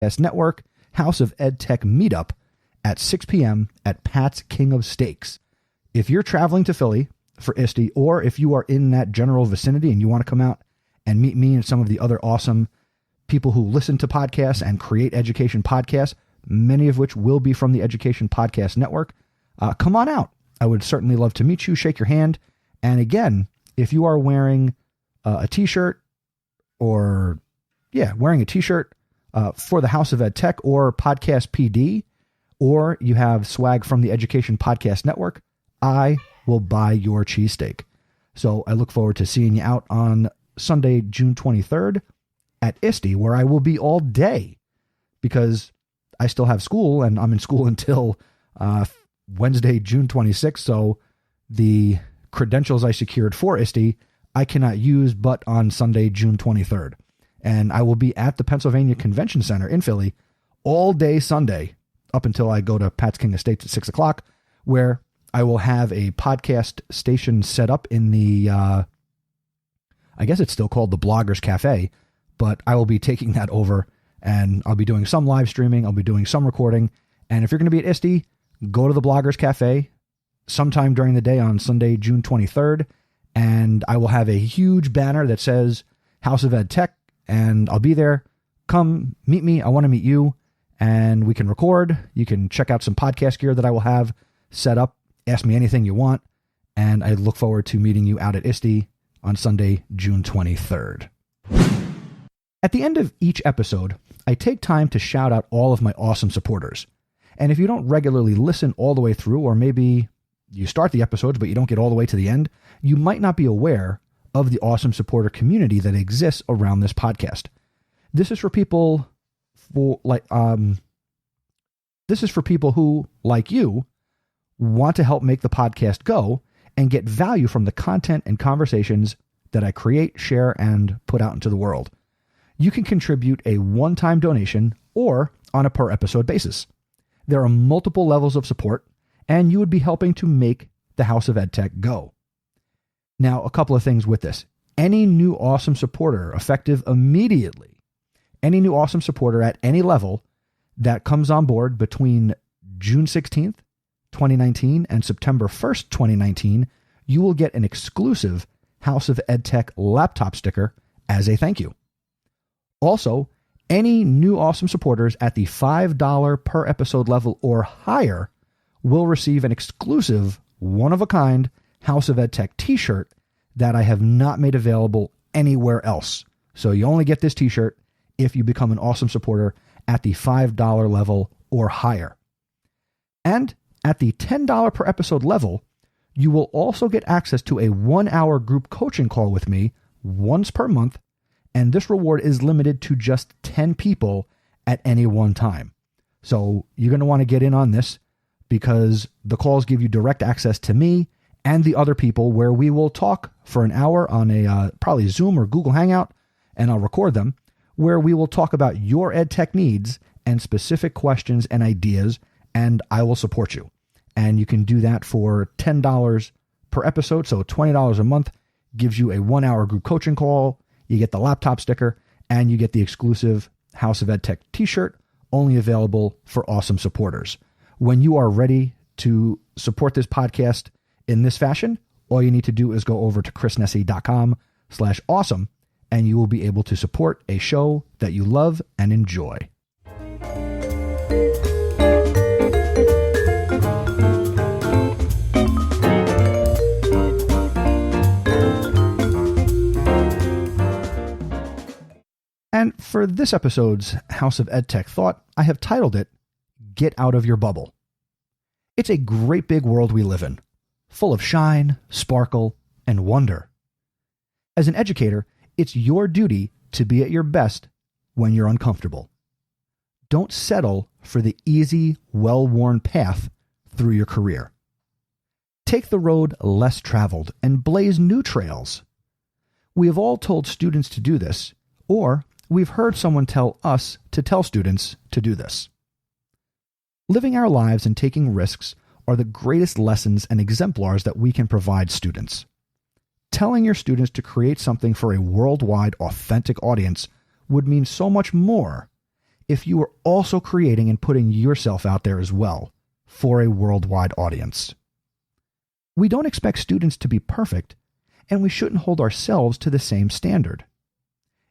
Network House of Ed Tech meetup at 6 p.m. at Pat's King of Steaks. If you're traveling to Philly for ISTE, or if you are in that general vicinity and you want to come out and meet me and some of the other awesome people who listen to podcasts and create education podcasts, many of which will be from the Education Podcast Network, come on out. I would certainly love to meet you, shake your hand. And again, if you are wearing a t-shirt wearing a t-shirt for the House of Ed Tech or Podcast PD, or you have swag from the Education Podcast Network, I will buy your cheesesteak. So I look forward to seeing you out on Sunday, June 23rd at ISTE, where I will be all day because I still have school and I'm in school until Wednesday, June 26th. So the credentials I secured for ISTE, I cannot use but on Sunday, June 23rd. And I will be at the Pennsylvania Convention Center in Philly all day Sunday up until I go to Pat's King Estates at 6 o'clock, where I will have a podcast station set up in the, I guess it's still called the Bloggers Cafe, but I will be taking that over and I'll be doing some live streaming. I'll be doing some recording. And if you're going to be at ISTE, go to the Bloggers Cafe sometime during the day on Sunday, June 23rd. And I will have a huge banner that says House of Ed Tech, and I'll be there. Come meet me. I want to meet you, and we can record. You can check out some podcast gear that I will have set up. Ask me anything you want. And I look forward to meeting you out at ISTE on Sunday, June 23rd. At the end of each episode, I take time to shout out all of my awesome supporters. And if you don't regularly listen all the way through, or maybe you start the episodes but you don't get all the way to the end, you might not be aware of the awesome supporter community that exists around this podcast. This is for people who, like you, want to help make the podcast go and get value from the content and conversations that I create, share, and put out into the world. You can contribute a one-time donation or on a per-episode basis. There are multiple levels of support, and you would be helping to make the House of Ed Tech go. Now, a couple of things with this. Any new awesome supporter, effective immediately, any new awesome supporter at any level that comes on board between June 16th, 2019 and September 1st, 2019, you will get an exclusive House of Ed Tech laptop sticker as a thank you. Also, any new awesome supporters at the $5 per episode level or higher will receive an exclusive, one-of-a-kind House of Ed Tech t-shirt that I have not made available anywhere else. So you only get this t-shirt if you become an awesome supporter at the $5 level or higher. And at the $10 per episode level, you will also get access to a 1-hour group coaching call with me once per month, and this reward is limited to just 10 people at any one time. So you're going to want to get in on this because the calls give you direct access to me and the other people, where we will talk for an hour on a probably Zoom or Google Hangout, and I'll record them, where we will talk about your ed tech needs and specific questions and ideas, and I will support you. And you can do that for $10 per episode, so $20 a month gives you a 1-hour group coaching call, you get the laptop sticker, and you get the exclusive House of Ed Tech t-shirt, only available for awesome supporters. When you are ready to support this podcast in this fashion, all you need to do is go over to chrisnesi.com/awesome, and you will be able to support a show that you love and enjoy. And for this episode's House of Ed Tech Thought, I have titled it, Get Out of Your Bubble. It's a great big world we live in, full of shine, sparkle, and wonder. As an educator, it's your duty to be at your best when you're uncomfortable. Don't settle for the easy, well-worn path through your career. Take the road less traveled and blaze new trails. We have all told students to do this, or we've heard someone tell us to tell students to do this. Living our lives and taking risks are the greatest lessons and exemplars that we can provide students. Telling your students to create something for a worldwide, authentic audience would mean so much more. if you were also creating and putting yourself out there as well for a worldwide audience. We don't expect students to be perfect, and we shouldn't hold ourselves to the same standard.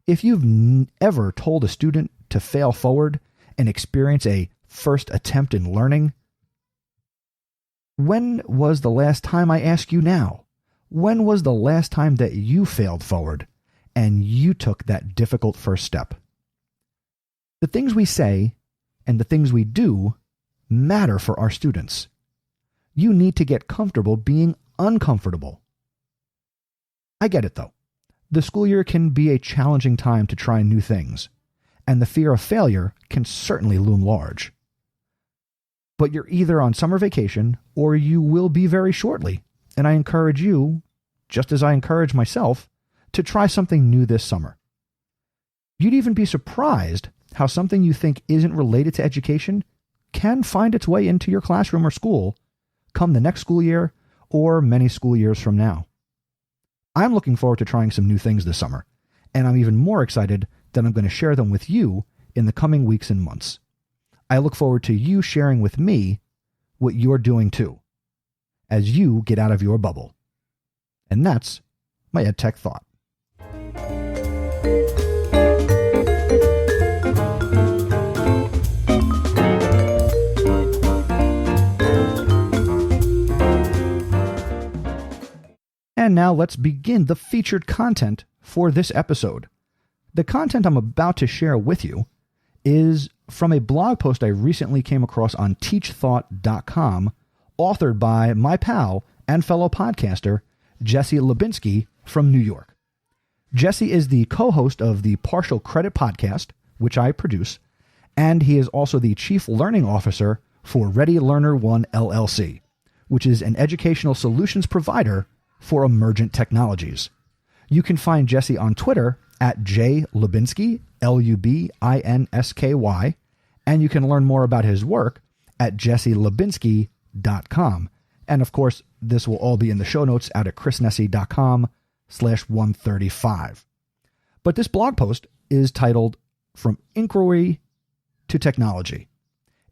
If you've ever told a student to fail forward and experience a first attempt in learning, when was the last time, I ask you now, when was the last time that you failed forward and you took that difficult first step? The things we say and the things we do matter for our students. You need to get comfortable being uncomfortable. I get it though. The school year can be a challenging time to try new things, and the fear of failure can certainly loom large. But you're either on summer vacation or you will be very shortly, and I encourage you, just as I encourage myself, to try something new this summer. You'd even be surprised how something you think isn't related to education can find its way into your classroom or school come the next school year or many school years from now. I'm looking forward to trying some new things this summer, and I'm even more excited that I'm going to share them with you in the coming weeks and months. I look forward to you sharing with me what you're doing too, as you get out of your bubble. And that's my EdTech thought. And now let's begin the featured content for this episode. The content I'm about to share with you is from a blog post I recently came across on teachthought.com, authored by my pal and fellow podcaster, Jesse Lubinsky from New York. Jesse is the co-host of the Partial Credit podcast, which I produce, and he is also the Chief Learning Officer for Ready Learner One LLC, which is an educational solutions provider for emergent technologies. You can find Jesse on Twitter at jlubinsky, Lubinsky, and you can learn more about his work at jesselubinsky.com. And of course, this will all be in the show notes out at chrisnesi.com/135. But this blog post is titled From Inquiry to Technology,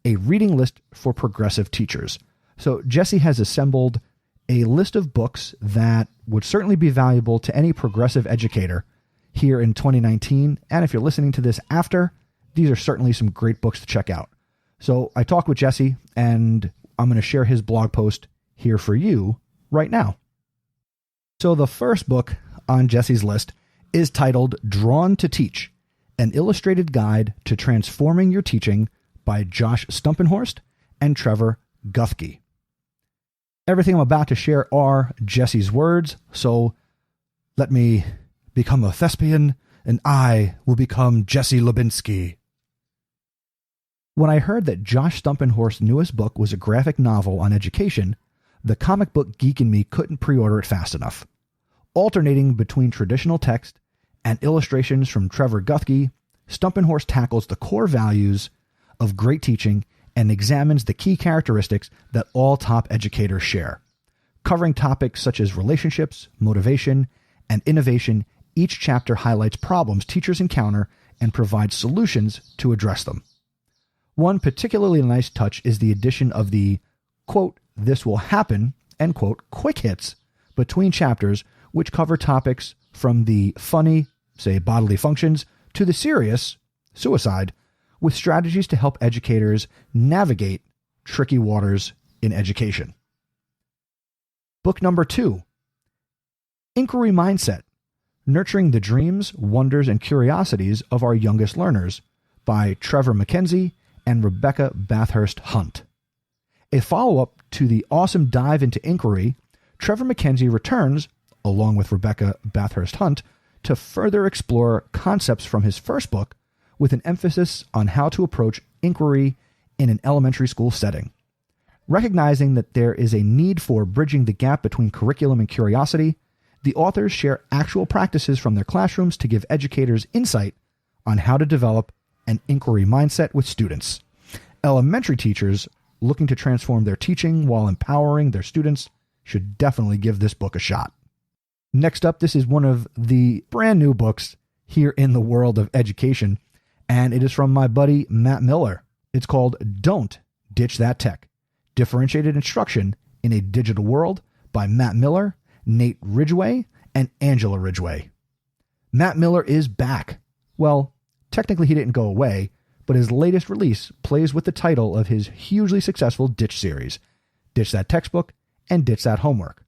a reading list for progressive teachers. So Jesse has assembled a list of books that would certainly be valuable to any progressive educator here in 2019. And if you're listening to this after, these are certainly some great books to check out. So I talked with Jesse, and I'm going to share his blog post here for you right now. So the first book on Jesse's list is titled Drawn to Teach, an illustrated guide to transforming your teaching by Josh Stumpenhorst and Trevor Guthke. Everything I'm about to share are Jesse's words, so let me become a thespian, and I will become Jesse Lubinsky. When I heard that Josh Stumpenhorst's newest book was a graphic novel on education, the comic book geek in me couldn't pre-order it fast enough. Alternating between traditional text and illustrations from Trevor Guthke, Stumpenhorst tackles the core values of great teaching and examines the key characteristics that all top educators share. Covering topics such as relationships, motivation, and innovation, each chapter highlights problems teachers encounter and provides solutions to address them. One particularly nice touch is the addition of the, quote, this will happen, end quote, quick hits between chapters, which cover topics from the funny, say bodily functions, to the serious, suicide, with strategies to help educators navigate tricky waters in education. Book number 2, Inquiry Mindset, Nurturing the Dreams, Wonders, and Curiosities of Our Youngest Learners by Trevor McKenzie and Rebecca Bathurst Hunt. A follow-up to the awesome dive into inquiry, Trevor McKenzie returns, along with Rebecca Bathurst Hunt, to further explore concepts from his first book, with an emphasis on how to approach inquiry in an elementary school setting. Recognizing that there is a need for bridging the gap between curriculum and curiosity, the authors share actual practices from their classrooms to give educators insight on how to develop an inquiry mindset with students. Elementary teachers looking to transform their teaching while empowering their students should definitely give this book a shot. Next up, this is one of the brand new books here in the world of education, and it is from my buddy Matt Miller. It's called Don't Ditch That Tech: Differentiated Instruction in a Digital World by Matt Miller, Nate Ridgway, and Angela Ridgway. Matt Miller is back. Well, technically he didn't go away, but his latest release plays with the title of his hugely successful Ditch series, Ditch That Textbook and Ditch That Homework,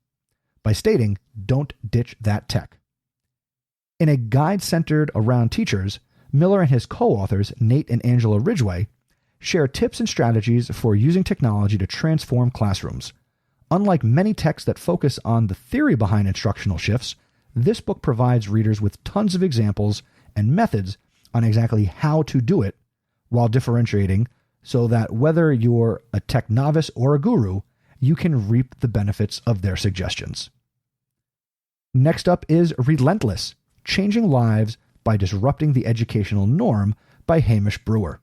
by stating, "Don't ditch that tech." In a guide centered around teachers, Miller and his co-authors, Nate and Angela Ridgway, share tips and strategies for using technology to transform classrooms. Unlike many texts that focus on the theory behind instructional shifts, this book provides readers with tons of examples and methods on exactly how to do it while differentiating, so that whether you're a tech novice or a guru, you can reap the benefits of their suggestions. Next up is Relentless: Changing Lives by Disrupting the Educational Norm by Hamish Brewer.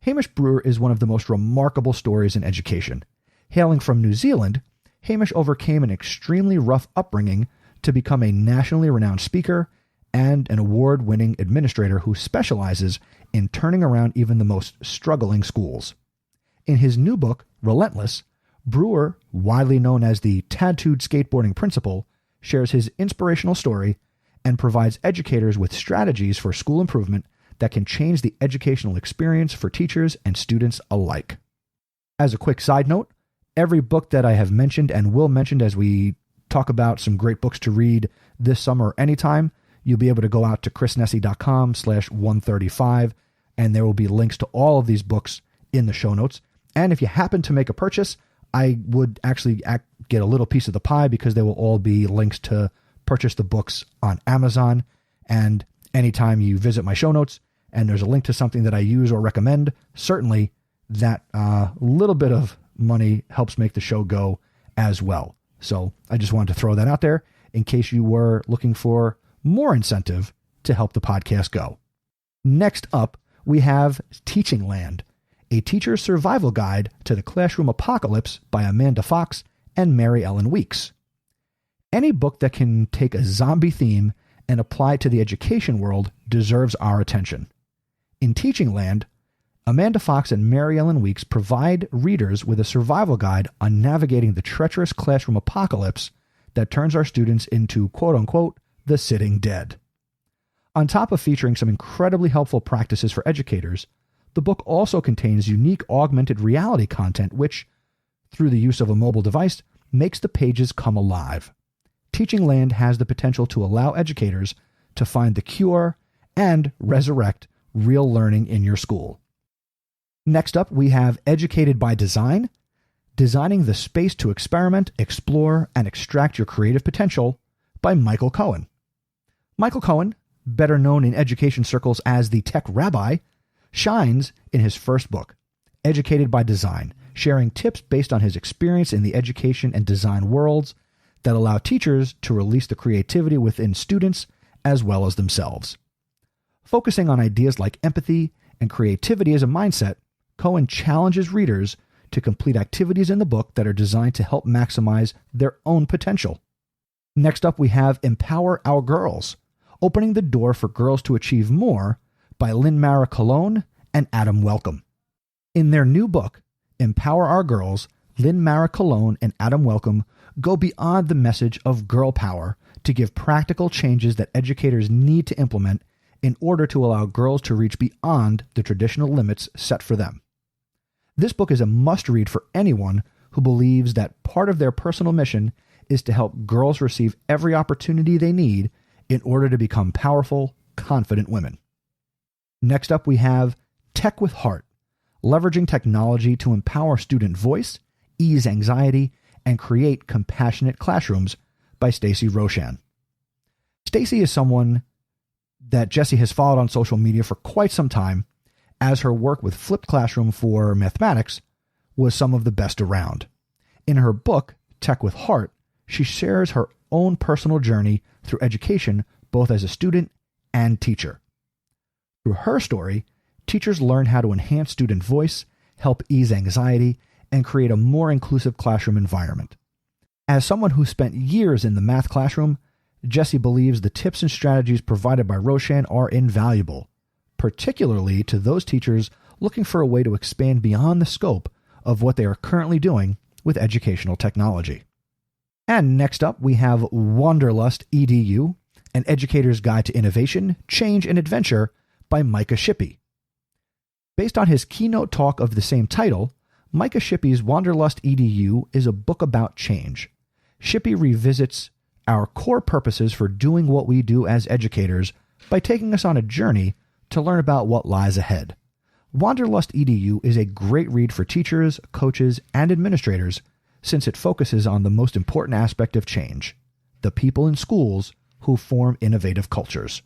Hamish Brewer is one of the most remarkable stories in education. Hailing from New Zealand, Hamish overcame an extremely rough upbringing to become a nationally renowned speaker and an award-winning administrator who specializes in turning around even the most struggling schools. In his new book, Relentless, Brewer, widely known as the Tattooed Skateboarding Principal, shares his inspirational story and provides educators with strategies for school improvement that can change the educational experience for teachers and students alike. As a quick side note, every book that I have mentioned and will mention as we talk about some great books to read this summer or anytime, you'll be able to go out to chrisnesi.com/135, and there will be links to all of these books in the show notes. And if you happen to make a purchase, I would actually get a little piece of the pie, because there will all be links to purchase the books on Amazon. And anytime you visit my show notes and there's a link to something that I use or recommend, certainly that little bit of money helps make the show go as well. So I just wanted to throw that out there in case you were looking for more incentive to help the podcast go. Next up, we have Teaching Land: A Teacher's Survival Guide to the Classroom Apocalypse by Amanda Fox and Mary Ellen Weeks. Any book that can take a zombie theme and apply it to the education world deserves our attention. In Teaching Land, Amanda Fox and Mary Ellen Weeks provide readers with a survival guide on navigating the treacherous classroom apocalypse that turns our students into, quote-unquote, the sitting dead. On top of featuring some incredibly helpful practices for educators, the book also contains unique augmented reality content which, through the use of a mobile device, makes the pages come alive. Teaching Land has the potential to allow educators to find the cure and resurrect real learning in your school. Next up, we have Educated by Design: Designing the Space to Experiment, Explore, and Extract Your Creative Potential by Michael Cohen. Michael Cohen, better known in education circles as the Tech Rabbi, shines in his first book, Educated by Design, sharing tips based on his experience in the education and design worlds that allow teachers to release the creativity within students as well as themselves. Focusing on ideas like empathy and creativity as a mindset, Cohen challenges readers to complete activities in the book that are designed to help maximize their own potential. Next up, we have Empower Our Girls: Opening the Door for Girls to Achieve More by Lynn Mara Colon and Adam Welcome. In their new book, Empower Our Girls, Lynn Mara Colon and Adam Welcome go beyond the message of girl power to give practical changes that educators need to implement in order to allow girls to reach beyond the traditional limits set for them. This book is a must-read for anyone who believes that part of their personal mission is to help girls receive every opportunity they need in order to become powerful, confident women. Next up, we have Tech with Heart: Leveraging Technology to Empower Student Voice, Ease Anxiety, and Create Compassionate Classrooms by Stacy Roshan. Stacy is someone that Jessie has followed on social media for quite some time, as her work with Flipped Classroom for mathematics was some of the best around. In her book, Tech with Heart, she shares her own personal journey through education, both as a student and teacher. Through her story, teachers learn how to enhance student voice, help ease anxiety, and create a more inclusive classroom environment. As someone who spent years in the math classroom, Jessie believes the tips and strategies provided by Roshan are invaluable. particularly to those teachers looking for a way to expand beyond the scope of what they are currently doing with educational technology. And next up, we have Wanderlust Edu, An Educator's Guide to Innovation, Change, and Adventure by Micah Shippey. Based on his keynote talk of the same title, Micah Shippey's Wanderlust Edu is a book about change. Shippey revisits our core purposes for doing what we do as educators by taking us on a journey to learn about what lies ahead. Wanderlust Edu is a great read for teachers, coaches, and administrators since it focuses on the most important aspect of change, the people in schools who form innovative cultures.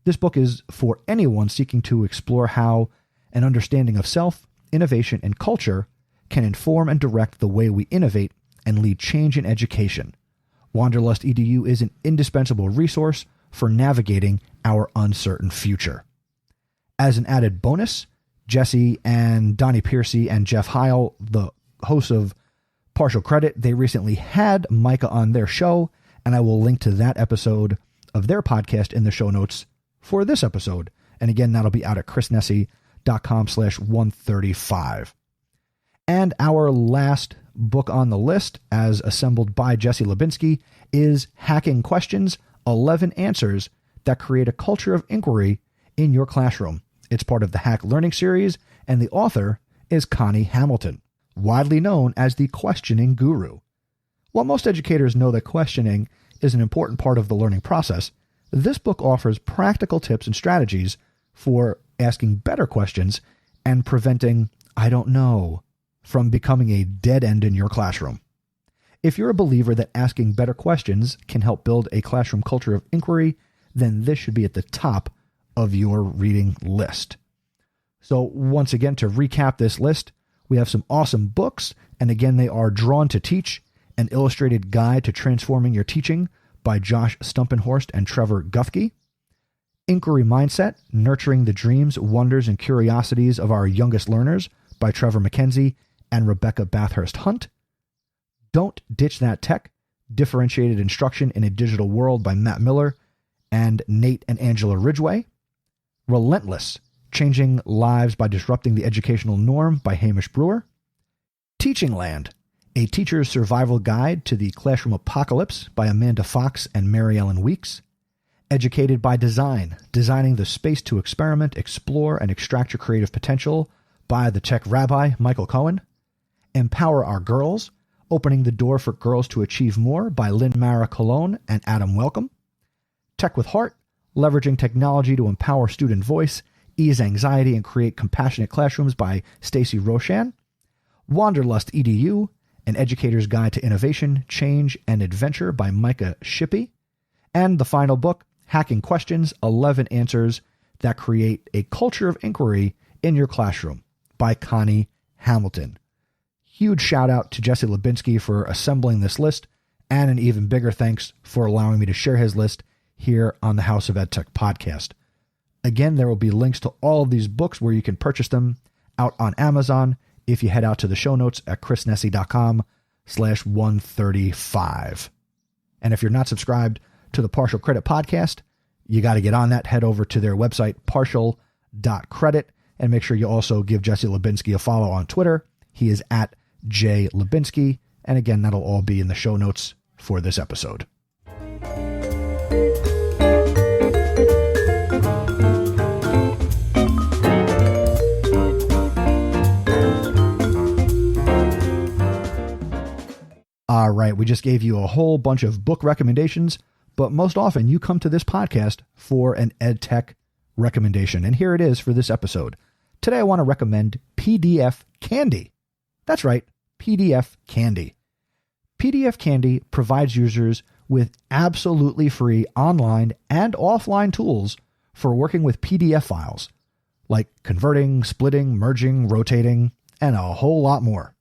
This book is for anyone seeking to explore how an understanding of self, innovation, and culture can inform and direct the way we innovate and lead change in education. Wanderlust Edu is an indispensable resource for navigating our uncertain future. As an added bonus, Jesse and Donnie Piercy and Jeff Heil, the hosts of Partial Credit, they recently had Micah on their show, and I will link to that episode of their podcast in the show notes for this episode. And again, that'll be out at chrisnesi.com/135. And our last book on the list, as assembled by Jesse Lubinsky, is Hacking Questions, 11 Answers That Create a Culture of Inquiry in Your Classroom. It's part of the Hack Learning series, and the author is Connie Hamilton, widely known as the questioning guru. While most educators know that questioning is an important part of the learning process, this book offers practical tips and strategies for asking better questions and preventing "I don't know" from becoming a dead end in your classroom. If you're a believer that asking better questions can help build a classroom culture of inquiry, then this should be at the top of your reading list. So once again, to recap this list, we have some awesome books, and again, they are Drawn to Teach, An Illustrated Guide to Transforming Your Teaching by Josh Stumpenhorst and Trevor Guthke. Inquiry Mindset, Nurturing the Dreams, Wonders, and Curiosities of Our Youngest Learners by Trevor McKenzie and Rebecca Bathurst Hunt. Don't Ditch That Tech, Differentiated Instruction in a Digital World by Matt Miller and Nate and Angela Ridgway. Relentless, Changing Lives by Disrupting the Educational Norm by Hamish Brewer. Teaching Land, A Teacher's Survival Guide to the Classroom Apocalypse by Amanda Fox and Mary Ellen Weeks. Educated by Design, Designing the Space to Experiment, Explore, and Extract Your Creative Potential by the Tech Rabbi Michael Cohen. Empower Our Girls, Opening the Door for Girls to Achieve More by Lynn Mara Colon and Adam Welcome. Tech with Heart, Leveraging Technology to Empower Student Voice, Ease Anxiety, and Create Compassionate Classrooms by Stacy Roshan. Wanderlust Edu, An Educator's Guide to Innovation, Change, and Adventure by Micah Shippey. And the final book, Hacking Questions, 11 Answers That Create a Culture of Inquiry in Your Classroom by Connie Hamilton. Huge shout out to Jesse Lubinsky for assembling this list, and an even bigger thanks for allowing me to share his list here on the House of EdTech podcast. Again, there will be links to all of these books where you can purchase them out on Amazon if you head out to the show notes at chrisnesi.com/135. And if you're not subscribed to the Partial Credit podcast, you got to get on that. Head over to their website, partial.credit, and make sure you also give Jesse Lubinsky a follow on Twitter. He is at J Lubinsky. And again, that'll all be in the show notes for this episode. All right, we just gave you a whole bunch of book recommendations, but most often you come to this podcast for an EdTech recommendation. And here it is for this episode. Today I want to recommend PDF Candy. That's right, PDF Candy. PDF Candy provides users with absolutely free online and offline tools for working with PDF files, like converting, splitting, merging, rotating, and a whole lot more.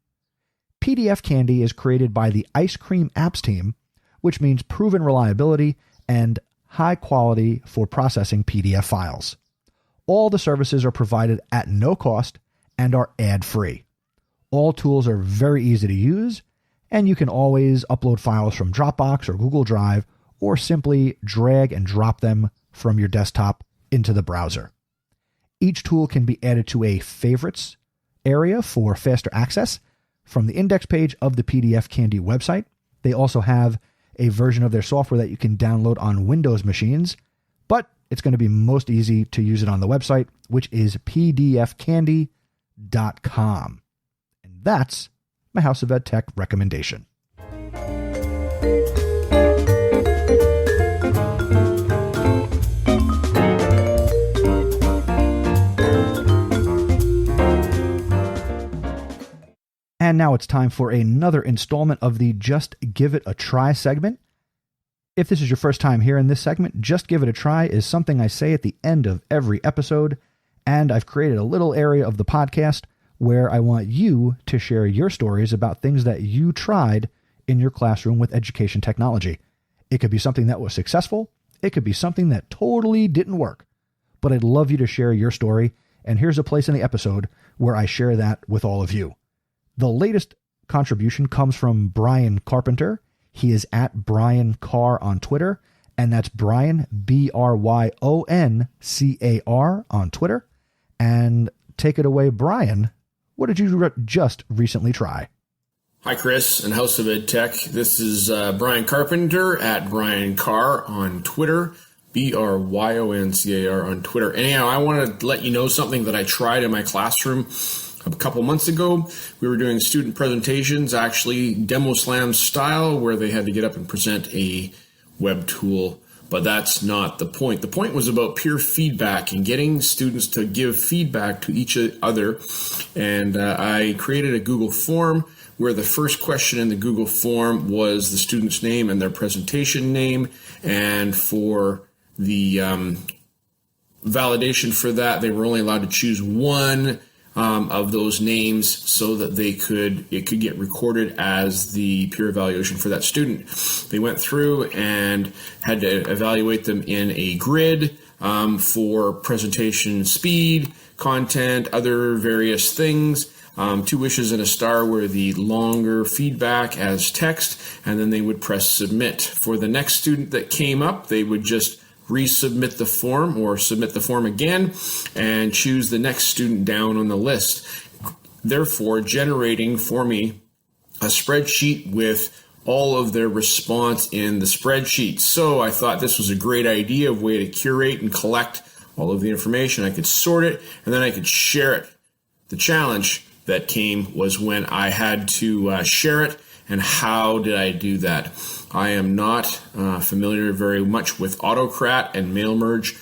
PDF Candy is created by the Ice Cream Apps team, which means proven reliability and high quality for processing PDF files. All the services are provided at no cost and are ad-free. All tools are very easy to use, and you can always upload files from Dropbox or Google Drive, or simply drag and drop them from your desktop into the browser. Each tool can be added to a favorites area for faster access from the index page of the PDF Candy website. They also have a version of their software that you can download on Windows machines, but it's going to be most easy to use it on the website, which is pdfcandy.com. And that's my House of Ed Tech recommendation. And now it's time for another installment of the Just Give It a Try segment. If this is your first time here in this segment, Just Give It a Try is something I say at the end of every episode, and I've created a little area of the podcast where I want you to share your stories about things that you tried in your classroom with education technology. It could be something that was successful. It could be something that totally didn't work. But I'd love you to share your story, and here's a place in the episode where I share that with all of you. The latest contribution comes from Brian Carpenter. He is at Brian Carr on Twitter, and that's Brian, BRYONCAR on Twitter. And take it away, Brian. What did you just recently try? Hi, Chris and House of Ed Tech. This is Brian Carpenter at Brian Carr on Twitter, BRYONCAR on Twitter. Anyhow, I want to let you know something that I tried in my classroom a couple months ago. We were doing student presentations, actually Demo Slam style, where they had to get up and present a web tool. But that's not the point. The point was about peer feedback and getting students to give feedback to each other. And I created a Google form where the first question in the Google form was the student's name and their presentation name. And for the validation for that, they were only allowed to choose one of those names so that it could get recorded as the peer evaluation for that student. They went through and had to evaluate them in a grid for presentation speed, content, other various things. 2 wishes and a star were the longer feedback as text, and then they would press submit. For the next student that came up, they would just resubmit the form or submit the form again and choose the next student down on the list, therefore generating for me a spreadsheet with all of their response in the spreadsheet. So I thought this was a great idea, a way to curate and collect all of the information. I could sort it and then I could share it. The challenge that came was when I had to share it, and how did I do that? I am not familiar very much with Autocrat and Mail Merge.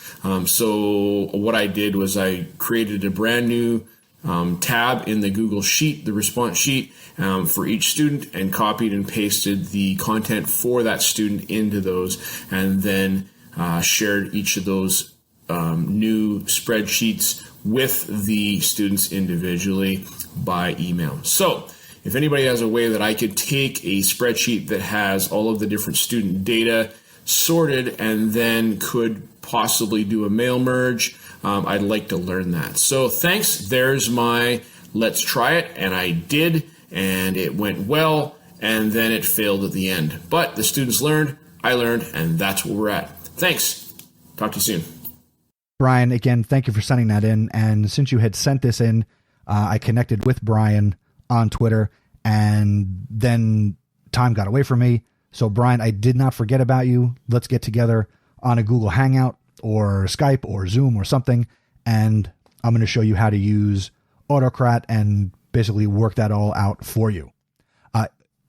So what I did was I created a brand new tab in the Google Sheet, the response sheet, for each student, and copied and pasted the content for that student into those, and then shared each of those new spreadsheets with the students individually by email. So if anybody has a way that I could take a spreadsheet that has all of the different student data sorted and then could possibly do a mail merge, I'd like to learn that. So thanks. There's my let's try it. And I did, and it went well, and then it failed at the end. But the students learned, I learned, and that's where we're at. Thanks. Talk to you soon. Brian, again, thank you for sending that in. And since you had sent this in, I connected with Brian on Twitter, and then time got away from me. So Brian, I did not forget about you. Let's get together on a Google Hangout or Skype or Zoom or something, and I'm going to show you how to use Autocrat and basically work that all out for you.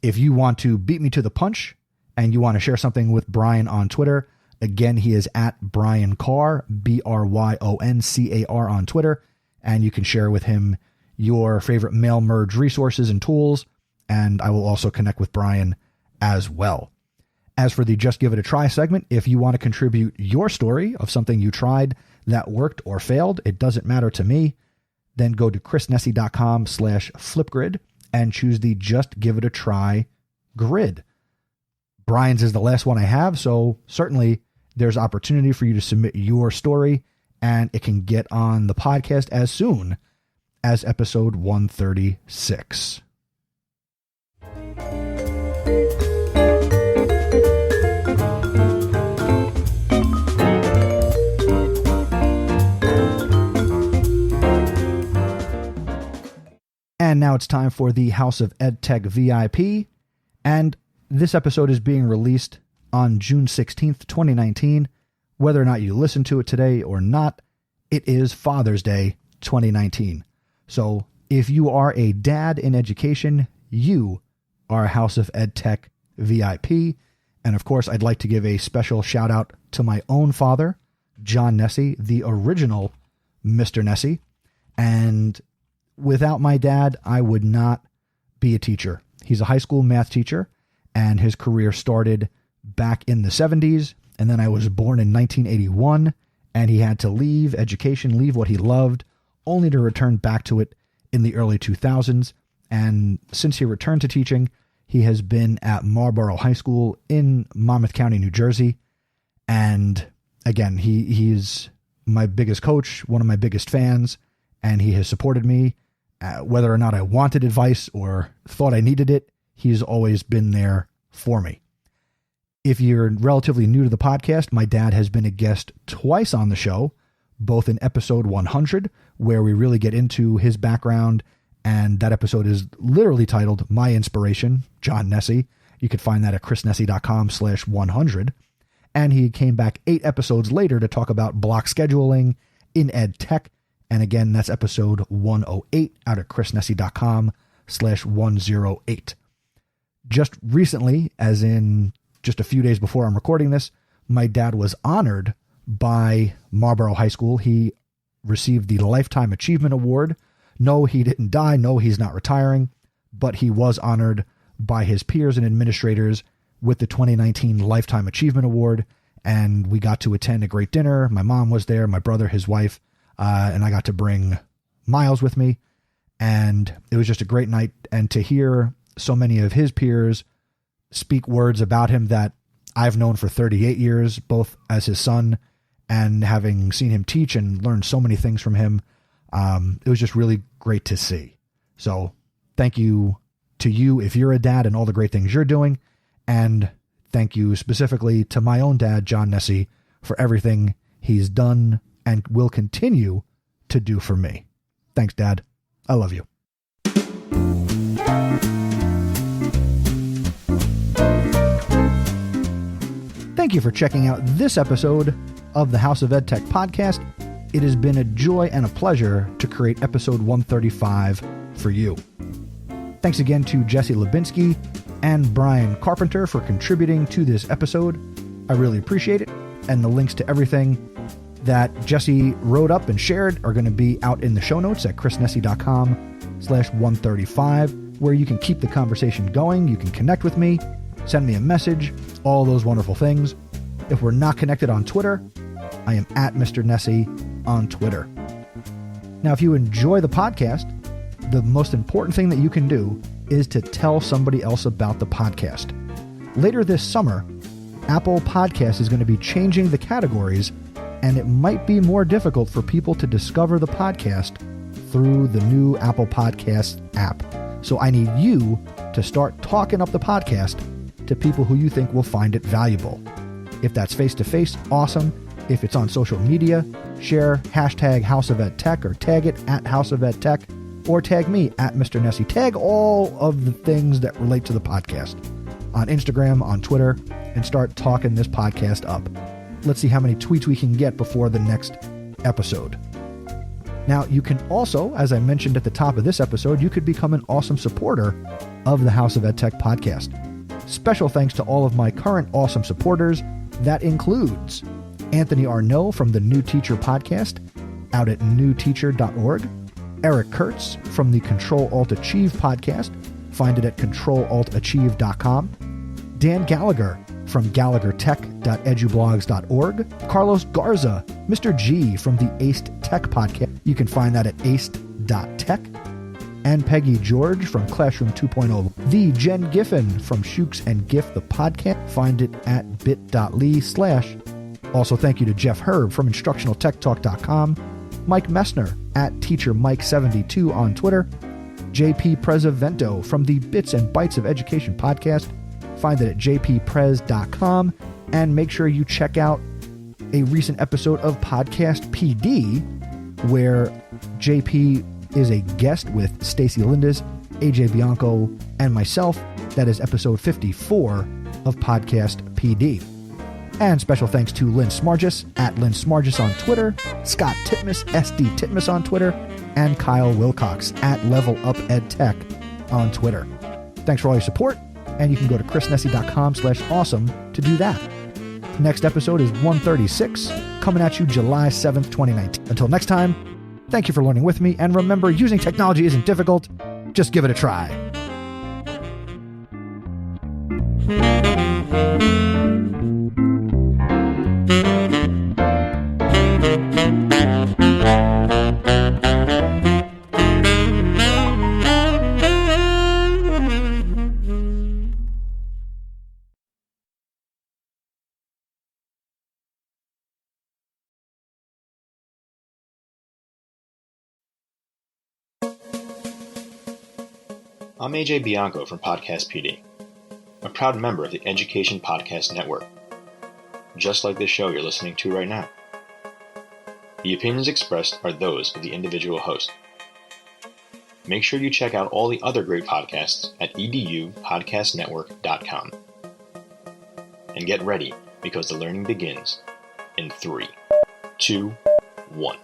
If you want to beat me to the punch and you want to share something with Brian on Twitter, again, he is at Brian Carr, BRYONCAR on Twitter, and you can share with him your favorite mail merge resources and tools, and I will also connect with Brian as well. As for the Just Give It a Try segment, if you want to contribute your story of something you tried that worked or failed, it doesn't matter to me, then go to chrisnesi.com/flipgrid and choose the Just Give It a Try grid. Brian's is the last one I have, so certainly there's opportunity for you to submit your story, and it can get on the podcast as soon as episode 136. And now it's time for the House of EdTech VIP. And this episode is being released on June 16th, 2019. Whether or not you listen to it today or not, it is Father's Day 2019. So if you are a dad in education, you are a House of EdTech VIP. And of course, I'd like to give a special shout out to my own father, John Nesi, the original Mr. Nesi. And without my dad, I would not be a teacher. He's a high school math teacher, and his career started back in the 70s. And then I was born in 1981, and he had to leave education, leave what he loved, only to return back to it in the early 2000s. And since he returned to teaching, he has been at Marlboro High School in Monmouth County, New Jersey. And again, he's my biggest coach, one of my biggest fans, and he has supported me. Whether or not I wanted advice or thought I needed it, he's always been there for me. If you're relatively new to the podcast, my dad has been a guest twice on the show, both in episode 100, where we really get into his background. And that episode is literally titled My Inspiration, John Nesi. You could find that at chrisnesi.com/100. And he came back 8 episodes later to talk about block scheduling in ed tech. And again, that's episode 108 out at chrisnesi.com/108. Just recently, as in just a few days before I'm recording this, my dad was honored by Marlboro High School. He received the Lifetime Achievement Award. No, he didn't die. No, he's not retiring, but he was honored by his peers and administrators with the 2019 Lifetime Achievement Award. And we got to attend a great dinner. My mom was there, my brother, his wife, and I got to bring Miles with me. And it was just a great night. And to hear so many of his peers speak words about him that I've known for 38 years, both as his son and having seen him teach and learned so many things from him, it was just really great to see. So thank you to you if you're a dad and all the great things you're doing. And thank you specifically to my own dad, John Nesi, for everything he's done and will continue to do for me. Thanks, Dad. I love you. Thank you for checking out this episode of the House of EdTech podcast. It has been a joy and a pleasure to create episode 135 for you. Thanks again to Jesse Lubinsky and Brian Carpenter for contributing to this episode. I really appreciate it. And the links to everything that Jesse wrote up and shared are going to be out in the show notes at chrisnesi.com/135, where you can keep the conversation going. You can connect with me, send me a message, all those wonderful things. If we're not connected on Twitter, I am at Mr. Nesi on Twitter. Now, if you enjoy the podcast, the most important thing that you can do is to tell somebody else about the podcast. Later this summer, Apple Podcasts is going to be changing the categories, and it might be more difficult for people to discover the podcast through the new Apple Podcast app. So I need you to start talking up the podcast to people who you think will find it valuable. If that's face-to-face, awesome. If it's on social media, share hashtag House of EdTech or tag it at House of EdTech or tag me at Mr. Nesi. Tag all of the things that relate to the podcast on Instagram, on Twitter, and start talking this podcast up. Let's see how many tweets we can get before the next episode. Now, you can also, as I mentioned at the top of this episode, you could become an awesome supporter of the House of EdTech podcast. Special thanks to all of my current awesome supporters. That includes Anthony Arnault from the New Teacher podcast out at newteacher.org, Eric Kurtz from the Control-Alt-Achieve podcast, find it at controlaltachieve.com, Dan Gallagher from gallaghertech.edublogs.org, Carlos Garza, Mr. G from the Aced Tech podcast, you can find that at aced.tech, and Peggy George from Classroom 2.0, the Jen Giffen from Shooks and Giff the podcast, find it at bit.ly/. Also, thank you to Jeff Herb from InstructionalTechTalk.com, Mike Messner at TeacherMike72 on Twitter, JP Prezavento from the Bits and Bytes of Education podcast, find it at jpprez.com, and make sure you check out a recent episode of Podcast PD, where JP is a guest with Stacy Lindes, AJ Bianco, and myself. That is episode 54 of Podcast PD. And special thanks to Lynn Smargis at Lynn Smargis on Twitter, Scott Titmus, SD Titmus on Twitter, and Kyle Wilcox at Level Up Ed Tech on Twitter. Thanks for all your support, and you can go to chrisnesi.com/awesome to do that. Next episode is 136, coming at you July 7th, 2019. Until next time, thank you for learning with me, and remember, using technology isn't difficult. Just give it a try. I'm AJ Bianco from Podcast PD, a proud member of the Education Podcast Network, just like this show you're listening to right now. The opinions expressed are those of the individual host. Make sure you check out all the other great podcasts at edupodcastnetwork.com. And get ready, because the learning begins in 3, 2, 1.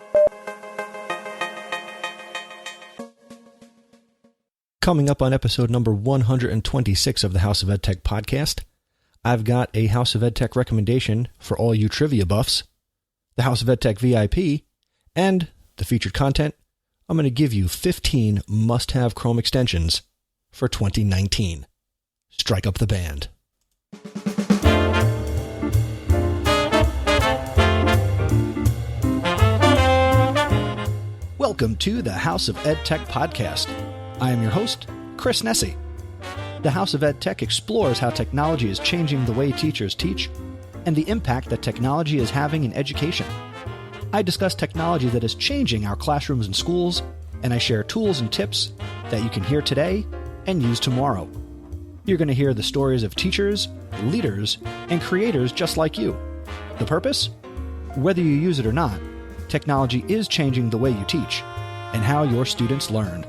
Coming up on episode number 126 of the House of EdTech podcast, I've got a House of EdTech recommendation for all you trivia buffs, the House of EdTech VIP, and the featured content. I'm going to give you 15 must-have Chrome extensions for 2019. Strike up the band. Welcome to the House of EdTech podcast. I am your host, Chris Nesi. The House of EdTech explores how technology is changing the way teachers teach and the impact that technology is having in education. I discuss technology that is changing our classrooms and schools, and I share tools and tips that you can hear today and use tomorrow. You're going to hear the stories of teachers, leaders, and creators just like you. The purpose? Whether you use it or not, technology is changing the way you teach and how your students learn.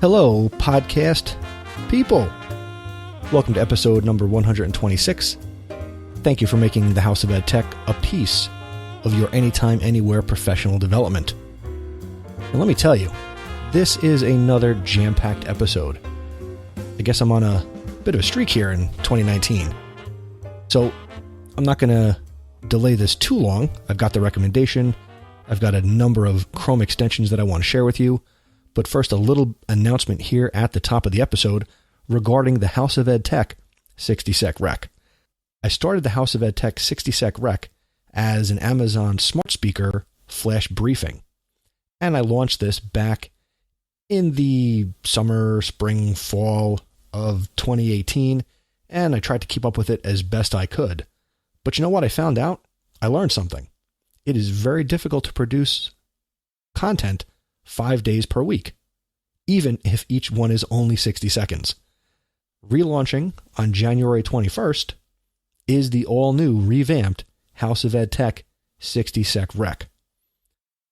Hello, podcast people. Welcome to episode number 126. Thank you for making the House of EdTech a piece of your anytime, anywhere professional development. And let me tell you, this is another jam-packed episode. I guess I'm on a bit of a streak here in 2019. So I'm not going to delay this too long. I've got the recommendation. I've got a number of Chrome extensions that I want to share with you. But first, a little announcement here at the top of the episode regarding the House of EdTech 60-Sec Rec. I started the House of EdTech 60-Sec Rec as an Amazon Smart Speaker flash briefing. And I launched this back in the summer, spring, fall of 2018, and I tried to keep up with it as best I could. But you know what I found out? I learned something. It is very difficult to produce content 5 days per week, even if each one is only 60 seconds. Relaunching on January 21st is the all-new revamped House of EdTech 60-Sec Rec.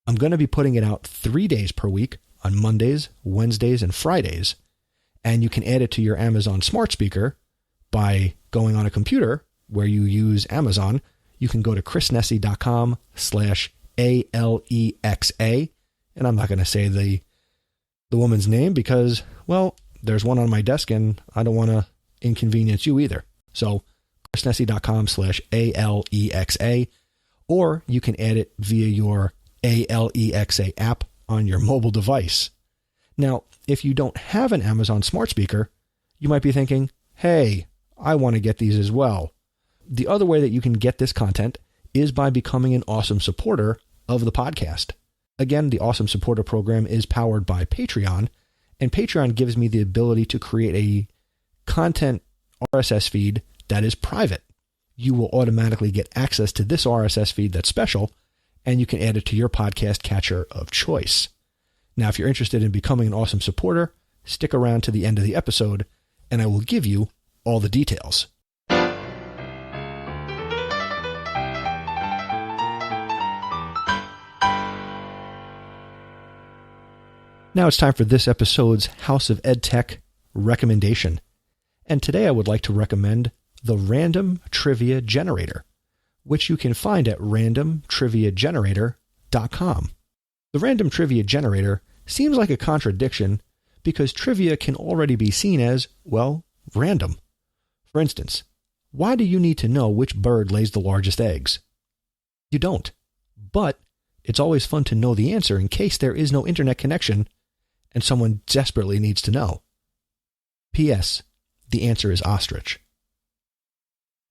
I'm going to be putting it out 3 days per week on Mondays, Wednesdays, and Fridays, and you can add it to your Amazon Smart Speaker by going on a computer where you use Amazon. You can go to chrisnesi.com/ALEXA, and I'm not going to say the woman's name because, well, there's one on my desk and I don't want to inconvenience you either. So chrisnesi.com/ALEXA, or you can add it via your ALEXA app on your mobile device. Now, if you don't have an Amazon Smart Speaker, you might be thinking, hey, I want to get these as well. The other way that you can get this content is by becoming an awesome supporter of the podcast. Again, the Awesome Supporter Program is powered by Patreon, and Patreon gives me the ability to create a content RSS feed that is private. You will automatically get access to this RSS feed that's special, and you can add it to your podcast catcher of choice. Now, if you're interested in becoming an awesome supporter, stick around to the end of the episode, and I will give you all the details. Now it's time for this episode's House of EdTech recommendation. And today I would like to recommend the Random Trivia Generator, which you can find at randomtriviagenerator.com. The Random Trivia Generator seems like a contradiction because trivia can already be seen as, well, random. For instance, why do you need to know which bird lays the largest eggs? You don't. But it's always fun to know the answer in case there is no internet connection and someone desperately needs to know. P.S. The answer is ostrich.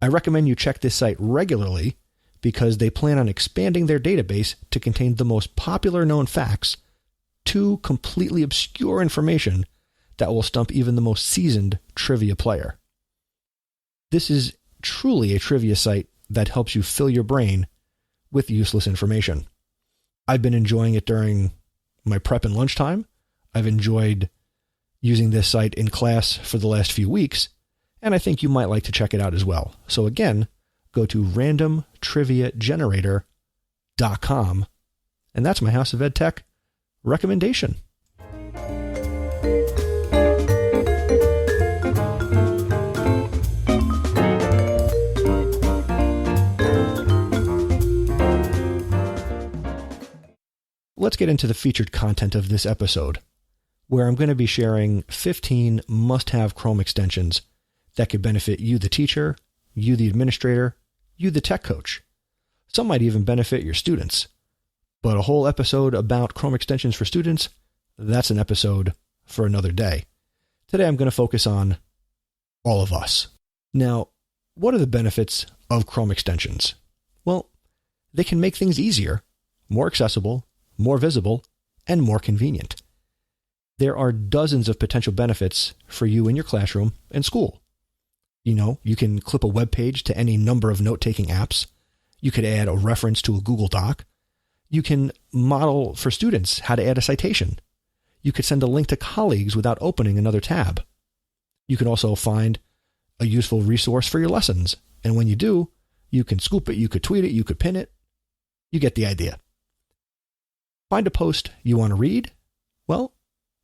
I recommend you check this site regularly because they plan on expanding their database to contain the most popular known facts to completely obscure information that will stump even the most seasoned trivia player. This is truly a trivia site that helps you fill your brain with useless information. I've been enjoying it during my prep and lunchtime. I've enjoyed using this site in class for the last few weeks, and I think you might like to check it out as well. So again, go to randomtriviagenerator.com, and that's my House of EdTech recommendation. Let's get into the featured content of this episode, where I'm going to be sharing 15 must-have Chrome extensions that could benefit you, the teacher, you, the administrator, you, the tech coach. Some might even benefit your students. But a whole episode about Chrome extensions for students, that's an episode for another day. Today I'm going to focus on all of us. Now, what are the benefits of Chrome extensions? Well, they can make things easier, more accessible, more visible, and more convenient. There are dozens of potential benefits for you in your classroom and school. You can clip a web page to any number of note-taking apps. You could add a reference to a Google Doc. You can model for students how to add a citation. You could send a link to colleagues without opening another tab. You can also find a useful resource for your lessons. And when you do, you can scoop it, you could tweet it, you could pin it. You get the idea. Find a post you want to read? Well,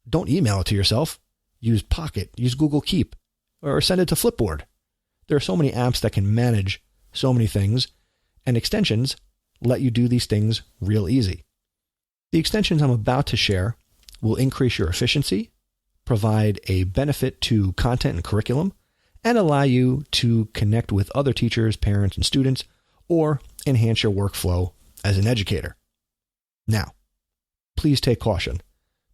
don't email it to yourself. Use Pocket, use Google Keep, or send it to Flipboard. There are so many apps that can manage so many things, and extensions let you do these things real easy. The extensions I'm about to share will increase your efficiency, provide a benefit to content and curriculum, and allow you to connect with other teachers, parents, and students, or enhance your workflow as an educator. Now, please take caution.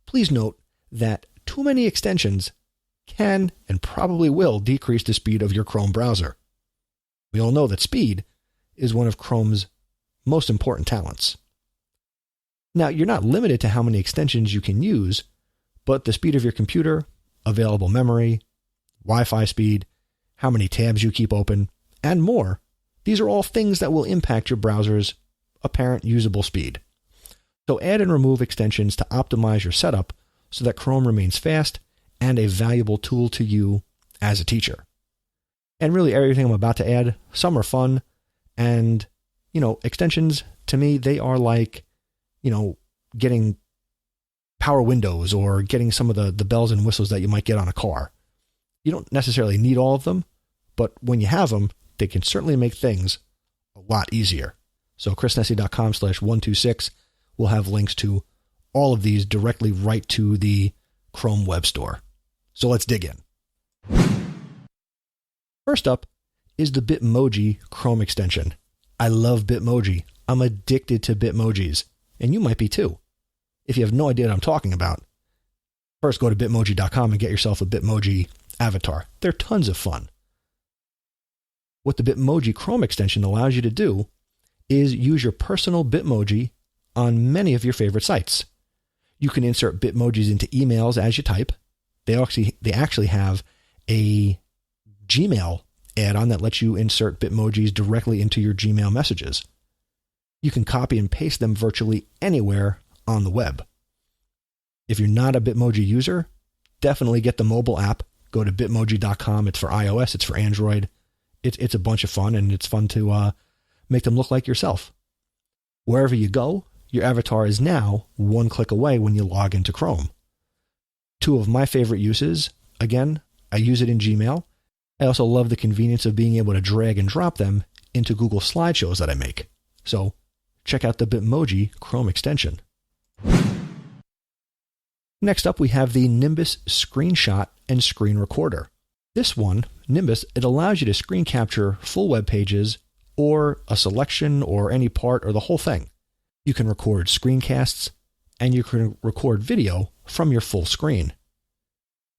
Please note that too many extensions can and probably will decrease the speed of your Chrome browser. We all know that speed is one of Chrome's most important talents. Now, you're not limited to how many extensions you can use, but the speed of your computer, available memory, Wi-Fi speed, how many tabs you keep open, and more, these are all things that will impact your browser's apparent usable speed. So add and remove extensions to optimize your setup so that Chrome remains fast and a valuable tool to you as a teacher. And really everything I'm about to add, some are fun, and, extensions, to me, they are like, getting power windows or getting some of the bells and whistles that you might get on a car. You don't necessarily need all of them, but when you have them, they can certainly make things a lot easier. So chrisnesi.com/126 will have links to all of these directly right to the Chrome web store. So let's dig in. First up is the Bitmoji Chrome extension. I love Bitmoji. I'm addicted to Bitmojis, and you might be too. If you have no idea what I'm talking about, first go to bitmoji.com and get yourself a Bitmoji avatar. They're tons of fun. What the Bitmoji Chrome extension allows you to do is use your personal Bitmoji on many of your favorite sites. You can insert Bitmojis into emails as you type. They actually have a Gmail add-on that lets you insert Bitmojis directly into your Gmail messages. You can copy and paste them virtually anywhere on the web. If you're not a Bitmoji user, definitely get the mobile app. Go to bitmoji.com. It's for iOS. It's for Android. It's a bunch of fun, and it's fun to make them look like yourself. Wherever you go, your avatar is now one click away when you log into Chrome. Two of my favorite uses, again, I use it in Gmail. I also love the convenience of being able to drag and drop them into Google slideshows that I make. So check out the Bitmoji Chrome extension. Next up, we have the Nimbus Screenshot and Screen Recorder. This one, Nimbus, it allows you to screen capture full web pages or a selection or any part or the whole thing. You can record screencasts and you can record video from your full screen.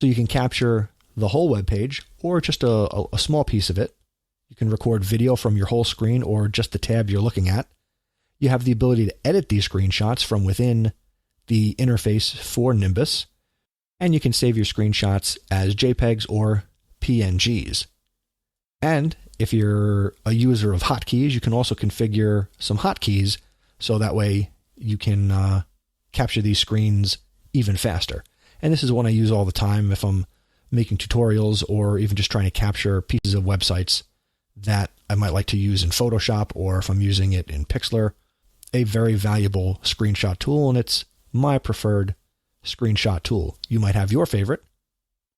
So you can capture the whole web page or just a small piece of it. You can record video from your whole screen or just the tab you're looking at. You have the ability to edit these screenshots from within the interface for Nimbus, and you can save your screenshots as JPEGs or PNGs. And if you're a user of hotkeys, you can also configure some hotkeys so that way you can capture these screens even faster. And this is one I use all the time if I'm making tutorials or even just trying to capture pieces of websites that I might like to use in Photoshop, or if I'm using it in Pixlr. A very valuable screenshot tool, and it's my preferred screenshot tool. You might have your favorite.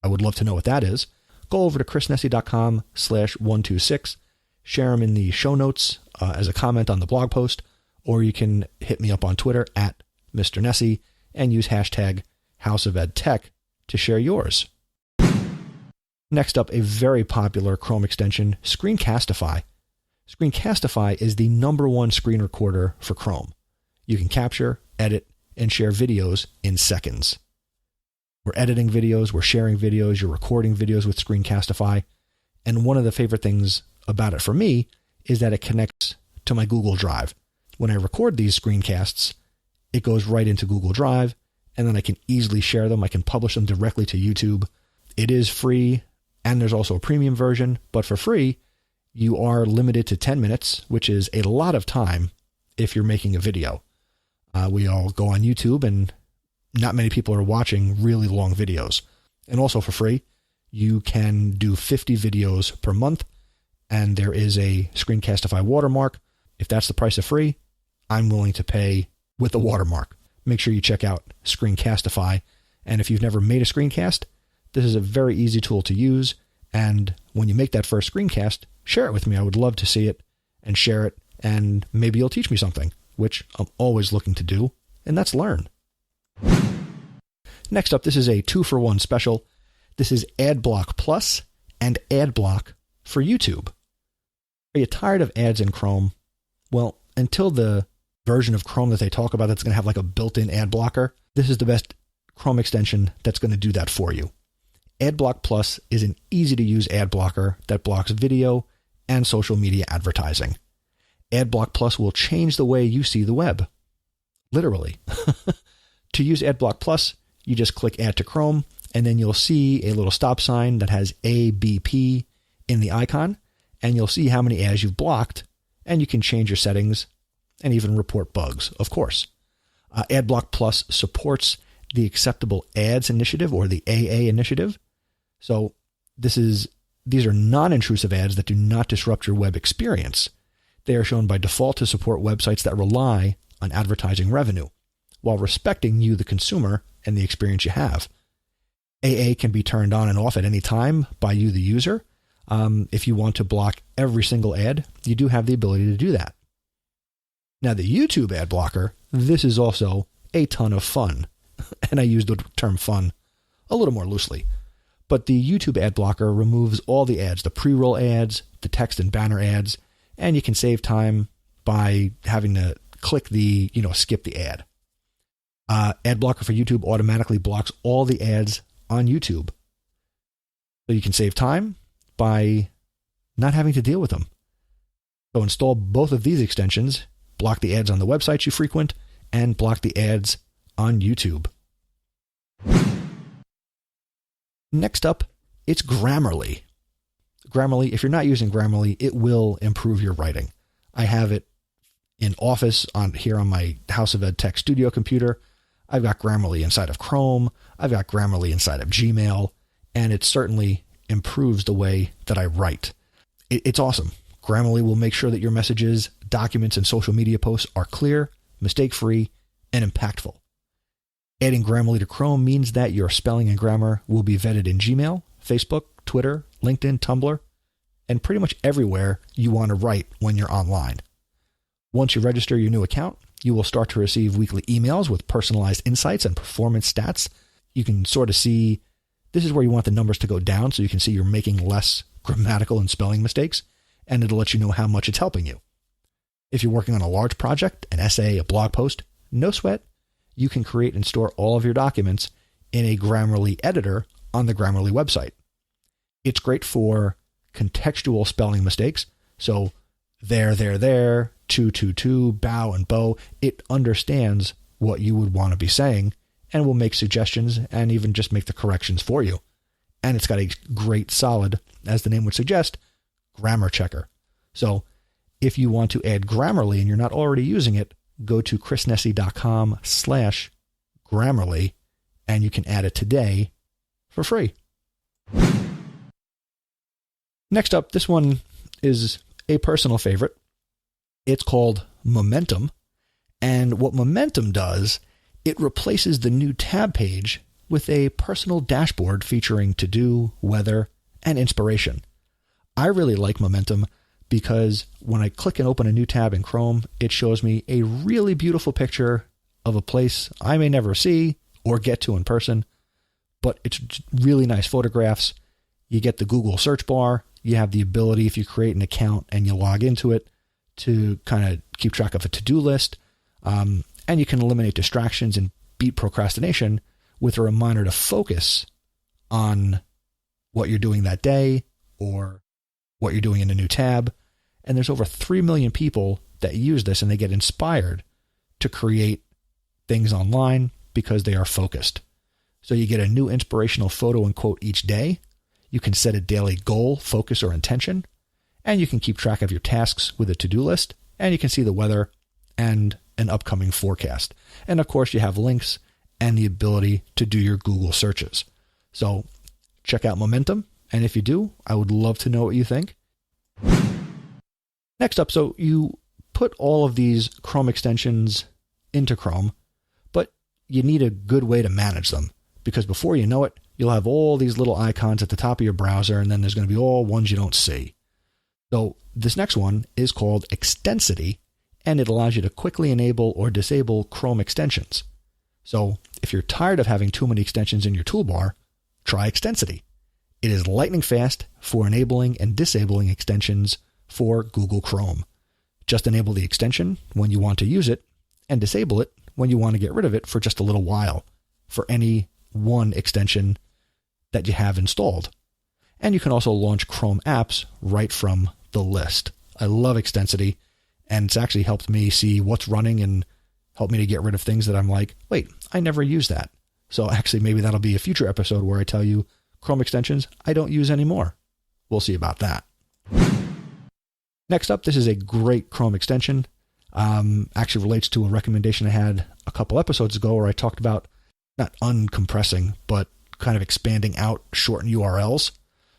I would love to know what that is. Go over to chrisnesi.com/126, share them in the show notes as a comment on the blog post, or you can hit me up on Twitter at Mr. Nesi and use hashtag House of Ed Tech to share yours. Next up, a very popular Chrome extension, Screencastify. Screencastify is the #1 screen recorder for Chrome. You can capture, edit, and share videos in seconds. We're editing videos, we're sharing videos, you're recording videos with Screencastify. And one of the favorite things about it for me is that it connects to my Google Drive. When I record these screencasts, it goes right into Google Drive, and then I can easily share them. I can publish them directly to YouTube. It is free, and there's also a premium version, but for free, you are limited to 10 minutes, which is a lot of time if you're making a video. We all go on YouTube, and not many people are watching really long videos. And also for free, you can do 50 videos per month, and there is a Screencastify watermark. If that's the price of free, I'm willing to pay with the watermark. Make sure you check out Screencastify. And if you've never made a screencast, this is a very easy tool to use. And when you make that first screencast, share it with me. I would love to see it and share it, and maybe you'll teach me something, which I'm always looking to do, and that's learn. Next up, this is a 2-for-1 special. This is Adblock Plus and Adblock for YouTube. Are you tired of ads in Chrome? Well, until the version of Chrome that they talk about that's going to have like a built-in ad blocker, this is the best Chrome extension that's going to do that for you. Adblock Plus is an easy-to-use ad blocker that blocks video and social media advertising. Adblock Plus will change the way you see the web. Literally. To use Adblock Plus, you just click Add to Chrome, and then you'll see a little stop sign that has ABP in the icon, and you'll see how many ads you've blocked, and you can change your settings and even report bugs, of course. Adblock Plus supports the Acceptable Ads Initiative, or the AA initiative. So these are non-intrusive ads that do not disrupt your web experience. They are shown by default to support websites that rely on advertising revenue, while respecting you, the consumer, and the experience you have. AA can be turned on and off at any time by you, the user. If you want to block every single ad, you do have the ability to do that. Now, the YouTube ad blocker, this is also a ton of fun. And I use the term fun a little more loosely. But the YouTube ad blocker removes all the ads, the pre-roll ads, the text and banner ads, and you can save time by having to click skip the ad. Ad blocker for YouTube automatically blocks all the ads on YouTube. So you can save time by not having to deal with them. So install both of these extensions, block the ads on the websites you frequent, and block the ads on YouTube. Next up, it's Grammarly. Grammarly, if you're not using Grammarly, it will improve your writing. I have it in Office here on my House of Ed Tech studio computer. I've got Grammarly inside of Chrome. I've got Grammarly inside of Gmail, and it certainly improves the way that I write. It's awesome. Grammarly will make sure that your messages, documents, and social media posts are clear, mistake-free, and impactful. Adding Grammarly to Chrome means that your spelling and grammar will be vetted in Gmail, Facebook, Twitter, LinkedIn, Tumblr, and pretty much everywhere you want to write when you're online. Once you register your new account, you will start to receive weekly emails with personalized insights and performance stats. You can sort of see, this is where you want the numbers to go down so you can see you're making less grammatical and spelling mistakes, and it'll let you know how much it's helping you. If you're working on a large project, an essay, a blog post, no sweat. You can create and store all of your documents in a Grammarly editor on the Grammarly website. It's great for contextual spelling mistakes. So there, to, bow, and bow. It understands what you would want to be saying and will make suggestions and even just make the corrections for you. And it's got a great solid, as the name would suggest, grammar checker. So if you want to add Grammarly and you're not already using it, go to chrisnesi.com/Grammarly and you can add it today for free. Next up, this one is a personal favorite. It's called Momentum. And what Momentum does, it replaces the new tab page with a personal dashboard featuring to-do, weather, and inspiration. I really like Momentum because when I click and open a new tab in Chrome, it shows me a really beautiful picture of a place I may never see or get to in person, but it's really nice photographs. You get the Google search bar. You have the ability, if you create an account and you log into it, to kind of keep track of a to-do list. And you can eliminate distractions and beat procrastination with a reminder to focus on what you're doing that day or what you're doing in a new tab. And there's over 3 million people that use this and they get inspired to create things online because they are focused. So you get a new inspirational photo and quote each day. You can set a daily goal, focus, or intention. And you can keep track of your tasks with a to-do list. And you can see the weather and an upcoming forecast. And of course, you have links and the ability to do your Google searches. So check out Momentum. And if you do, I would love to know what you think. Next up, so you put all of these Chrome extensions into Chrome, but you need a good way to manage them because before you know it, you'll have all these little icons at the top of your browser, and then there's going to be all ones you don't see. So this next one is called Extensity, and it allows you to quickly enable or disable Chrome extensions. So if you're tired of having too many extensions in your toolbar, try Extensity. It is lightning fast for enabling and disabling extensions for Google Chrome. Just enable the extension when you want to use it and disable it when you want to get rid of it for just a little while for any one extension that you have installed. And you can also launch Chrome apps right from the list. I love Extensity, and it's actually helped me see what's running and helped me to get rid of things that I'm like, wait, I never use that. So actually maybe that'll be a future episode where I tell you Chrome extensions I don't use anymore. We'll see about that. Next up, this is a great Chrome extension. Actually relates to a recommendation I had a couple episodes ago where I talked about not uncompressing, but kind of expanding out shortened URLs.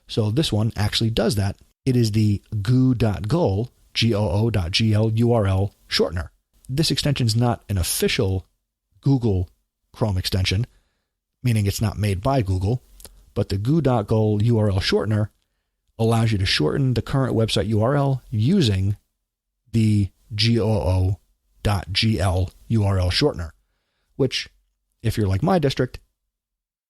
So this one actually does that. It is the goo.gl, Goo.gl URL shortener. This extension is not an official Google Chrome extension, meaning it's not made by Google, but the goo.gl URL shortener allows you to shorten the current website URL using the goo.gl URL shortener, which, if you're like my district,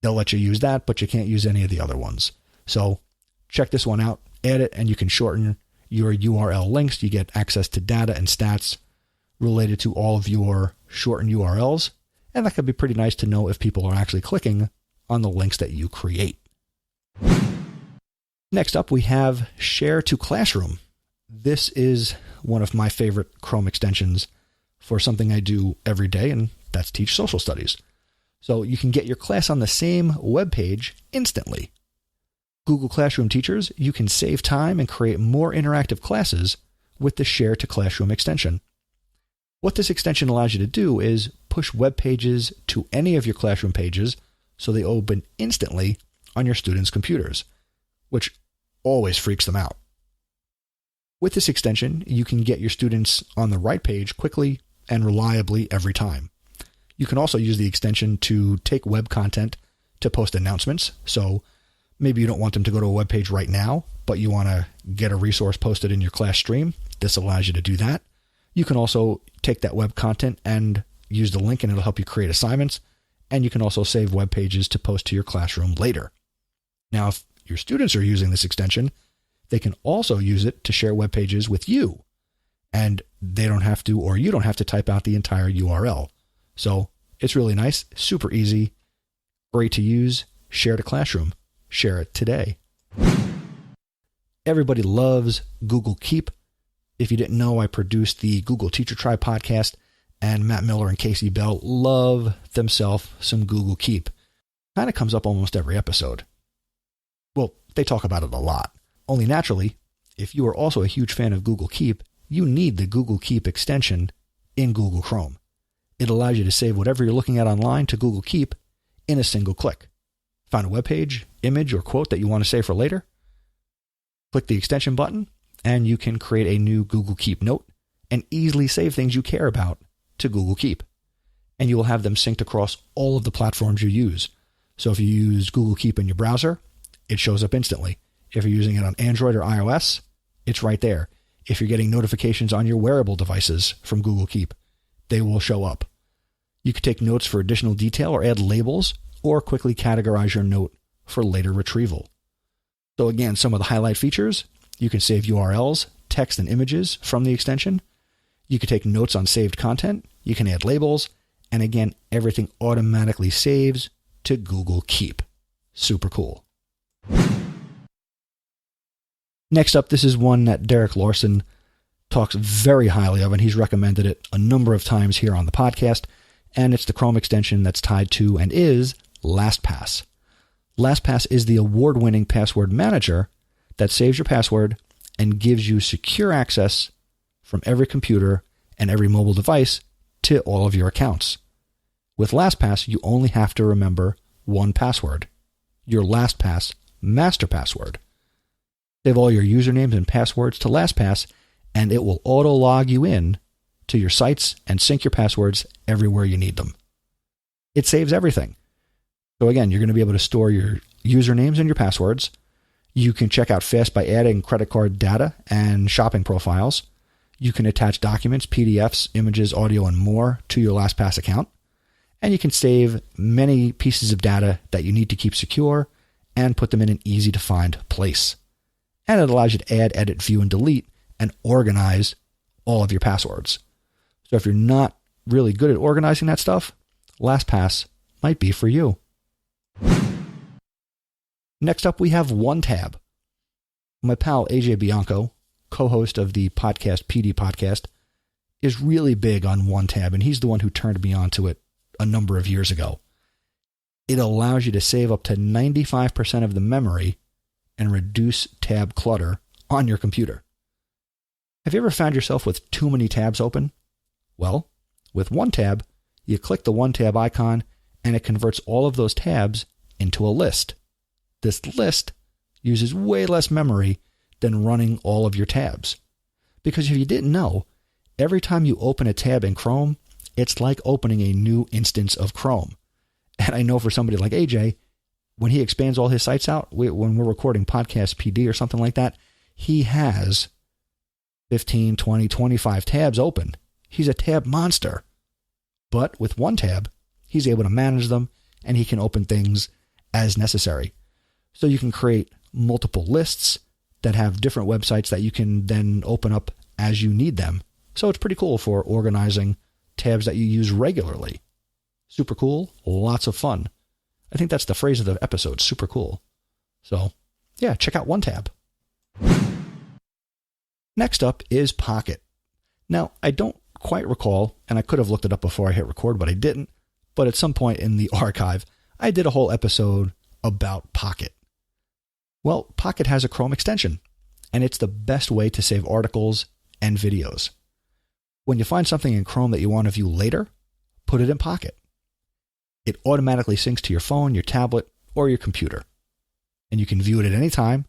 they'll let you use that, but you can't use any of the other ones. So check this one out, add it, and you can shorten your URL links. You get access to data and stats related to all of your shortened URLs, and that could be pretty nice to know if people are actually clicking on the links that you create. Next up, we have Share to Classroom. This is one of my favorite Chrome extensions for something I do every day, and that's teach social studies. So you can get your class on the same web page instantly. Google Classroom teachers, you can save time and create more interactive classes with the Share to Classroom extension. What this extension allows you to do is push web pages to any of your classroom pages so they open instantly on your students' computers, which always freaks them out. With this extension, you can get your students on the right page quickly and reliably every time. You can also use the extension to take web content to post announcements. So maybe you don't want them to go to a web page right now, but you want to get a resource posted in your class stream. This allows you to do that. You can also take that web content and use the link, and it'll help you create assignments. And you can also save web pages to post to your classroom later. Now, if your students are using this extension, they can also use it to share web pages with you. And they don't have to, or you don't have to type out the entire URL. So it's really nice, super easy, great to use. Share to classroom. Share it today. Everybody loves Google Keep. If you didn't know, I produced the Google Teacher Tribe podcast, and Matt Miller and Casey Bell love themselves some Google Keep. Kind of comes up almost every episode. Well, they talk about it a lot. Only naturally, if you are also a huge fan of Google Keep, you need the Google Keep extension in Google Chrome. It allows you to save whatever you're looking at online to Google Keep in a single click. Find a web page, image, or quote that you want to save for later. Click the extension button, and you can create a new Google Keep note and easily save things you care about to Google Keep. And you will have them synced across all of the platforms you use. So if you use Google Keep in your browser, it shows up instantly. If you're using it on Android or iOS, it's right there. If you're getting notifications on your wearable devices from Google Keep, they will show up. You can take notes for additional detail or add labels, or quickly categorize your note for later retrieval. So again, some of the highlight features: you can save URLs, text, and images from the extension. You can take notes on saved content. You can add labels. And again, everything automatically saves to Google Keep. Super cool. Next up, this is one that Derek Larson talks very highly of, and he's recommended it a number of times here on the podcast, and it's the Chrome extension that's tied to and is Lastpass. Lastpass is the award-winning password manager that saves your password and gives you secure access from every computer and every mobile device to all of your accounts. With Lastpass, you only have to remember one password, your Lastpass master password. Save all your usernames and passwords to Lastpass, and it will auto-log you in to your sites and sync your passwords everywhere you need them. It saves everything. So again, you're going to be able to store your usernames and your passwords. You can check out fast by adding credit card data and shopping profiles. You can attach documents, PDFs, images, audio, and more to your Lastpass account. And you can save many pieces of data that you need to keep secure and put them in an easy-to-find place. And it allows you to add, edit, view, and delete, and organize all of your passwords. So if you're not really good at organizing that stuff, Lastpass might be for you. Next up, we have OneTab. My pal AJ Bianco, co-host of the Podcast PD podcast, is really big on OneTab, and he's the one who turned me on to it a number of years ago. It allows you to save up to 95% of the memory and reduce tab clutter on your computer. Have you ever found yourself with too many tabs open? Well, with OneTab, you click the OneTab icon and it converts all of those tabs into a list. This list uses way less memory than running all of your tabs. Because if you didn't know, every time you open a tab in Chrome, it's like opening a new instance of Chrome. And I know for somebody like AJ, when he expands all his sites out, when we're recording Podcast PD or something like that, he has 15, 20, 25 tabs open. He's a tab monster. But with OneTab, he's able to manage them and he can open things as necessary. So you can create multiple lists that have different websites that you can then open up as you need them. So it's pretty cool for organizing tabs that you use regularly. Super cool, lots of fun. I think that's the phrase of the episode, super cool. So, yeah, check out OneTab. Next up is Pocket. Now, I don't quite recall, and I could have looked it up before I hit record, but I didn't. But at some point in the archive, I did a whole episode about Pocket. Well, Pocket has a Chrome extension, and it's the best way to save articles and videos. When you find something in Chrome that you want to view later, put it in Pocket. It automatically syncs to your phone, your tablet, or your computer. And you can view it at any time,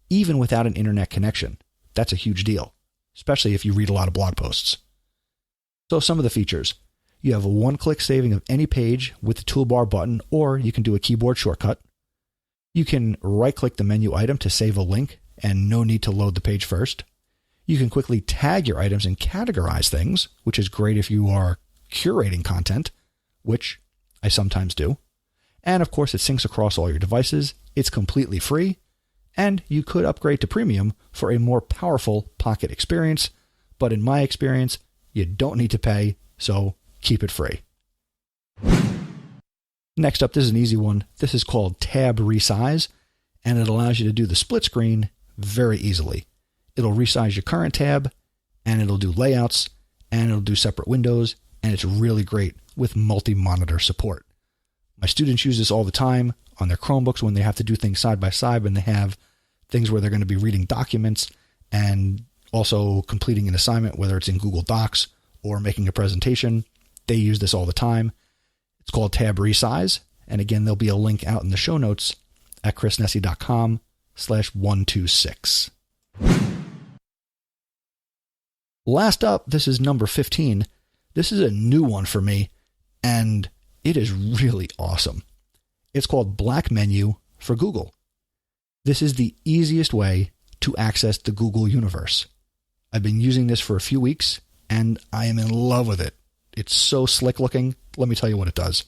even without an internet connection. That's a huge deal, especially if you read a lot of blog posts. So some of the features. You have a one-click saving of any page with the toolbar button, or you can do a keyboard shortcut. You can right-click the menu item to save a link, and no need to load the page first. You can quickly tag your items and categorize things, which is great if you are curating content, which I sometimes do. And of course, it syncs across all your devices. It's completely free, and you could upgrade to Premium for a more powerful Pocket experience. But in my experience, you don't need to pay, so keep it free. Next up, this is an easy one. This is called Tab Resize, and it allows you to do the split screen very easily. It'll resize your current tab, and it'll do layouts, and it'll do separate windows, and it's really great with multi-monitor support. My students use this all the time on their Chromebooks when they have to do things side by side, when they have things where they're going to be reading documents and also completing an assignment, whether it's in Google Docs or making a presentation. They use this all the time. It's called Tab Resize, and again, there'll be a link out in the show notes at chrisnesi.com/126. Last up, this is number 15. This is a new one for me, and it is really awesome. It's called Black Menu for Google. This is the easiest way to access the Google universe. I've been using this for a few weeks, and I am in love with it. It's so slick looking. Let me tell you what it does.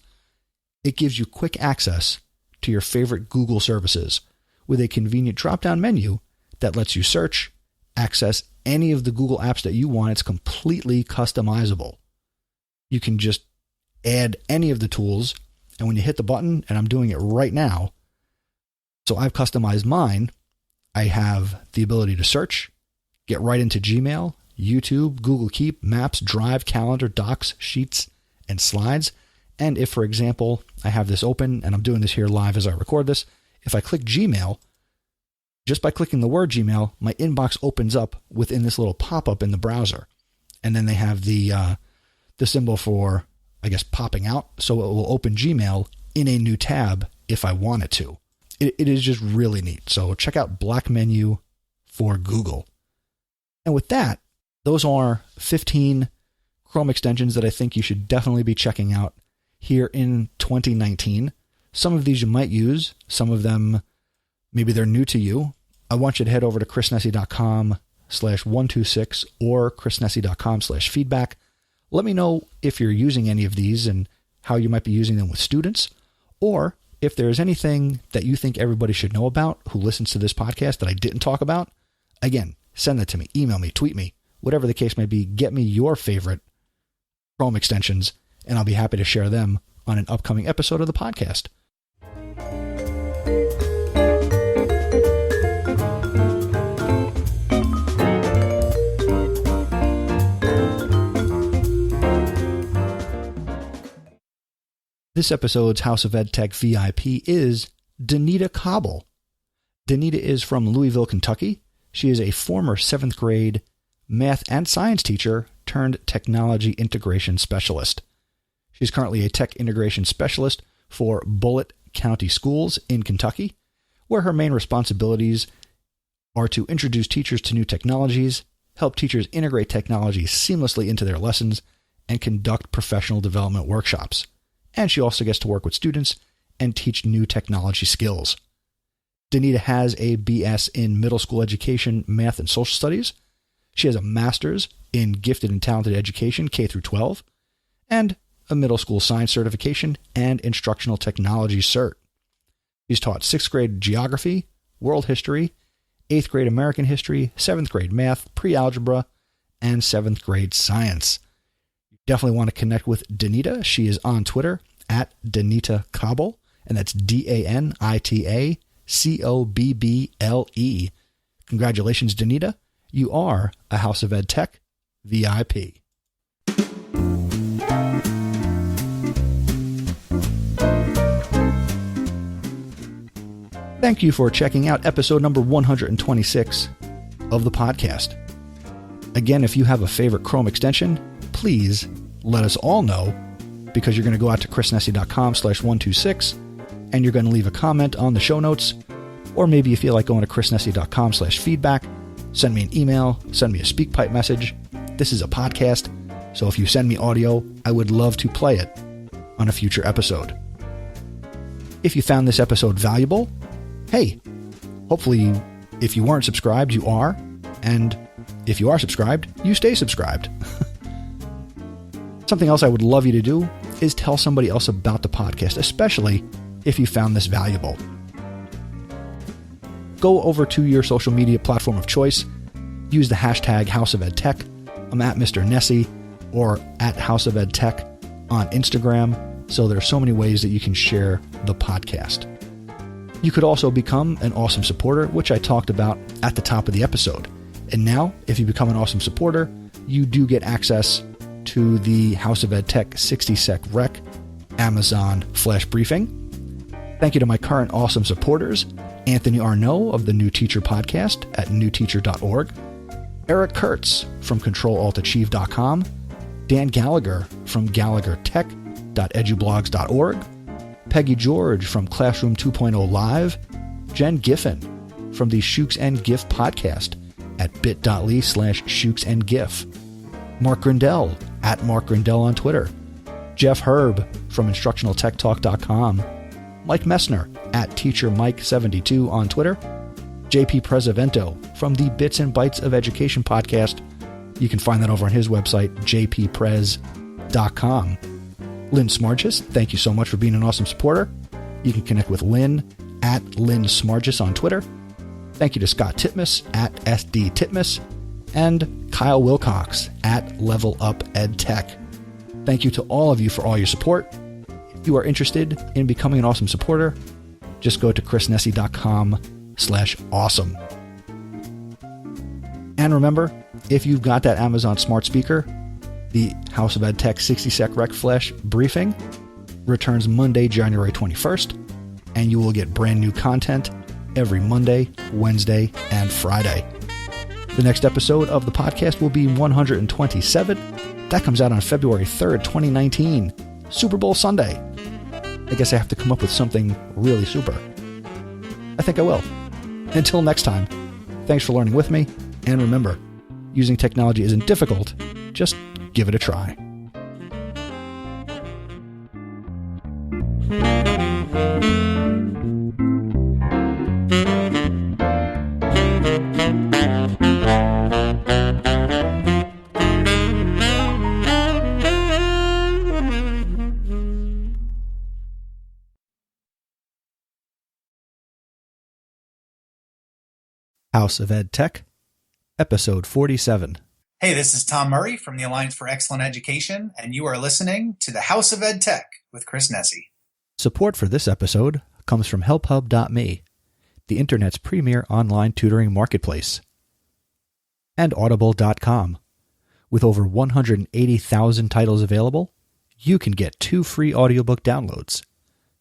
It gives you quick access to your favorite Google services with a convenient drop-down menu that lets you search, access any of the Google apps that you want. It's completely customizable. You can just add any of the tools, and when you hit the button, and I'm doing it right now, so I've customized mine, I have the ability to search, get right into Gmail, YouTube, Google Keep, Maps, Drive, Calendar, Docs, Sheets, and Slides. And if, for example, I have this open, and I'm doing this here live as I record this, if I click Gmail, just by clicking the word Gmail, my inbox opens up within this little pop-up in the browser. And then they have the symbol for, I guess, popping out. So it will open Gmail in a new tab if I want it to. It is just really neat. So check out Black Menu for Google. And with that, those are 15 Chrome extensions that I think you should definitely be checking out here in 2019. Some of these you might use. Some of them, maybe they're new to you. I want you to head over to chrisnesi.com/126 or chrisnesi.com/feedback. Let me know if you're using any of these and how you might be using them with students, or if there's anything that you think everybody should know about who listens to this podcast that I didn't talk about. Again, send that to me, email me, tweet me, whatever the case may be. Get me your favorite Chrome extensions, and I'll be happy to share them on an upcoming episode of the podcast. This episode's House of EdTech VIP is Danita Cobble. Danita is from Louisville, Kentucky. She is a former 7th grade math and science teacher turned technology integration specialist. She's currently a tech integration specialist for Bullitt County Schools in Kentucky, where her main responsibilities are to introduce teachers to new technologies, help teachers integrate technology seamlessly into their lessons, and conduct professional development workshops. And she also gets to work with students and teach new technology skills. Danita has a BS in middle school education, math, and social studies. She has a master's in gifted and talented education, K through 12, and a middle school science certification and instructional technology cert. She's taught 6th grade geography, world history, 8th grade American history, 7th grade math, pre-algebra, and 7th grade science. You definitely want to connect with Danita. She is on Twitter at Danita Cobble, and that's DANITA COBBLE. Congratulations, Danita. You are a House of EdTech VIP. Thank you for checking out episode number 126 of the podcast. Again, if you have a favorite Chrome extension please let us all know, because you're going to go out to chrisnesi.com/126 and you're going to leave a comment on the show notes, or maybe you feel like going to chrisnesi.com/feedback, send me an email, send me a SpeakPipe message. This is a podcast, so if you send me audio, I would love to play it on a future episode. If you found this episode valuable, hey, hopefully if you weren't subscribed, you are, and if you are subscribed, you stay subscribed. Something else I would love you to do is tell somebody else about the podcast, especially if you found this valuable. Go over to your social media platform of choice. Use the hashtag House of Ed Tech. I'm at Mr. Nesi or at House of Ed Tech on Instagram. So there are so many ways that you can share the podcast. You could also become an awesome supporter, which I talked about at the top of the episode. And now, if you become an awesome supporter, you do get access to the House of Ed Tech 60-sec rec Amazon flash briefing. Thank you to my current awesome supporters, Anthony Arnault of the New Teacher Podcast at newteacher.org, Eric Kurtz from ControlAltAchieve.com, Dan Gallagher from GallagherTech.edublogs.org, Peggy George from Classroom 2.0 Live, Jen Giffen from the Shooks and GIF podcast at bit.ly/ShooksandGIF, Mark Grindell at Mark Grindell on Twitter, Jeff Herb from InstructionalTechTalk.com, Mike Messner at TeacherMike72 on Twitter, JP Presavento from the Bits and Bytes of Education podcast. You can find that over on his website, jpprez.com. Lynn Smargis, thank you so much for being an awesome supporter. You can connect with Lynn at Lynn Smargis on Twitter. Thank you to Scott Titmus at SD Titmus and Kyle Wilcox at Level Up Ed Tech. Thank you to all of you for all your support. If you are interested in becoming an awesome supporter, just go to chrisnesi.com/awesome. And remember, if you've got that Amazon smart speaker, the House of Ed Tech 60-sec rec flash briefing returns Monday, January 21st, and you will get brand new content every Monday, Wednesday, and Friday. The next episode of the podcast will be 127. That comes out on February 3rd, 2019, Super Bowl Sunday. I guess I have to come up with something really super. I think I will. Until next time, thanks for learning with me, and remember, using technology isn't difficult, just give it a try. House of Ed Tech, Episode 47. Hey, this is Tom Murray from the Alliance for Excellent Education, and you are listening to the House of Ed Tech with Chris Nesi. Support for this episode comes from HelpHub.me, the Internet's premier online tutoring marketplace, and Audible.com. With over 180,000 titles available, you can get 2 free audiobook downloads.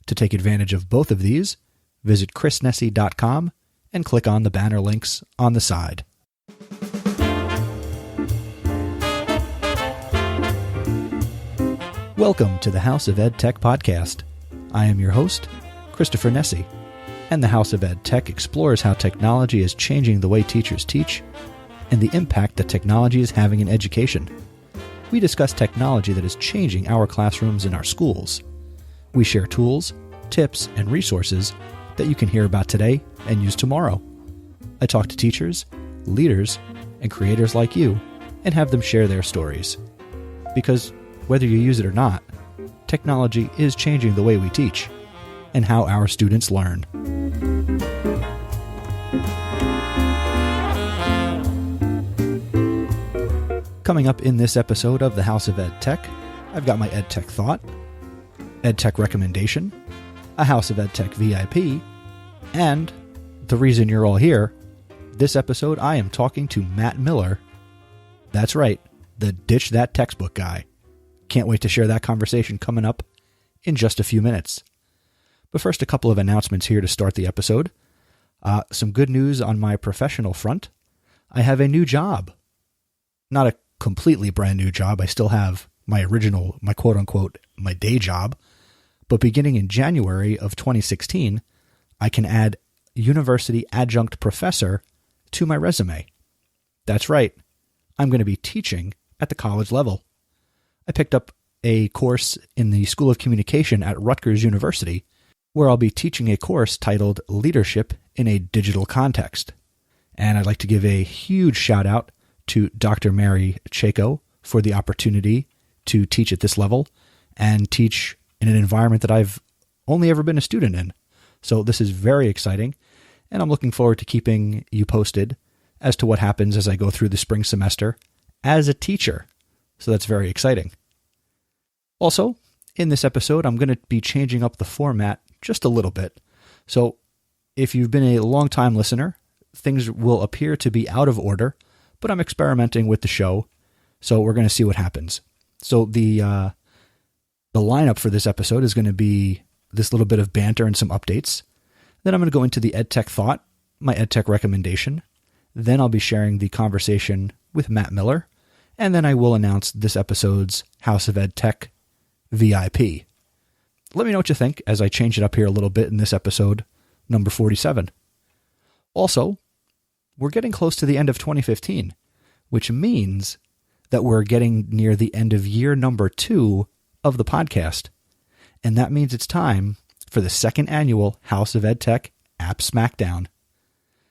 To take advantage of both of these, visit chrisnesi.com and click on the banner links on the side. Welcome to the House of Ed Tech podcast. I am your host, Christopher Nesi, and the House of Ed Tech explores how technology is changing the way teachers teach and the impact that technology is having in education. We discuss technology that is changing our classrooms in our schools. We share tools, tips, and resources that you can hear about today and use tomorrow. I talk to teachers, leaders, and creators like you and have them share their stories. Because whether you use it or not, technology is changing the way we teach and how our students learn. Coming up in this episode of the House of Ed Tech, I've got my Ed Tech thought, Ed Tech recommendation, a House of Ed Tech VIP, and the reason you're all here. This episode, I am talking to Matt Miller. That's right, the Ditch That Textbook guy. Can't wait to share that conversation coming up in just a few minutes. But first, a couple of announcements here to start the episode. Some good news on my professional front. I have a new job. Not a completely brand new job. I still have my original, my quote unquote, my day job. But beginning in January of 2016, I can add university adjunct professor to my resume. That's right. I'm going to be teaching at the college level. I picked up a course in the School of Communication at Rutgers University, where I'll be teaching a course titled Leadership in a Digital Context. And I'd like to give a huge shout out to Dr. Mary Chaco for the opportunity to teach at this level and teach in an environment that I've only ever been a student in. So this is very exciting, and I'm looking forward to keeping you posted as to what happens as I go through the spring semester as a teacher. So that's very exciting. Also, in this episode, I'm going to be changing up the format just a little bit. So if you've been a long-time listener, things will appear to be out of order, but I'm experimenting with the show, so we're going to see what happens. So the lineup for this episode is going to be this little bit of banter and some updates. Then I'm going to go into the EdTech thought, my EdTech recommendation. Then I'll be sharing the conversation with Matt Miller. And then I will announce this episode's House of EdTech VIP. Let me know what you think as I change it up here a little bit in this episode, number 47. Also, we're getting close to the end of 2015, which means that we're getting near the end of year number 2 of the podcast. And that means it's time for the second annual House of EdTech App Smackdown.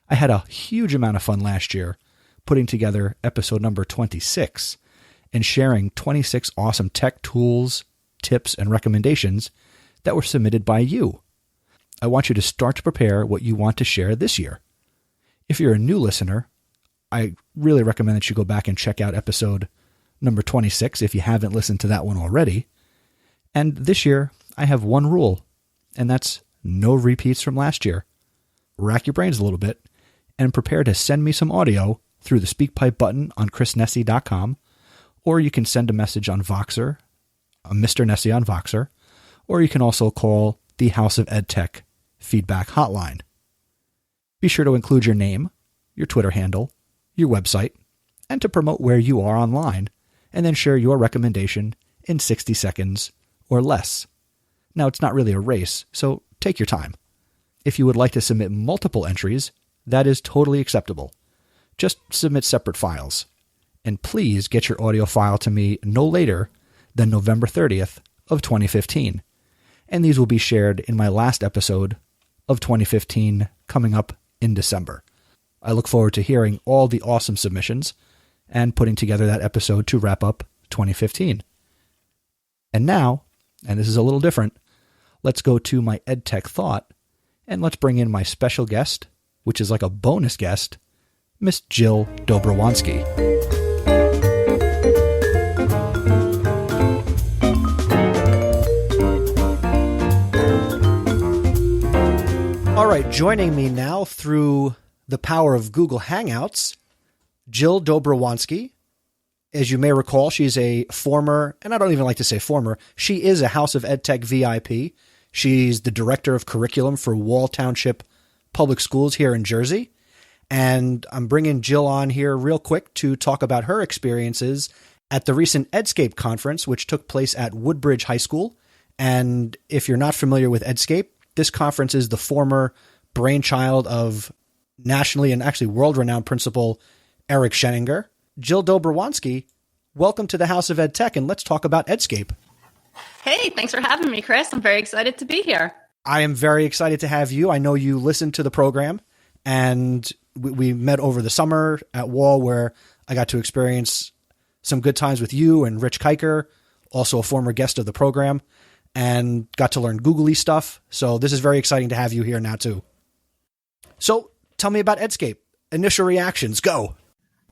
I had a huge amount of fun last year putting together episode number 26 and sharing 26 awesome tech tools, tips, and recommendations that were submitted by you. I want you to start to prepare what you want to share this year. If you're a new listener, I really recommend that you go back and check out episode number 26 if you haven't listened to that one already. And this year, I have one rule, and that's no repeats from last year. Rack your brains a little bit and prepare to send me some audio through the SpeakPipe button on chrisnesi.com, or you can send a message on Voxer, Mr. Nesi on Voxer, or you can also call the House of EdTech feedback hotline. Be sure to include your name, your Twitter handle, your website, and to promote where you are online, and then share your recommendation in 60 seconds or less. Now, it's not really a race, so take your time. If you would like to submit multiple entries, that is totally acceptable. Just submit separate files. And please get your audio file to me no later than November 30th of 2015. And these will be shared in my last episode of 2015 coming up in December. I look forward to hearing all the awesome submissions and putting together that episode to wrap up 2015. And now, and this is a little different, let's go to my EdTech thought, and let's bring in my special guest, which is like a bonus guest, Miss Jill Dobrowanski. All right, joining me now through the power of Google Hangouts, Jill Dobrowanski. As you may recall, she's a former, and I don't even like to say former, she is a House of EdTech VIP. She's the director of curriculum for Wall Township Public Schools here in Jersey. And I'm bringing Jill on here real quick to talk about her experiences at the recent Edscape conference, which took place at Woodbridge High School. And if you're not familiar with Edscape, this conference is the former brainchild of nationally and actually world-renowned principal Eric Sheninger. Jill Dobrowanski, welcome to the House of EdTech, and let's talk about Edscape. Hey, thanks for having me, Chris. I'm very excited to be here. I am very excited to have you. I know you listened to the program, and we met over the summer at Wall, where I got to experience some good times with you and Rich Kiker, also a former guest of the program, and got to learn googly stuff. So this is very exciting to have you here now, too. So tell me about Edscape. Initial reactions, go.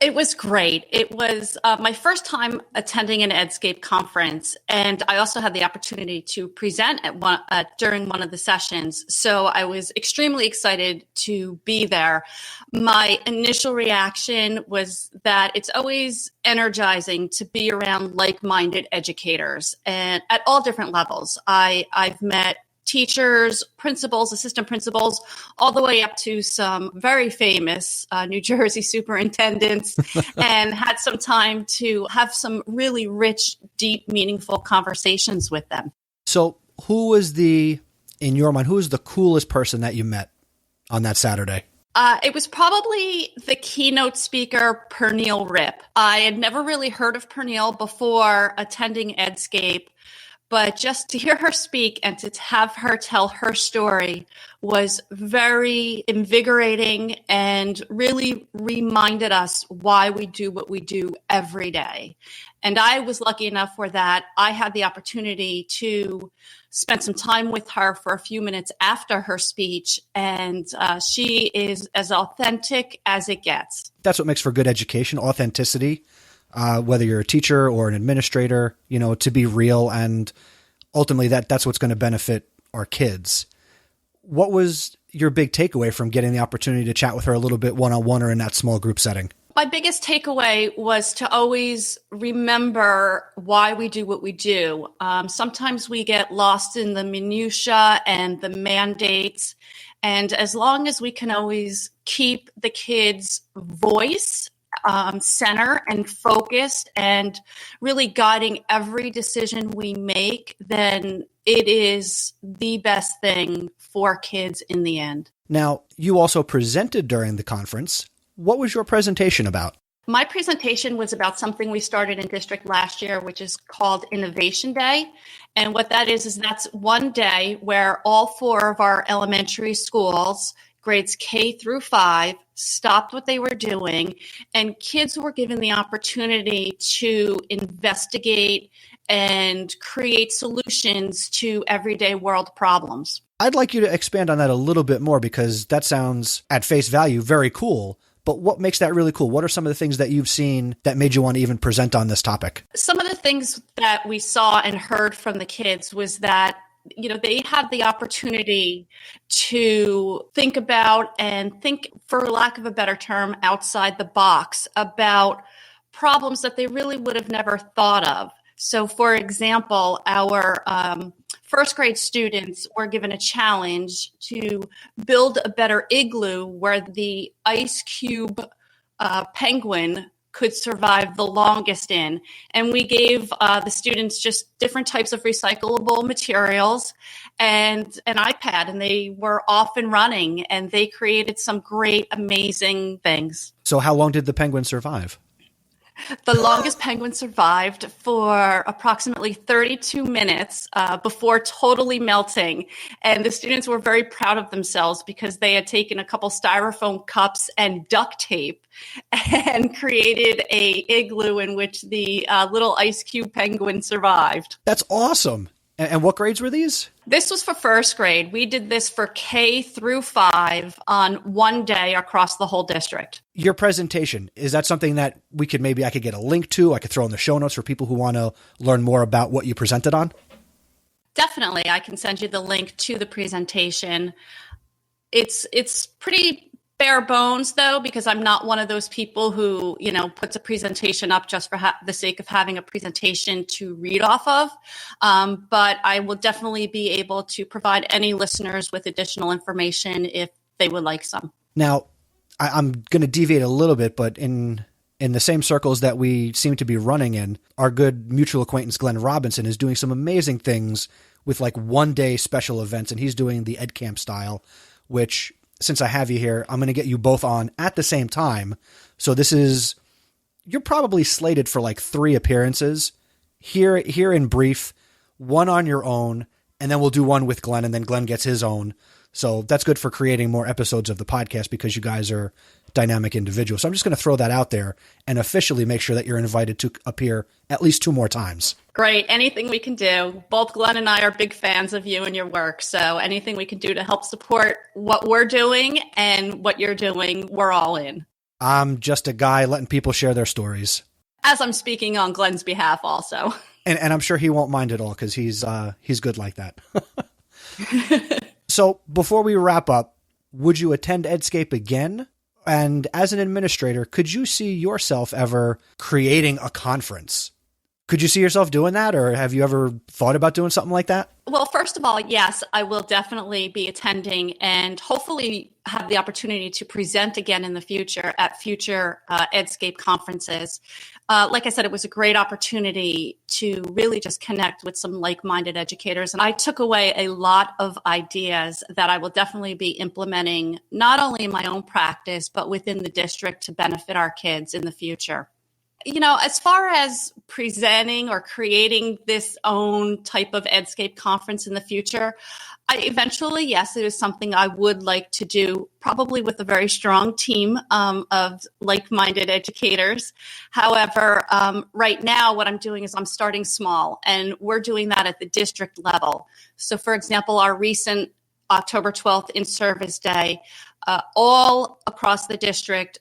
It was great. It was my first time attending an Edscape conference, and I also had the opportunity to present at during one of the sessions. So I was extremely excited to be there. My initial reaction was that it's always energizing to be around like-minded educators, and at all different levels. I've met teachers, principals, assistant principals, all the way up to some very famous New Jersey superintendents, and had some time to have some really rich, deep, meaningful conversations with them. So in your mind, who was the coolest person that you met on that Saturday? It was probably the keynote speaker, Pernille Rip. I had never really heard of Pernille before attending Edscape, but just to hear her speak and to have her tell her story was very invigorating and really reminded us why we do what we do every day. And I was lucky enough where that I had the opportunity to spend some time with her for a few minutes after her speech, and she is as authentic as it gets. That's what makes for good education, authenticity. Whether you're a teacher or an administrator, to be real, and ultimately that's what's going to benefit our kids. What was your big takeaway from getting the opportunity to chat with her a little bit one-on-one or in that small group setting? My biggest takeaway was to always remember why we do what we do. Sometimes we get lost in the minutia and the mandates. And as long as we can always keep the kids' voice center and focused and really guiding every decision we make, then it is the best thing for kids in the end. Now, you also presented during the conference. What was your presentation about? My presentation was about something we started in district last year, which is called Innovation Day. And what that is that's one day where all 4 of our elementary schools, grades K through 5, stopped what they were doing, and kids were given the opportunity to investigate and create solutions to everyday world problems. I'd like you to expand on that a little bit more, because that sounds at face value very cool. But what makes that really cool? What are some of the things that you've seen that made you want to even present on this topic? Some of the things that we saw and heard from the kids was that they had the opportunity to think about and think, for lack of a better term, outside the box about problems that they really would have never thought of. So, for example, our first grade students were given a challenge to build a better igloo where the ice cube penguin could survive the longest in. And we gave the students just different types of recyclable materials and an iPad, and they were off and running, and they created some great, amazing things. So how long did the penguin survive? The longest penguin survived for approximately 32 minutes before totally melting. And the students were very proud of themselves because they had taken a couple styrofoam cups and duct tape and created a igloo in which the little ice cube penguin survived. That's awesome. And what grades were these? This was for first grade. We did this for K through 5 on one day across the whole district. Your presentation, is that something that I could get a link to? I could throw in the show notes for people who want to learn more about what you presented on? Definitely. I can send you the link to the presentation. It's pretty bare bones, though, because I'm not one of those people who, puts a presentation up just for the sake of having a presentation to read off of. But I will definitely be able to provide any listeners with additional information if they would like some. Now, I'm going to deviate a little bit, but in the same circles that we seem to be running in, our good mutual acquaintance, Glenn Robinson, is doing some amazing things with like one-day special events, and he's doing the EdCamp style, which, since I have you here, I'm going to get you both on at the same time. So you're probably slated for like 3 appearances here in brief, 1 on your own, and then we'll do 1 with Glenn, and then Glenn gets his own. So that's good for creating more episodes of the podcast because you guys are dynamic individuals. So I'm just going to throw that out there and officially make sure that you're invited to appear at least 2 more times. Great. Anything we can do. Both Glenn and I are big fans of you and your work. So anything we can do to help support what we're doing and what you're doing, we're all in. I'm just a guy letting people share their stories. As I'm speaking on Glenn's behalf also. And I'm sure he won't mind at all because he's good like that. So before we wrap up, would you attend Edscape again? And as an administrator, could you see yourself ever creating a conference? Could you see yourself doing that, or have you ever thought about doing something like that? Well, first of all, yes, I will definitely be attending and hopefully have the opportunity to present again in the future at future Edscape conferences. Like I said, it was a great opportunity to really just connect with some like-minded educators. And I took away a lot of ideas that I will definitely be implementing, not only in my own practice, but within the district to benefit our kids in the future. You know, as far as presenting or creating this own type of Edscape conference in the future, eventually, yes, it is something I would like to do, probably with a very strong team of like-minded educators. However, right now, what I'm doing is I'm starting small, and we're doing that at the district level. So, for example, our recent October 12th in-service day, all across the district,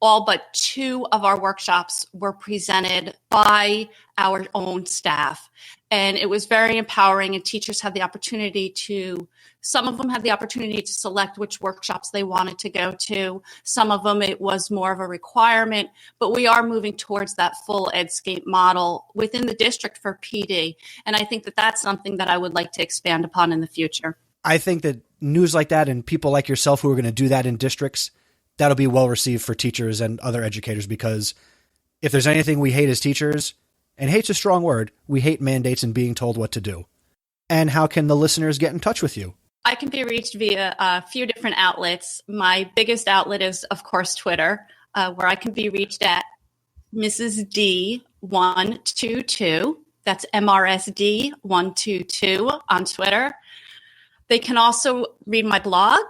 all but 2 of our workshops were presented by our own staff. And it was very empowering, and teachers had the opportunity some of them had the opportunity to select which workshops they wanted to go to. Some of them, it was more of a requirement, but we are moving towards that full Edscape model within the district for PD. And I think that that's something that I would like to expand upon in the future. I think that news like that and people like yourself who are going to do that in districts, that'll be well received for teachers and other educators, because if there's anything we hate as teachers, and hate's a strong word, we hate mandates and being told what to do. And how can the listeners get in touch with you? I can be reached via a few different outlets. My biggest outlet is, of course, Twitter, where I can be reached at Mrs. D122. That's MRSD122 on Twitter. They can also read my blog,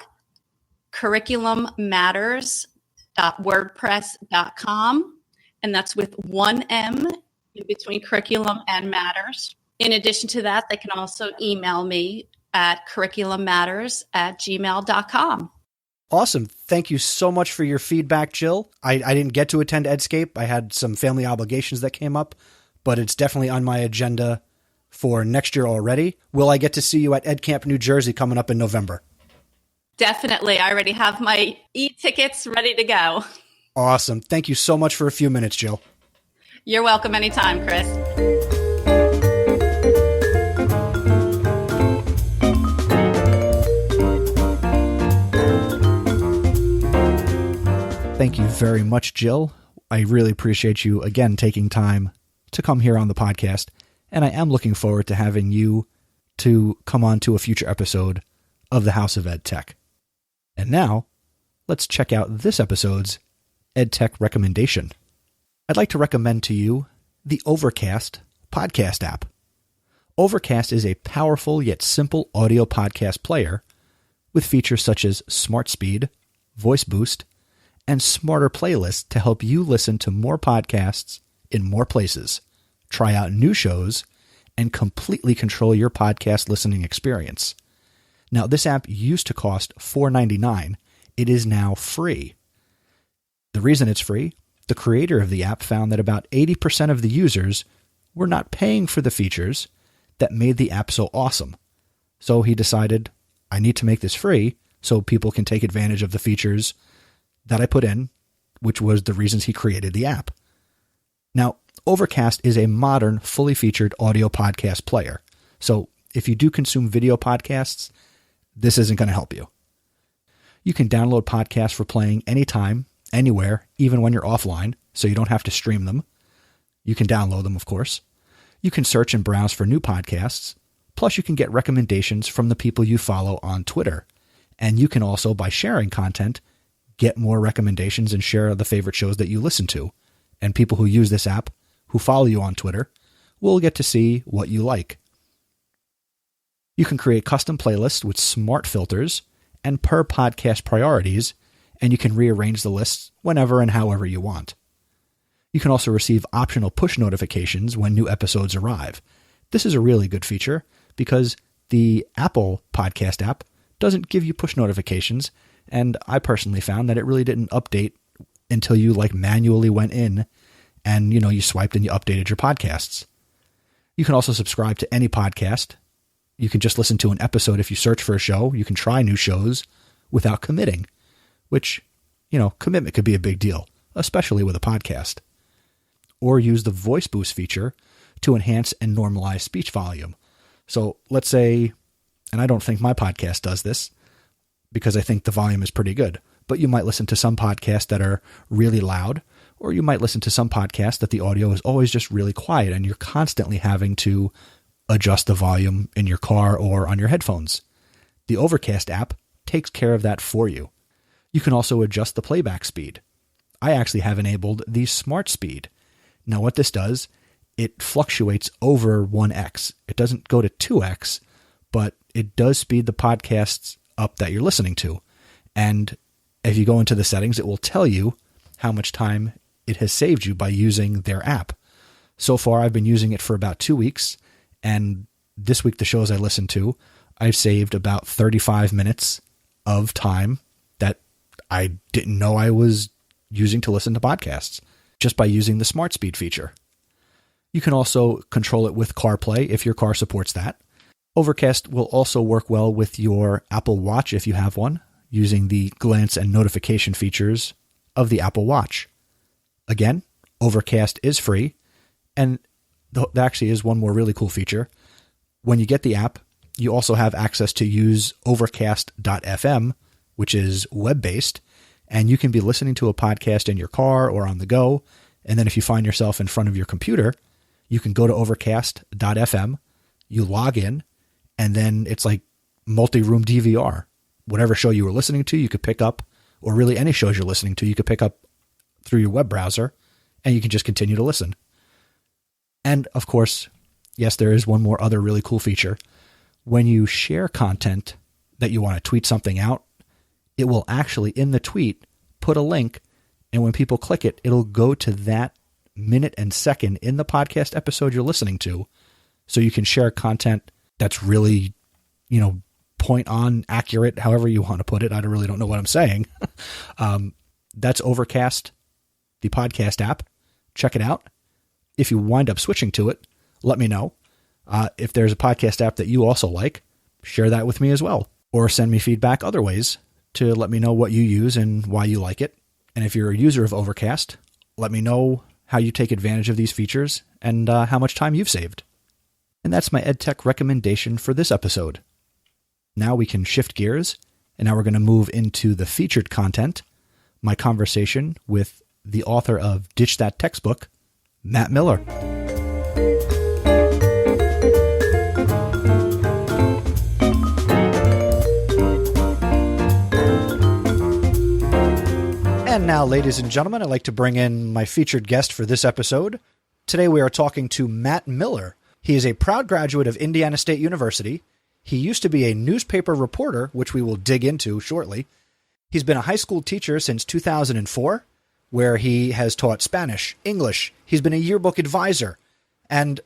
curriculummatters.wordpress.com, and that's with one M in between curriculum and matters. In addition to that, they can also email me at curriculummatters@gmail.com. Awesome. Thank you so much for your feedback, Jill. I didn't get to attend Edscape. I had some family obligations that came up, but it's definitely on my agenda for next year already. Will I get to see you at EdCamp New Jersey coming up in November? Definitely. I already have my e-tickets ready to go. Awesome. Thank you so much for a few minutes, Jill. You're welcome anytime, Chris. Thank you very much, Jill. I really appreciate you again taking time to come here on the podcast, and I am looking forward to having you to come on to a future episode of the House of Ed Tech. And now, let's check out this episode's EdTech recommendation. I'd like to recommend to you the Overcast Podcast App. Overcast is a powerful yet simple audio podcast player with features such as Smart Speed, Voice Boost, and smarter playlists to help you listen to more podcasts in more places, try out new shows, and completely control your podcast listening experience. Now, this app used to cost $4.99. It is now free. The reason it's free, the creator of the app found that about 80% of the users were not paying for the features that made the app so awesome. So he decided, I need to make this free so people can take advantage of the features that I put in, which was the reasons he created the app. Now, Overcast is a modern, fully featured audio podcast player. So if you do consume video podcasts, this isn't going to help you. You can download podcasts for playing anytime, anywhere, even when you're offline, so you don't have to stream them. You can download them, of course. You can search and browse for new podcasts. Plus, you can get recommendations from the people you follow on Twitter. And you can also, by sharing content, get more recommendations and share the favorite shows that you listen to. And people who use this app, who follow you on Twitter, will get to see what you like. You can create custom playlists with smart filters and per podcast priorities, and you can rearrange the lists whenever and however you want. You can also receive optional push notifications when new episodes arrive. This is a really good feature because the Apple podcast app doesn't give you push notifications, and I personally found that it really didn't update until you manually went in and you swiped and you updated your podcasts. You can also subscribe to any podcast. You can just listen to an episode if you search for a show. You can try new shows without committing, which, commitment could be a big deal, especially with a podcast. Or use the Voice Boost feature, to enhance and normalize speech volume. So let's say, and I don't think my podcast does this because I think the volume is pretty good, but you might listen to some podcasts that are really loud, or you might listen to some podcasts that the audio is always just really quiet and you're constantly having to adjust the volume in your car or on your headphones. The Overcast app takes care of that for you. You can also adjust the playback speed. I actually have enabled the smart speed. Now what this does, it fluctuates over 1x. It doesn't go to 2x, but it does speed the podcasts up that you're listening to. And if you go into the settings, it will tell you how much time it has saved you by using their app. So far, I've been using it for about 2 weeks. And this week, the shows I listened to, I've saved about 35 minutes of time that I didn't know I was using to listen to podcasts just by using the smart speed feature. You can also control it with CarPlay if your car supports that. Overcast will also work well with your Apple Watch if you have one, using the glance and notification features of the Apple Watch. Again, Overcast is free, and there actually is one more really cool feature. When you get the app, you also have access to use Overcast.fm, which is web-based, and you can be listening to a podcast in your car or on the go, and then if you find yourself in front of your computer, you can go to Overcast.fm, you log in, and then it's like multi-room DVR. Whatever show you were listening to, you could pick up, or really any shows you're listening to, you could pick up through your web browser, and you can just continue to listen. And of course, yes, there is one more other really cool feature. When you share content that you want to tweet something out, it will actually, in the tweet, put a link, and when people click it, it'll go to that minute and second in the podcast episode you're listening to, so you can share content that's really, point on, accurate, however you want to put it. I really don't know what I'm saying. That's Overcast, the podcast app. Check it out. If you wind up switching to it, let me know. If there's a podcast app that you also like, share that with me as well, or send me feedback other ways to let me know what you use and why you like it. And if you're a user of Overcast, let me know how you take advantage of these features and how much time you've saved. And that's my EdTech recommendation for this episode. Now we can shift gears, and now we're going to move into the featured content, my conversation with the author of Ditch That Textbook, Matt Miller. And now, ladies and gentlemen, I'd like to bring in my featured guest for this episode. Today we are talking to Matt Miller. He is a proud graduate of Indiana State University. He used to be a newspaper reporter, which we will dig into shortly. He's been a high school teacher since 2004, where he has taught Spanish, English. He's been a yearbook advisor. And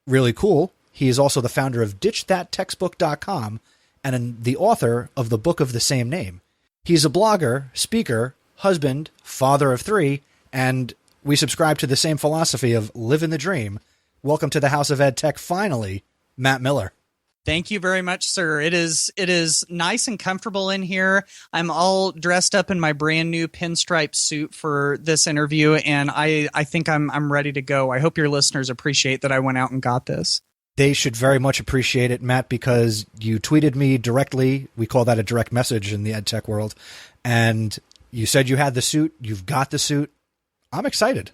really cool, he is also the founder of DitchThatTextbook.com and the author of the book of the same name. He's a blogger, speaker, husband, father of 3, and we subscribe to the same philosophy of living the dream. Welcome to the House of Ed Tech, finally, Matt Miller. Thank you very much, sir. It is nice and comfortable in here. I'm all dressed up in my brand new pinstripe suit for this interview, and I think I'm ready to go. I hope your listeners appreciate that I went out and got this. They should very much appreciate it, Matt, because you tweeted me directly. We call that a direct message in the ed tech world. And you said you had the suit. You've got the suit. I'm excited.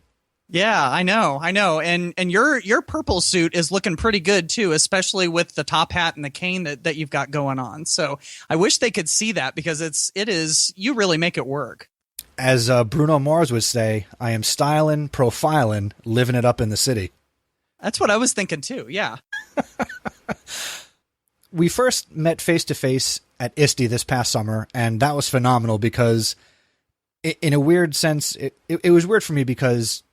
Yeah, I know. And your purple suit is looking pretty good too, especially with the top hat and the cane that you've got going on. So I wish they could see that, because it is you really make it work. As Bruno Mars would say, I am styling, profiling, living it up in the city. That's what I was thinking too. Yeah. We first met face to face at ISTE this past summer, and that was phenomenal because in a weird sense, it was weird for me because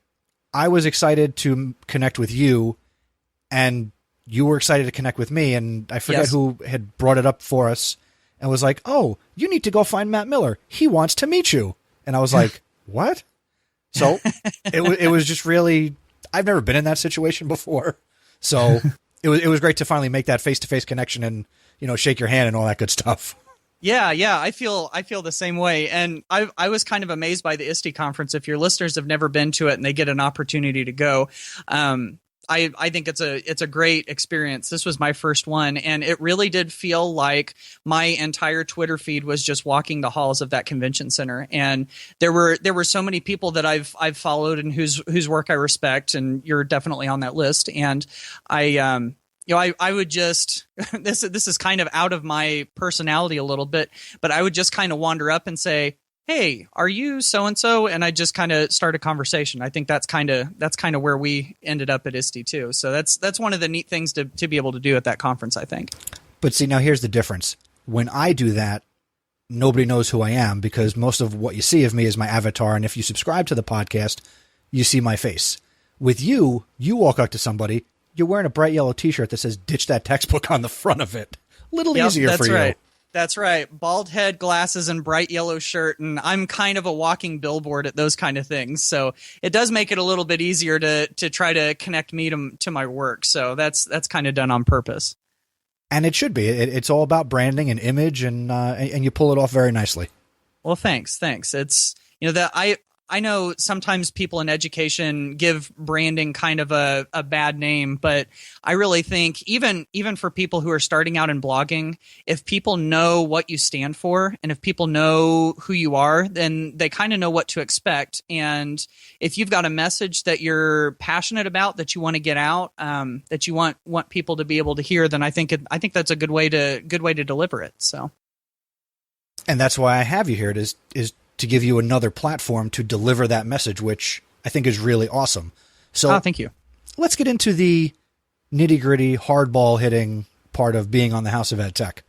I was excited to connect with you, and you were excited to connect with me, and I forget who had brought it up for us and was like, oh, you need to go find Matt Miller. He wants to meet you. And I was like, what? So it was just really, I've never been in that situation before. So it was great to finally make that face-to-face connection and, shake your hand and all that good stuff. Yeah, I feel the same way. And I was kind of amazed by the ISTE conference. If your listeners have never been to it and they get an opportunity to go, I think it's a great experience. This was my first one, and it really did feel like my entire Twitter feed was just walking the halls of that convention center. And there were so many people that I've followed and whose work I respect, and you're definitely on that list. And I would just this is kind of out of my personality a little bit, but I would just kind of wander up and say, "Hey, are you so and so?" And I just kind of start a conversation. I think that's kind of where we ended up at ISTE too. So that's one of the neat things to be able to do at that conference, I think. But see, now here's the difference. When I do that, nobody knows who I am because most of what you see of me is my avatar. And if you subscribe to the podcast, you see my face. With you walk up to somebody, you're wearing a bright yellow T-shirt that says "Ditch That Textbook" on the front of it. Little easier for you. Right. That's right. Bald head, glasses, and bright yellow shirt. And I'm kind of a walking billboard at those kind of things. So it does make it a little bit easier to try to connect me to my work. So that's kind of done on purpose. And it should be. It's all about branding and image, and you pull it off very nicely. Well, thanks. It's, that I know sometimes people in education give branding kind of a bad name, but I really think even for people who are starting out in blogging, if people know what you stand for and if people know who you are, then they kind of know what to expect. And if you've got a message that you're passionate about, that you want to get out, that you want people to be able to hear, then I think that's a good way to deliver it. So, and that's why I have you here. It is to give you another platform to deliver that message, which I think is really awesome. So thank you. Let's get into the nitty-gritty, hardball hitting part of being on the House of Ed Tech.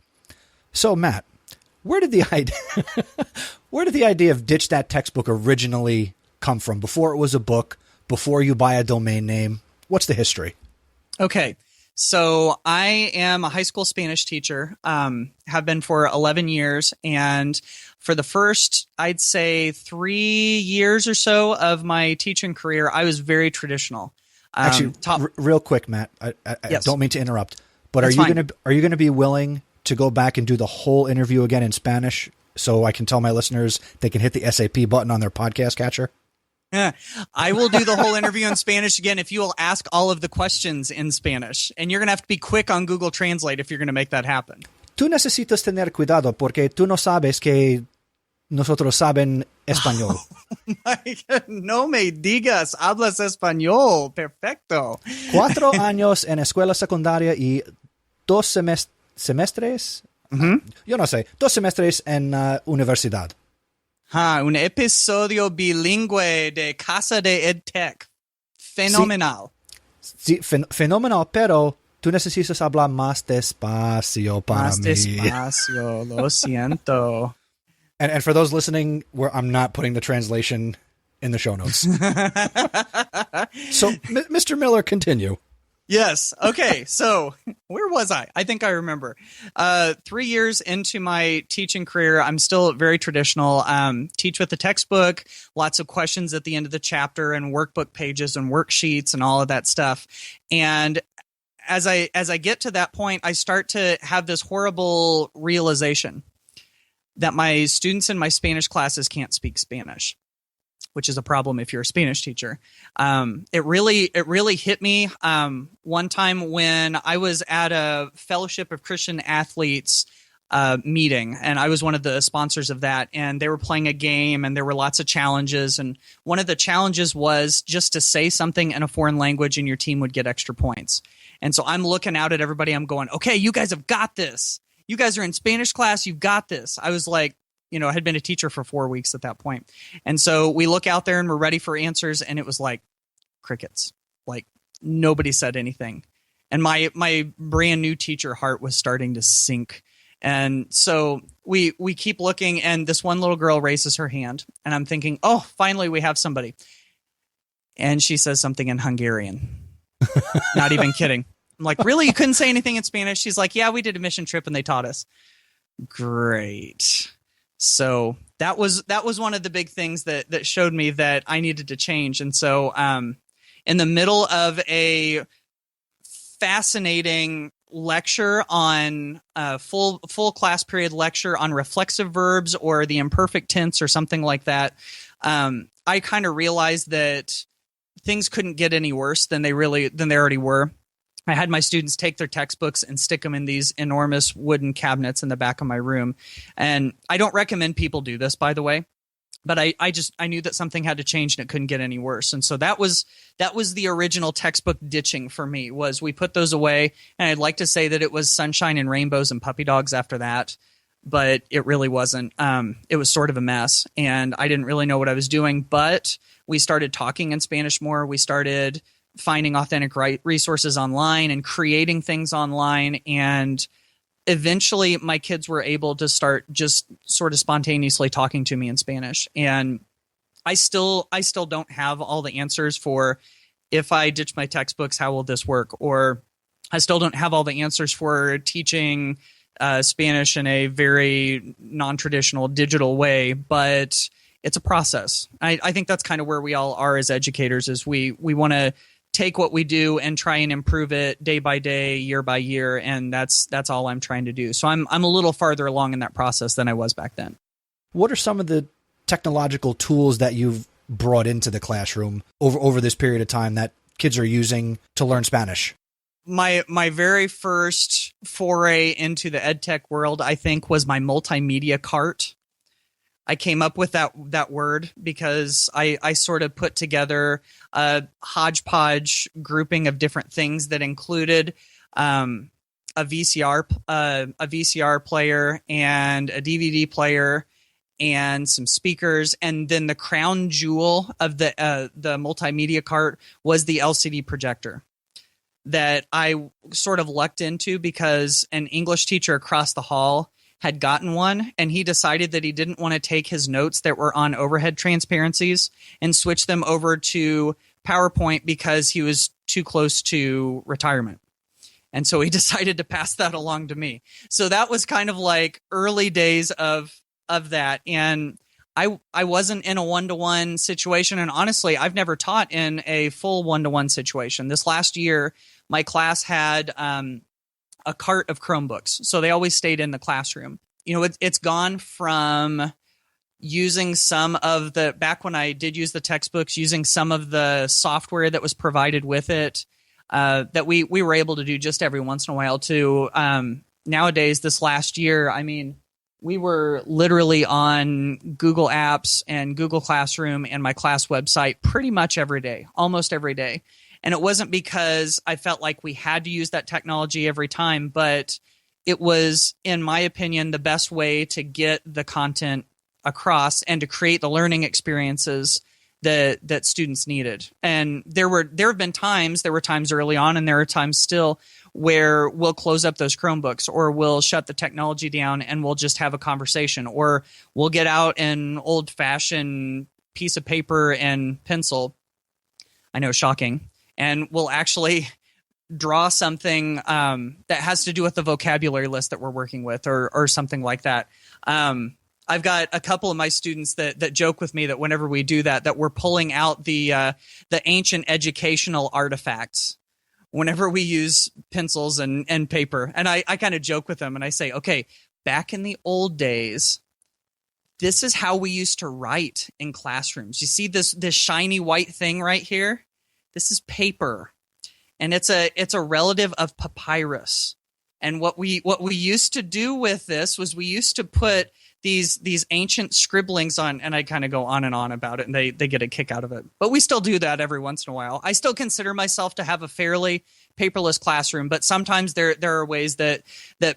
So, Matt, where did the idea of Ditch That Textbook originally come from? Before it was a book, before you buy a domain name, what's the history? Okay. So I am a high school Spanish teacher, have been for 11 years. And for the first, I'd say 3 years or so of my teaching career, I was very traditional. Actually, real quick, Matt, I yes. don't mean to interrupt, but are you going to be willing to go back and do the whole interview again in Spanish so I can tell my listeners they can hit the SAP button on their podcast catcher? Yeah, I will do the whole interview in Spanish again if you will ask all of the questions in Spanish. And you're going to have to be quick on Google Translate if you're going to make that happen. Tú necesitas tener cuidado porque tú no sabes que nosotros saben español. Oh, no me digas, hablas español. Perfecto. 4 años en escuela secundaria y 2 semestres. Mm-hmm. Yo no sé, 2 semestres en universidad. Un episodio bilingüe de Casa de EdTech. Fenomenal. Sí, fenomenal, pero tú necesitas hablar más despacio para mí. Más despacio, lo siento. And for those listening, where I'm not putting the translation in the show notes. So, Mr. Miller, continue. Yes. Okay. So where was I? I think I remember. 3 years into my teaching career, I'm still very traditional. Teach with the textbook, lots of questions at the end of the chapter and workbook pages and worksheets and all of that stuff. And as I get to that point, I start to have this horrible realization that my students in my Spanish classes can't speak Spanish, which is a problem if you're a Spanish teacher. It really hit me one time when I was at a Fellowship of Christian Athletes meeting, and I was one of the sponsors of that, and they were playing a game, and there were lots of challenges, and one of the challenges was just to say something in a foreign language and your team would get extra points. And so I'm looking out at everybody, I'm going, okay, you guys have got this. You guys are in Spanish class, you've got this. I was like, I had been a teacher for 4 weeks at that point. And so we look out there and we're ready for answers. And it was like crickets, like nobody said anything. And my brand new teacher heart was starting to sink. And so we keep looking and this one little girl raises her hand and I'm thinking, oh, finally we have somebody. And she says something in Hungarian. Not even kidding. I'm like, really? You couldn't say anything in Spanish? She's like, yeah, we did a mission trip and they taught us. Great. So that was one of the big things that showed me that I needed to change. And so in the middle of a fascinating lecture on full class period lecture on reflexive verbs or the imperfect tense or something like that, I kind of realized that things couldn't get any worse than they already were. I had my students take their textbooks and stick them in these enormous wooden cabinets in the back of my room. And I don't recommend people do this, by the way, but I knew that something had to change and it couldn't get any worse. And so that was the original textbook ditching for me, was we put those away. And I'd like to say that it was sunshine and rainbows and puppy dogs after that, but it really wasn't. It was sort of a mess, and I didn't really know what I was doing, but we started talking in Spanish more. We started finding authentic resources online and creating things online. And eventually my kids were able to start just sort of spontaneously talking to me in Spanish. And I still don't have all the answers for, if I ditch my textbooks, how will this work? Or I still don't have all the answers for teaching Spanish in a very non-traditional digital way, but it's a process. I think that's kind of where we all are as educators, is we want to take what we do and try and improve it day by day, year by year, and that's all I'm trying to do. So I'm a little farther along in that process than I was back then. What are some of the technological tools that you've brought into the classroom over this period of time that kids are using to learn Spanish? My very first foray into the EdTech world, I think, was my multimedia cart. I came up with that word because I sort of put together a hodgepodge grouping of different things that included a VCR player and a DVD player and some speakers, and then the crown jewel of the multimedia cart was the LCD projector that I sort of lucked into because an English teacher across the hall had gotten one, and he decided that he didn't want to take his notes that were on overhead transparencies and switch them over to PowerPoint because he was too close to retirement. And so he decided to pass that along to me. So that was kind of like early days of that. And I wasn't in a one-to-one situation. And honestly, I've never taught in a full one-to-one situation. This last year, my class had a cart of Chromebooks. So they always stayed in the classroom. You know, it's gone from using some of the, back when I did use the textbooks, using some of the software that was provided with it, that we were able to do just every once in a while, to nowadays, this last year, I mean, we were literally on Google Apps and Google Classroom and my class website pretty much every day, almost every day. And it wasn't because I felt like we had to use that technology every time, but it was, in my opinion, the best way to get the content across and to create the learning experiences that students needed. And there were times early on, and there are times still, where we'll close up those Chromebooks, or we'll shut the technology down and we'll just have a conversation, or we'll get out an old-fashioned piece of paper and pencil. I know, shocking. And we'll actually draw something that has to do with the vocabulary list that we're working with, or something like that. I've got a couple of my students that joke with me that whenever we do that we're pulling out the ancient educational artifacts whenever we use pencils and paper. And I kind of joke with them and I say, okay, back in the old days, this is how we used to write in classrooms. You see this shiny white thing right here? This is paper, and it's a relative of papyrus. And what we used to do with this was we used to put these ancient scribblings on, and I kind of go on and on about it, and they get a kick out of it. But we still do that every once in a while. I still consider myself to have a fairly paperless classroom, but sometimes there are ways that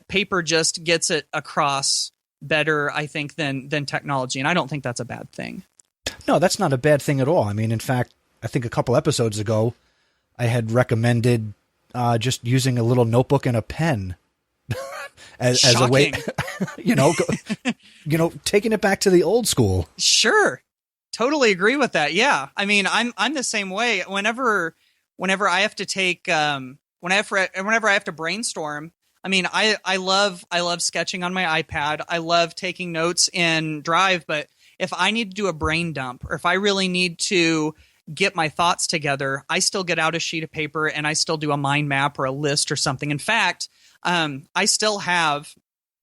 paper just gets it across better, I think, than technology, and I don't think that's a bad thing. No, that's not a bad thing at all. I mean, in fact, I think a couple episodes ago, I had recommended just using a little notebook and a pen as a way, taking it back to the old school. Sure, totally agree with that. Yeah, I mean, I'm the same way. Whenever I have to take, whenever I have to brainstorm, I mean, I love sketching on my iPad. I love taking notes in Drive, but if I need to do a brain dump, or if I really need to get my thoughts together, I still get out a sheet of paper and I still do a mind map or a list or something. In fact, I still have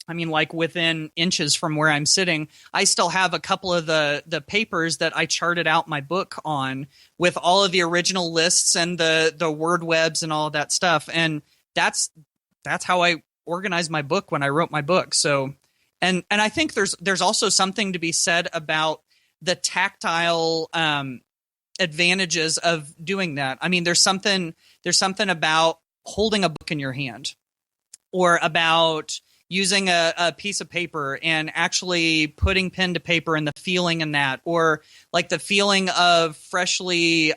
I mean, like within inches from where I'm sitting, I still have a couple of the papers that I charted out my book on with all of the original lists and the word webs and all of that stuff. And that's how I organized my book when I wrote my book. So, and I think there's also something to be said about the tactile advantages of doing that. I mean, there's something about holding a book in your hand, or about using a piece of paper and actually putting pen to paper and the feeling in that, or like the feeling of freshly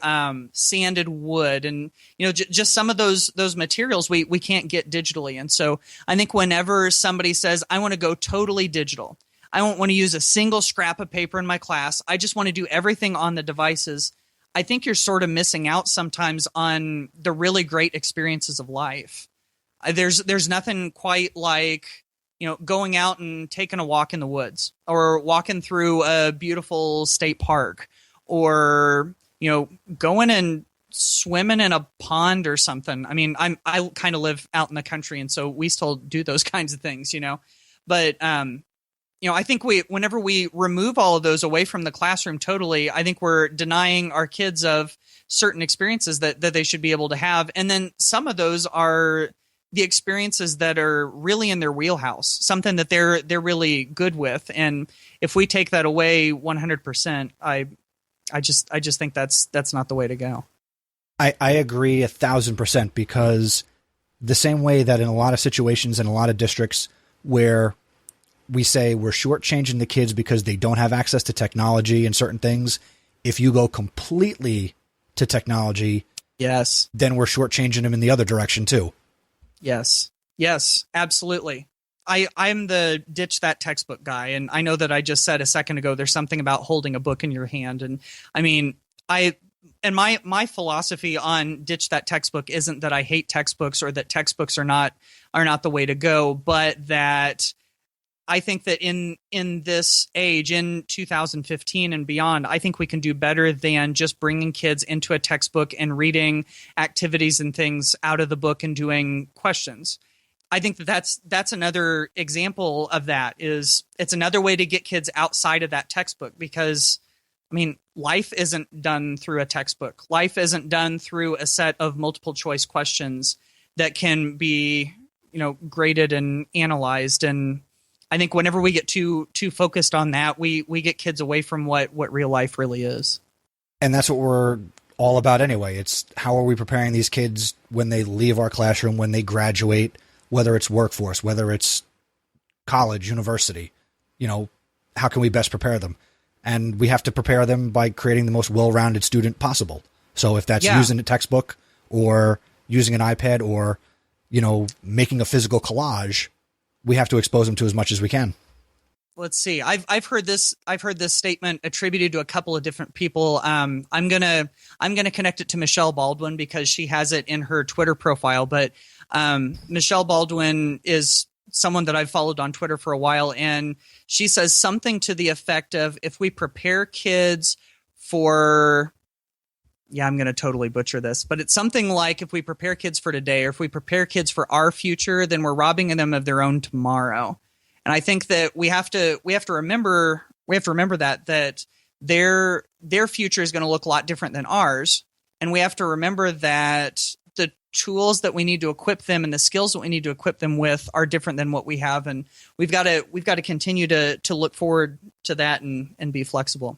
sanded wood, and just some of those materials we can't get digitally. And so I think whenever somebody says, I want to go totally digital, I don't want to use a single scrap of paper in my class, I just want to do everything on the devices, I think you're sort of missing out sometimes on the really great experiences of life. There's nothing quite like, going out and taking a walk in the woods, or walking through a beautiful state park, or, going and swimming in a pond or something. I mean, I kind of live out in the country, and so we still do those kinds of things, but, I think whenever we remove all of those away from the classroom totally, I think we're denying our kids of certain experiences that they should be able to have. And then some of those are the experiences that are really in their wheelhouse, something that they're really good with. And if we take that away 100%, I just think that's not the way to go. I agree 1,000%, because the same way that in a lot of situations in a lot of districts where we say we're shortchanging the kids because they don't have access to technology and certain things, if you go completely to technology, yes, then we're shortchanging them in the other direction too. Yes, absolutely. I'm the ditch that textbook guy, and I know that I just said a second ago there's something about holding a book in your hand, and I mean, my philosophy on ditch that textbook isn't that I hate textbooks or that textbooks are not the way to go, but that I think that in this age, in 2015 and beyond, I think we can do better than just bringing kids into a textbook and reading activities and things out of the book and doing questions. I think that's another example of that. It's another way to get kids outside of that textbook, because, I mean, life isn't done through a textbook. Life isn't done through a set of multiple choice questions that can be, graded and analyzed. And I think whenever we get too focused on that, we get kids away from what real life really is. And that's what we're all about anyway. It's how are we preparing these kids when they leave our classroom, when they graduate, whether it's workforce, whether it's college, university, how can we best prepare them? And we have to prepare them by creating the most well-rounded student possible. So if that's using a textbook or using an iPad or, making a physical collage, we have to expose them to as much as we can. Let's see. I've heard this statement attributed to a couple of different people. I'm gonna connect it to Michelle Baldwin because she has it in her Twitter profile. But Michelle Baldwin is someone that I've followed on Twitter for a while, and she says something to the effect of, if we prepare kids for, I'm going to totally butcher this, but it's something like, if we prepare kids for today, or if we prepare kids for our future, then we're robbing them of their own tomorrow. And I think that we have to remember that their future is going to look a lot different than ours. And we have to remember that the tools that we need to equip them and the skills that we need to equip them with are different than what we have. And we've got to continue to look forward to that and be flexible.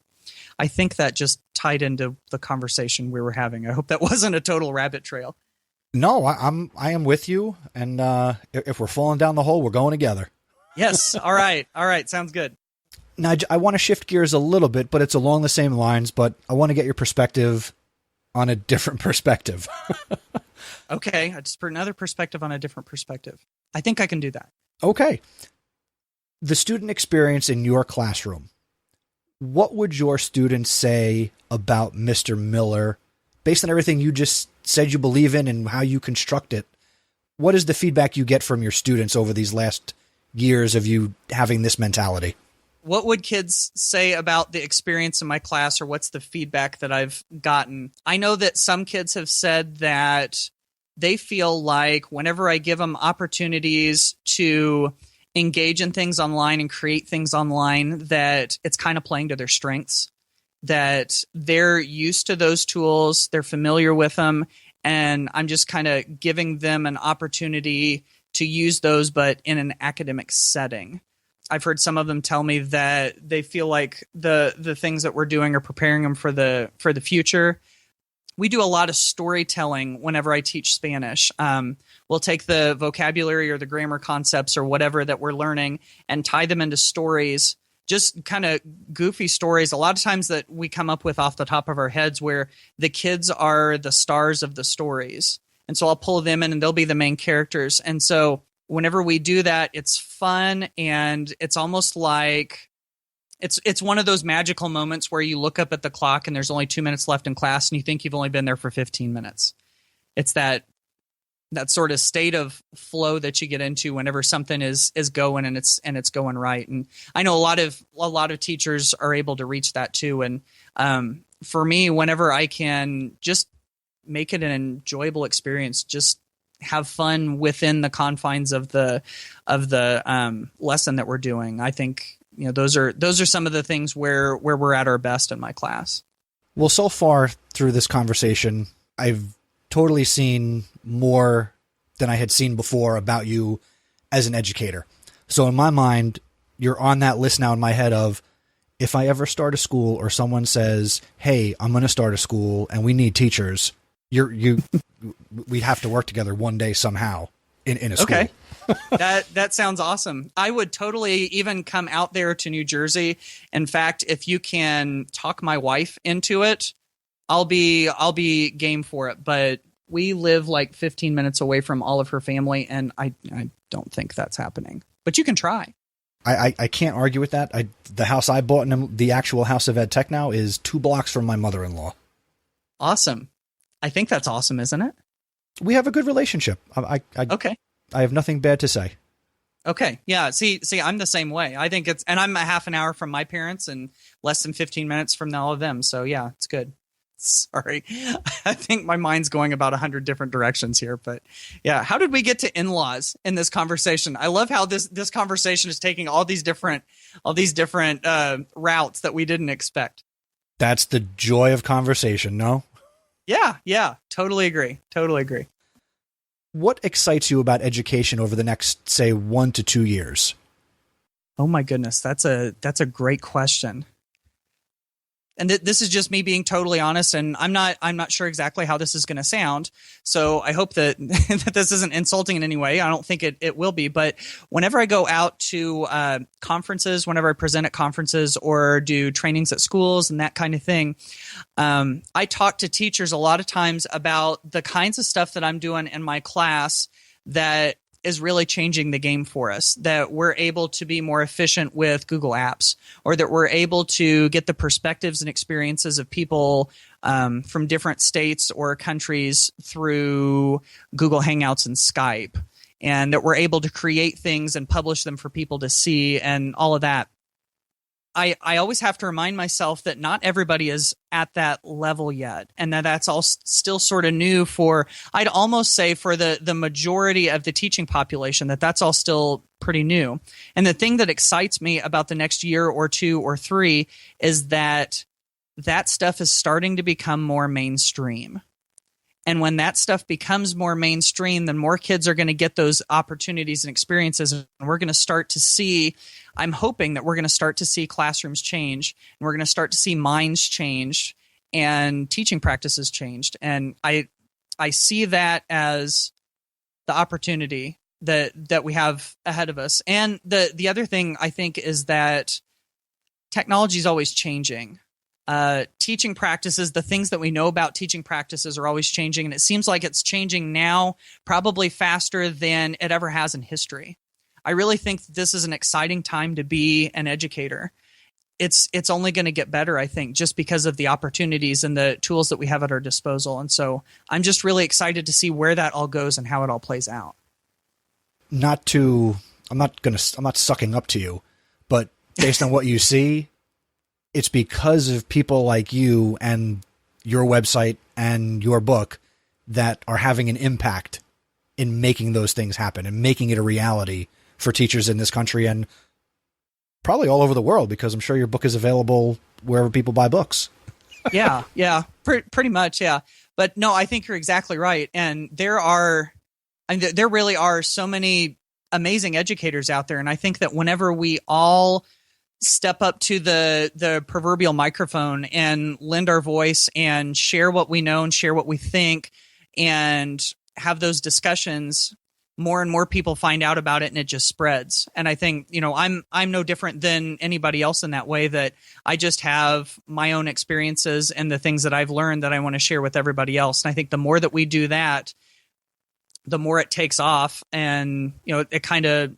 I think that just tied into the conversation we were having. I hope that wasn't a total rabbit trail. No, I am with you. And if we're falling down the hole, we're going together. Yes. All right. Sounds good. Now, I want to shift gears a little bit, but it's along the same lines, but I want to get your perspective on a different perspective. Okay. Just for another perspective on a different perspective. I think I can do that. Okay. The student experience in your classroom. What would your students say about Mr. Miller based on everything you just said you believe in and how you construct it? What is the feedback you get from your students over these last years of you having this mentality? What would kids say about the experience in my class, or what's the feedback that I've gotten? I know that some kids have said that they feel like whenever I give them opportunities to engage in things online and create things online that it's kind of playing to their strengths, that they're used to those tools, they're familiar with them, and I'm just kind of giving them an opportunity to use those, but in an academic setting. I've heard some of them tell me that they feel like the things that we're doing are preparing them for the future. We do a lot of storytelling whenever I teach Spanish. We'll take the vocabulary or the grammar concepts or whatever that we're learning and tie them into stories, just kind of goofy stories. A lot of times that we come up with off the top of our heads where the kids are the stars of the stories. And so I'll pull them in and they'll be the main characters. And so whenever we do that, it's fun, and it's almost like it's one of those magical moments where you look up at the clock and there's only 2 minutes left in class and you think you've only been there for 15 minutes. It's that sort of state of flow that you get into whenever something is going and it's going right. And I know a lot of teachers are able to reach that too. And for me, whenever I can just make it an enjoyable experience, just have fun within the confines of the lesson that we're doing, I think, you know, those are some of the things where we're at our best in my class. Well, so far through this conversation, I've totally seen more than I had seen before about you as an educator. So in my mind, you're on that list now in my head of, if I ever start a school or someone says, hey, I'm going to start a school and we need teachers, we'd have to work together one day somehow in a school. Okay. That sounds awesome. I would totally even come out there to New Jersey. In fact, if you can talk my wife into it, I'll be game for it. But we live like 15 minutes away from all of her family, and I don't think that's happening. But you can try. I can't argue with that. The house I bought in the actual House of Ed Tech now is 2 blocks from my mother-in-law. Awesome. I think that's awesome, isn't it? We have a good relationship. Okay. I have nothing bad to say. Okay. Yeah. See, I'm the same way. I think and I'm a half an hour from my parents and less than 15 minutes from all of them. So yeah, it's good. Sorry. I think my mind's going about 100 different directions here, but yeah. How did we get to in-laws in this conversation? I love how this conversation is taking all these different routes that we didn't expect. That's the joy of conversation, no? Yeah. Totally agree. What excites you about education over the next, say, 1 to 2 years? Oh my goodness, that's a great question. And this is just me being totally honest, and I'm not sure exactly how this is going to sound. So I hope that that this isn't insulting in any way. I don't think it will be. But whenever I go out to conferences, whenever I present at conferences or do trainings at schools and that kind of thing, I talk to teachers a lot of times about the kinds of stuff that I'm doing in my class that is really changing the game for us, that we're able to be more efficient with Google Apps, or that we're able to get the perspectives and experiences of people from different states or countries through Google Hangouts and Skype, and that we're able to create things and publish them for people to see and all of that. I always have to remind myself that not everybody is at that level yet, and that's all still sort of new for, I'd almost say for the majority of the teaching population, that's all still pretty new. And the thing that excites me about the next year or 2 or 3 is that stuff is starting to become more mainstream. And when that stuff becomes more mainstream, then more kids are going to get those opportunities and experiences. And we're going to start to see, I'm hoping that we're going to start to see classrooms change, and we're going to start to see minds change and teaching practices changed. And I see that as the opportunity that we have ahead of us. And the other thing I think is that technology is always changing. Teaching practices, the things that we know about teaching practices are always changing, and it seems like it's changing now probably faster than it ever has in history. I really think this is an exciting time to be an educator. It's only going to get better, I think, just because of the opportunities and the tools that we have at our disposal. And so I'm just really excited to see where that all goes and how it all plays out. I'm not sucking up to you, but based on what you see, it's because of people like you and your website and your book that are having an impact in making those things happen and making it a reality for teachers in this country and probably all over the world, because I'm sure your book is available wherever people buy books. Yeah, pretty much, yeah. But no, I think you're exactly right. And there really are so many amazing educators out there. And I think that whenever we all step up to the proverbial microphone and lend our voice and share what we know and share what we think and have those discussions, more and more people find out about it, and it just spreads. And I think, I'm no different than anybody else in that way, that I just have my own experiences and the things that I've learned that I want to share with everybody else. And I think the more that we do that, the more it takes off, and, it kind of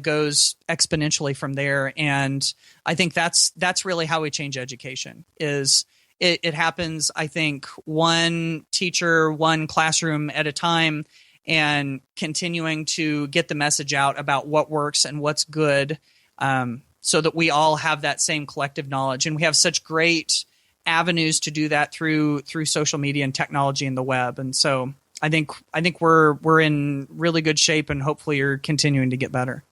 goes exponentially from there. And I think that's really how we change education. Is it happens, I think, one teacher, one classroom at a time, and continuing to get the message out about what works and what's good, so that we all have that same collective knowledge. And we have such great avenues to do that through social media and technology and the web. And so I think we're in really good shape, and hopefully you're continuing to get better.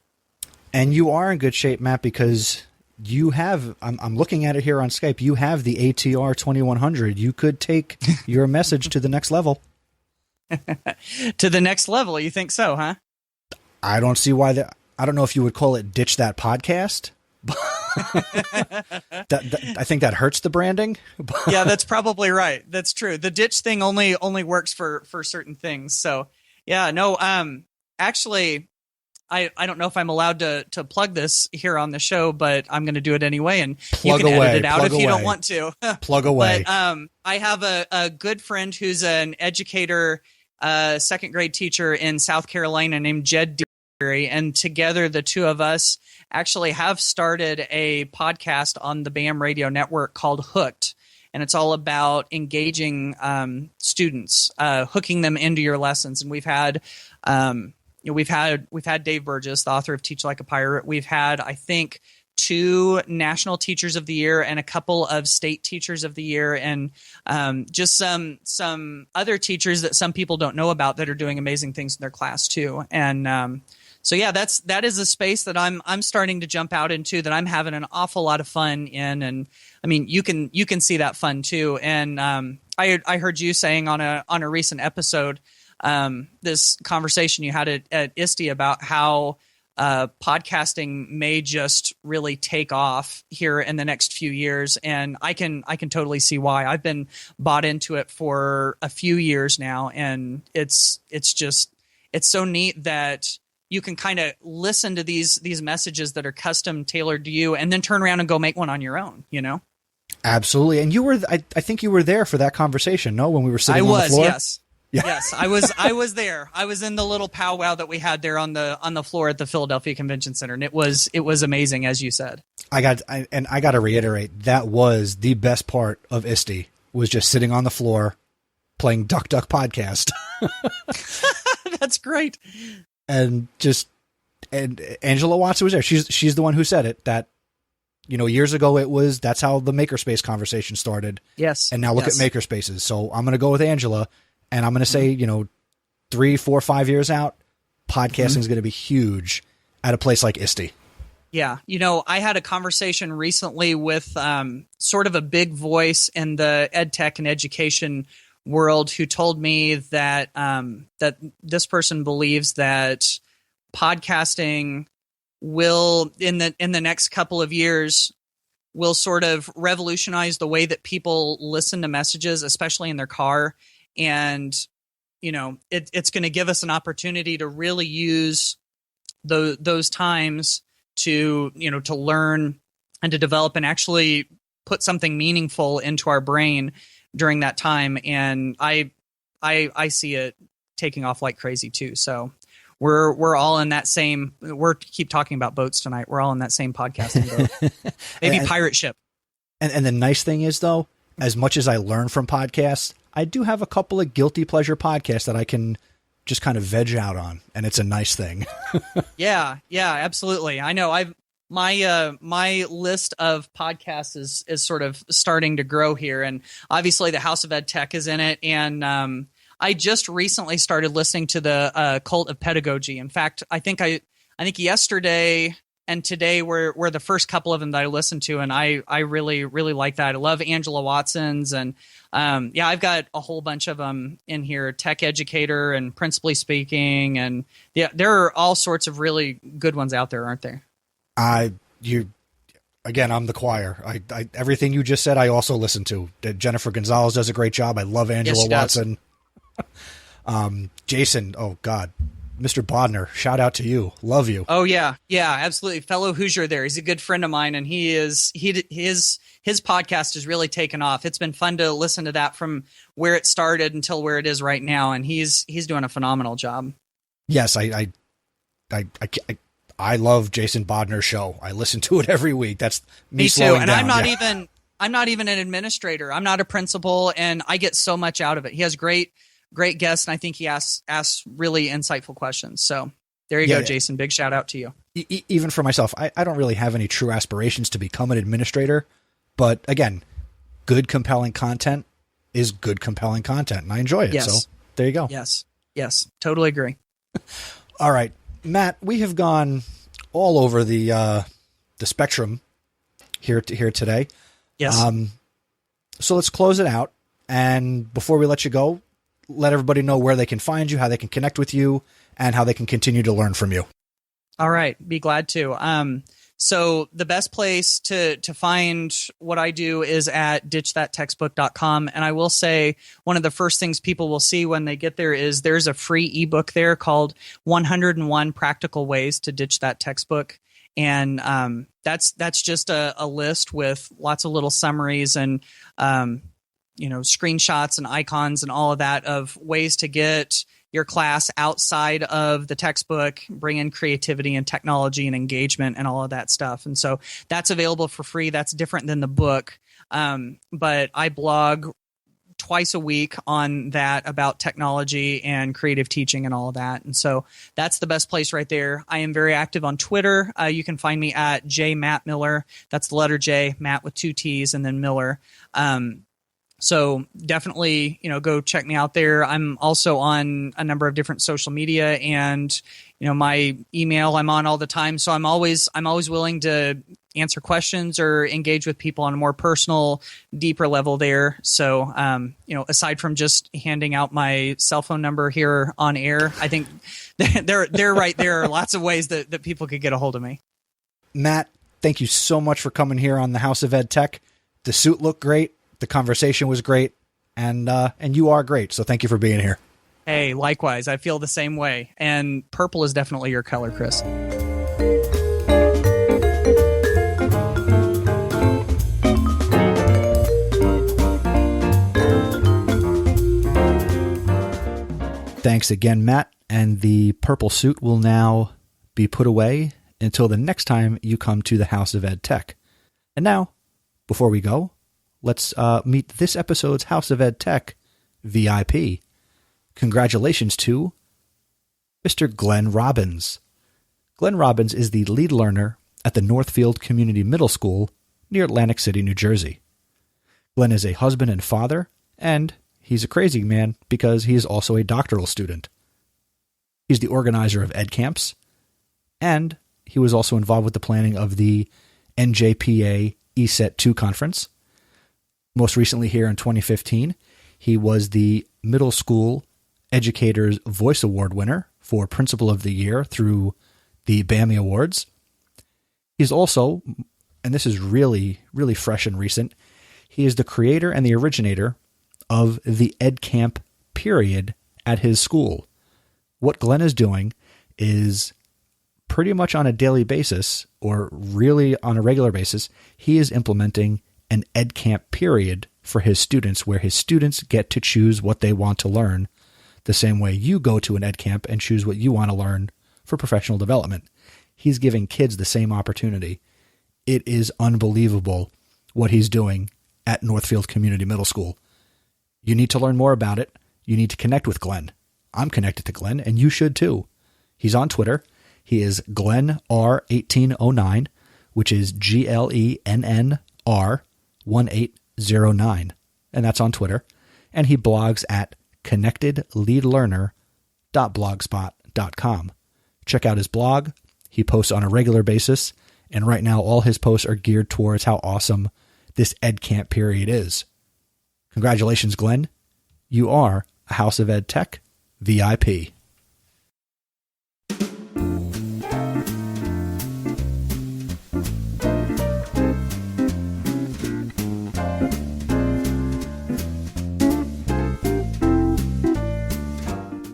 And you are in good shape, Matt, because you have, I'm looking at it here on Skype, you have the ATR 2100. You could take your message to the next level. To the next level, you think so, huh? I don't see why I don't know if you would call it Ditch That Podcast. I think that hurts the branding. Yeah, that's probably right. That's true. The ditch thing only works for certain things. So yeah, no, actually, I don't know if I'm allowed to plug this here on the show, but I'm going to do it anyway, and you can edit it out if you don't want to. Plug away. But I have a good friend who's an educator, second grade teacher in South Carolina named Jed Deary, and together the two of us actually have started a podcast on the BAM radio network called Hooked. And it's all about engaging students, hooking them into your lessons. And we've had Dave Burgess, the author of Teach Like a Pirate. We've had, I think, 2 National Teachers of the Year and a couple of State Teachers of the Year, and just some other teachers that some people don't know about that are doing amazing things in their class too. And so yeah, that is a space that I'm starting to jump out into, that I'm having an awful lot of fun in. And I mean, you can see that fun too. And I heard you saying on a recent episode, this conversation you had at ISTE about how podcasting may just really take off here in the next few years, and I can totally see why. I've been bought into it for a few years now, and it's so neat that you can kind of listen to these messages that are custom tailored to you, and then turn around and go make one on your own. Absolutely. And you were, I think you were there for that conversation, no? When we were sitting on the floor. Yes. Yeah. Yes, I was there. I was in the little powwow that we had there on the floor at the Philadelphia Convention Center, and it was amazing, as you said. I got to reiterate, that was the best part of ISTE, was just sitting on the floor playing Duck Duck Podcast. That's great. And Angela Watson was there. She's the one who said it, that years ago that's how the Makerspace conversation started. Yes. And now look at Makerspaces. So I'm going to go with Angela. And I'm going to say, 3, 4, 5 years out, podcasting is going to be huge at a place like ISTE. Yeah. I had a conversation recently with sort of a big voice in the ed tech and education world who told me that that this person believes that podcasting will, in the next couple of years, will sort of revolutionize the way that people listen to messages, especially in their car. And, it's going to give us an opportunity to really use those times to learn and to develop and actually put something meaningful into our brain during that time. And I see it taking off like crazy too. So we're all in that same, keep talking about boats tonight. We're all in that same podcasting boat. Maybe pirate ship. And the nice thing is, though, as much as I learn from podcasts, I do have a couple of guilty pleasure podcasts that I can just kind of veg out on, and it's a nice thing. Yeah, absolutely. I know my list of podcasts is sort of starting to grow here, and obviously the House of Ed Tech is in it, and I just recently started listening to the Cult of Pedagogy. In fact, I think I yesterday and today were the first couple of them that I listened to, and I really, really like that. I love Angela Watson's, and I've got a whole bunch of them in here, Tech Educator and Principally Speaking, and there are all sorts of really good ones out there, aren't there? Again, I'm the choir. I everything you just said, I also listen to. Jennifer Gonzalez does a great job. I love Angela Watson. Jason, oh God, Mr. Bodner, shout out to you. Love you. Oh yeah, absolutely. Fellow Hoosier there. He's a good friend of mine, and his podcast has really taken off. It's been fun to listen to that from where it started until where it is right now, and he's doing a phenomenal job. Yes, I love Jason Bodner's show. I listen to it every week. That's me too. slowing And down. I'm not even an administrator. I'm not a principal, and I get so much out of it. He has great guests, and I think he asks really insightful questions. So there you go, Jason. Big shout out to you. Even for myself, I don't really have any true aspirations to become an administrator, but again, good, compelling content is good, compelling content, and I enjoy it. Yes. So there you go. Yes, totally agree. All right, Matt, we have gone all over the spectrum here today. Yes. So let's close it out. And before we let you go, let everybody know where they can find you, how they can connect with you, and how they can continue to learn from you. All right. Be glad to. So the best place to find what I do is at ditchthattextbook.com. And I will say one of the first things people will see when they get there is there's a free ebook there called 101 Practical Ways to Ditch That Textbook. And that's just a list with lots of little summaries and screenshots and icons and all of that of ways to get your class outside of the textbook, bring in creativity and technology and engagement and all of that stuff. And so that's available for free. That's different than the book. But I blog twice a week on that about technology and creative teaching and all of that. And so that's the best place right there. I am very active on Twitter. You can find me at @JMattMiller. That's the letter J, Matt with 2 T's and then Miller. So definitely, go check me out there. I'm also on a number of different social media, and my email I'm on all the time. So I'm always willing to answer questions or engage with people on a more personal, deeper level there. So aside from just handing out my cell phone number here on air, I think they're right. There are lots of ways that people could get a hold of me. Matt, thank you so much for coming here on the House of Ed Tech. The suit looked great. The conversation was great, and you are great. So thank you for being here. Hey, likewise. I feel the same way. And purple is definitely your color, Chris. Thanks again, Matt. And the purple suit will now be put away until the next time you come to the House of Ed Tech. And now, before we go, let's meet this episode's House of Ed Tech VIP. Congratulations to Mr. Glenn Robbins. Glenn Robbins is the lead learner at the Northfield Community Middle School near Atlantic City, New Jersey. Glenn is a husband and father, and he's a crazy man because he is also a doctoral student. He's the organizer of Ed Camps, and he was also involved with the planning of the NJPA ESET 2 conference. Most recently here in 2015, he was the Middle School Educators Voice Award winner for Principal of the Year through the BAMI Awards. He's also, and this is really, really fresh and recent, he is the creator and the originator of the Ed Camp period at his school. What Glenn is doing is pretty much on a daily basis, or really on a regular basis, he is implementing an Ed Camp period for his students, where his students get to choose what they want to learn, the same way you go to an Ed Camp and choose what you want to learn for professional development. He's giving kids the same opportunity. It is unbelievable what he's doing at Northfield Community Middle School. You need to learn more about it. You need to connect with Glenn. I'm connected to Glenn, and you should too. He's on Twitter. He is Glenn R1809, which is GLENNR 1809, and that's on Twitter. And he blogs at connectedleadlearner.blogspot.com. Check out his blog. He posts on a regular basis, and right now all his posts are geared towards how awesome this EdCamp period is. Congratulations, Glenn. You are a House of Ed Tech VIP.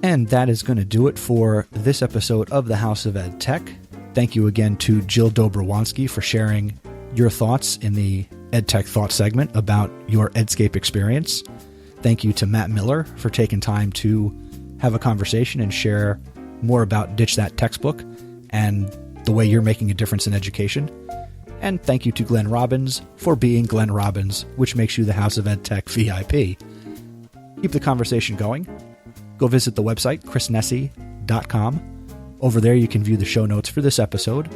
And that is going to do it for this episode of the House of Ed Tech. Thank you again to Jill Dobrowanski for sharing your thoughts in the EdTech Thought segment about your Edscape experience. Thank you to Matt Miller for taking time to have a conversation and share more about Ditch That Textbook and the way you're making a difference in education. And thank you to Glenn Robbins for being Glenn Robbins, which makes you the House of Ed Tech VIP. Keep the conversation going. Go visit the website, chrisnesi.com. Over there, you can view the show notes for this episode,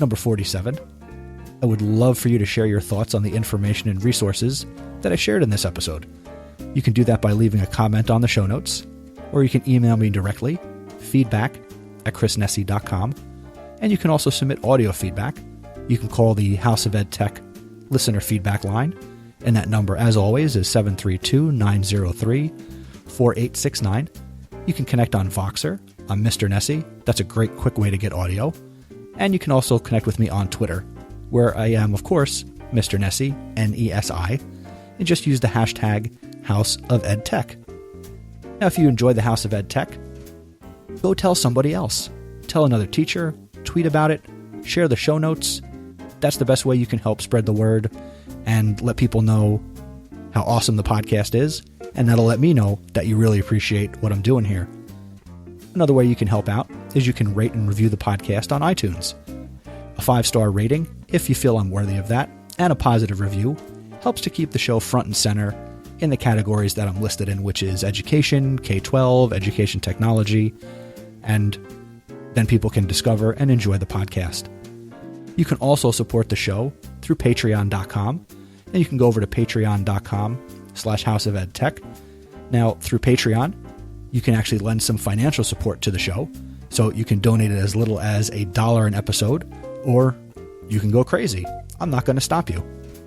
number 47. I would love for you to share your thoughts on the information and resources that I shared in this episode. You can do that by leaving a comment on the show notes, or you can email me directly, feedback@chrisnesi.com. And you can also submit audio feedback. You can call the House of Ed Tech listener feedback line, and that number, as always, is 732-903-4869. You can connect on Voxer. I'm Mr. Nesi. That's a great, quick way to get audio. And you can also connect with me on Twitter, where I am, of course, Mr. Nesi, Nesi, and just use the hashtag House of Ed Tech. Now, if you enjoy the House of Ed Tech, go tell somebody else. Tell another teacher, tweet about it, share the show notes. That's the best way you can help spread the word and let people know how awesome the podcast is, and that'll let me know that you really appreciate what I'm doing here. Another way you can help out is you can rate and review the podcast on iTunes. A 5-star rating, if you feel I'm worthy of that, and a positive review helps to keep the show front and center in the categories that I'm listed in, which is education, K-12, education technology, and then people can discover and enjoy the podcast. You can also support the show through patreon.com, and you can go over to patreon.com/houseofedtech. Now, through Patreon, you can actually lend some financial support to the show, so you can donate it as little as $1 an episode, or you can go crazy. I'm not going to stop you.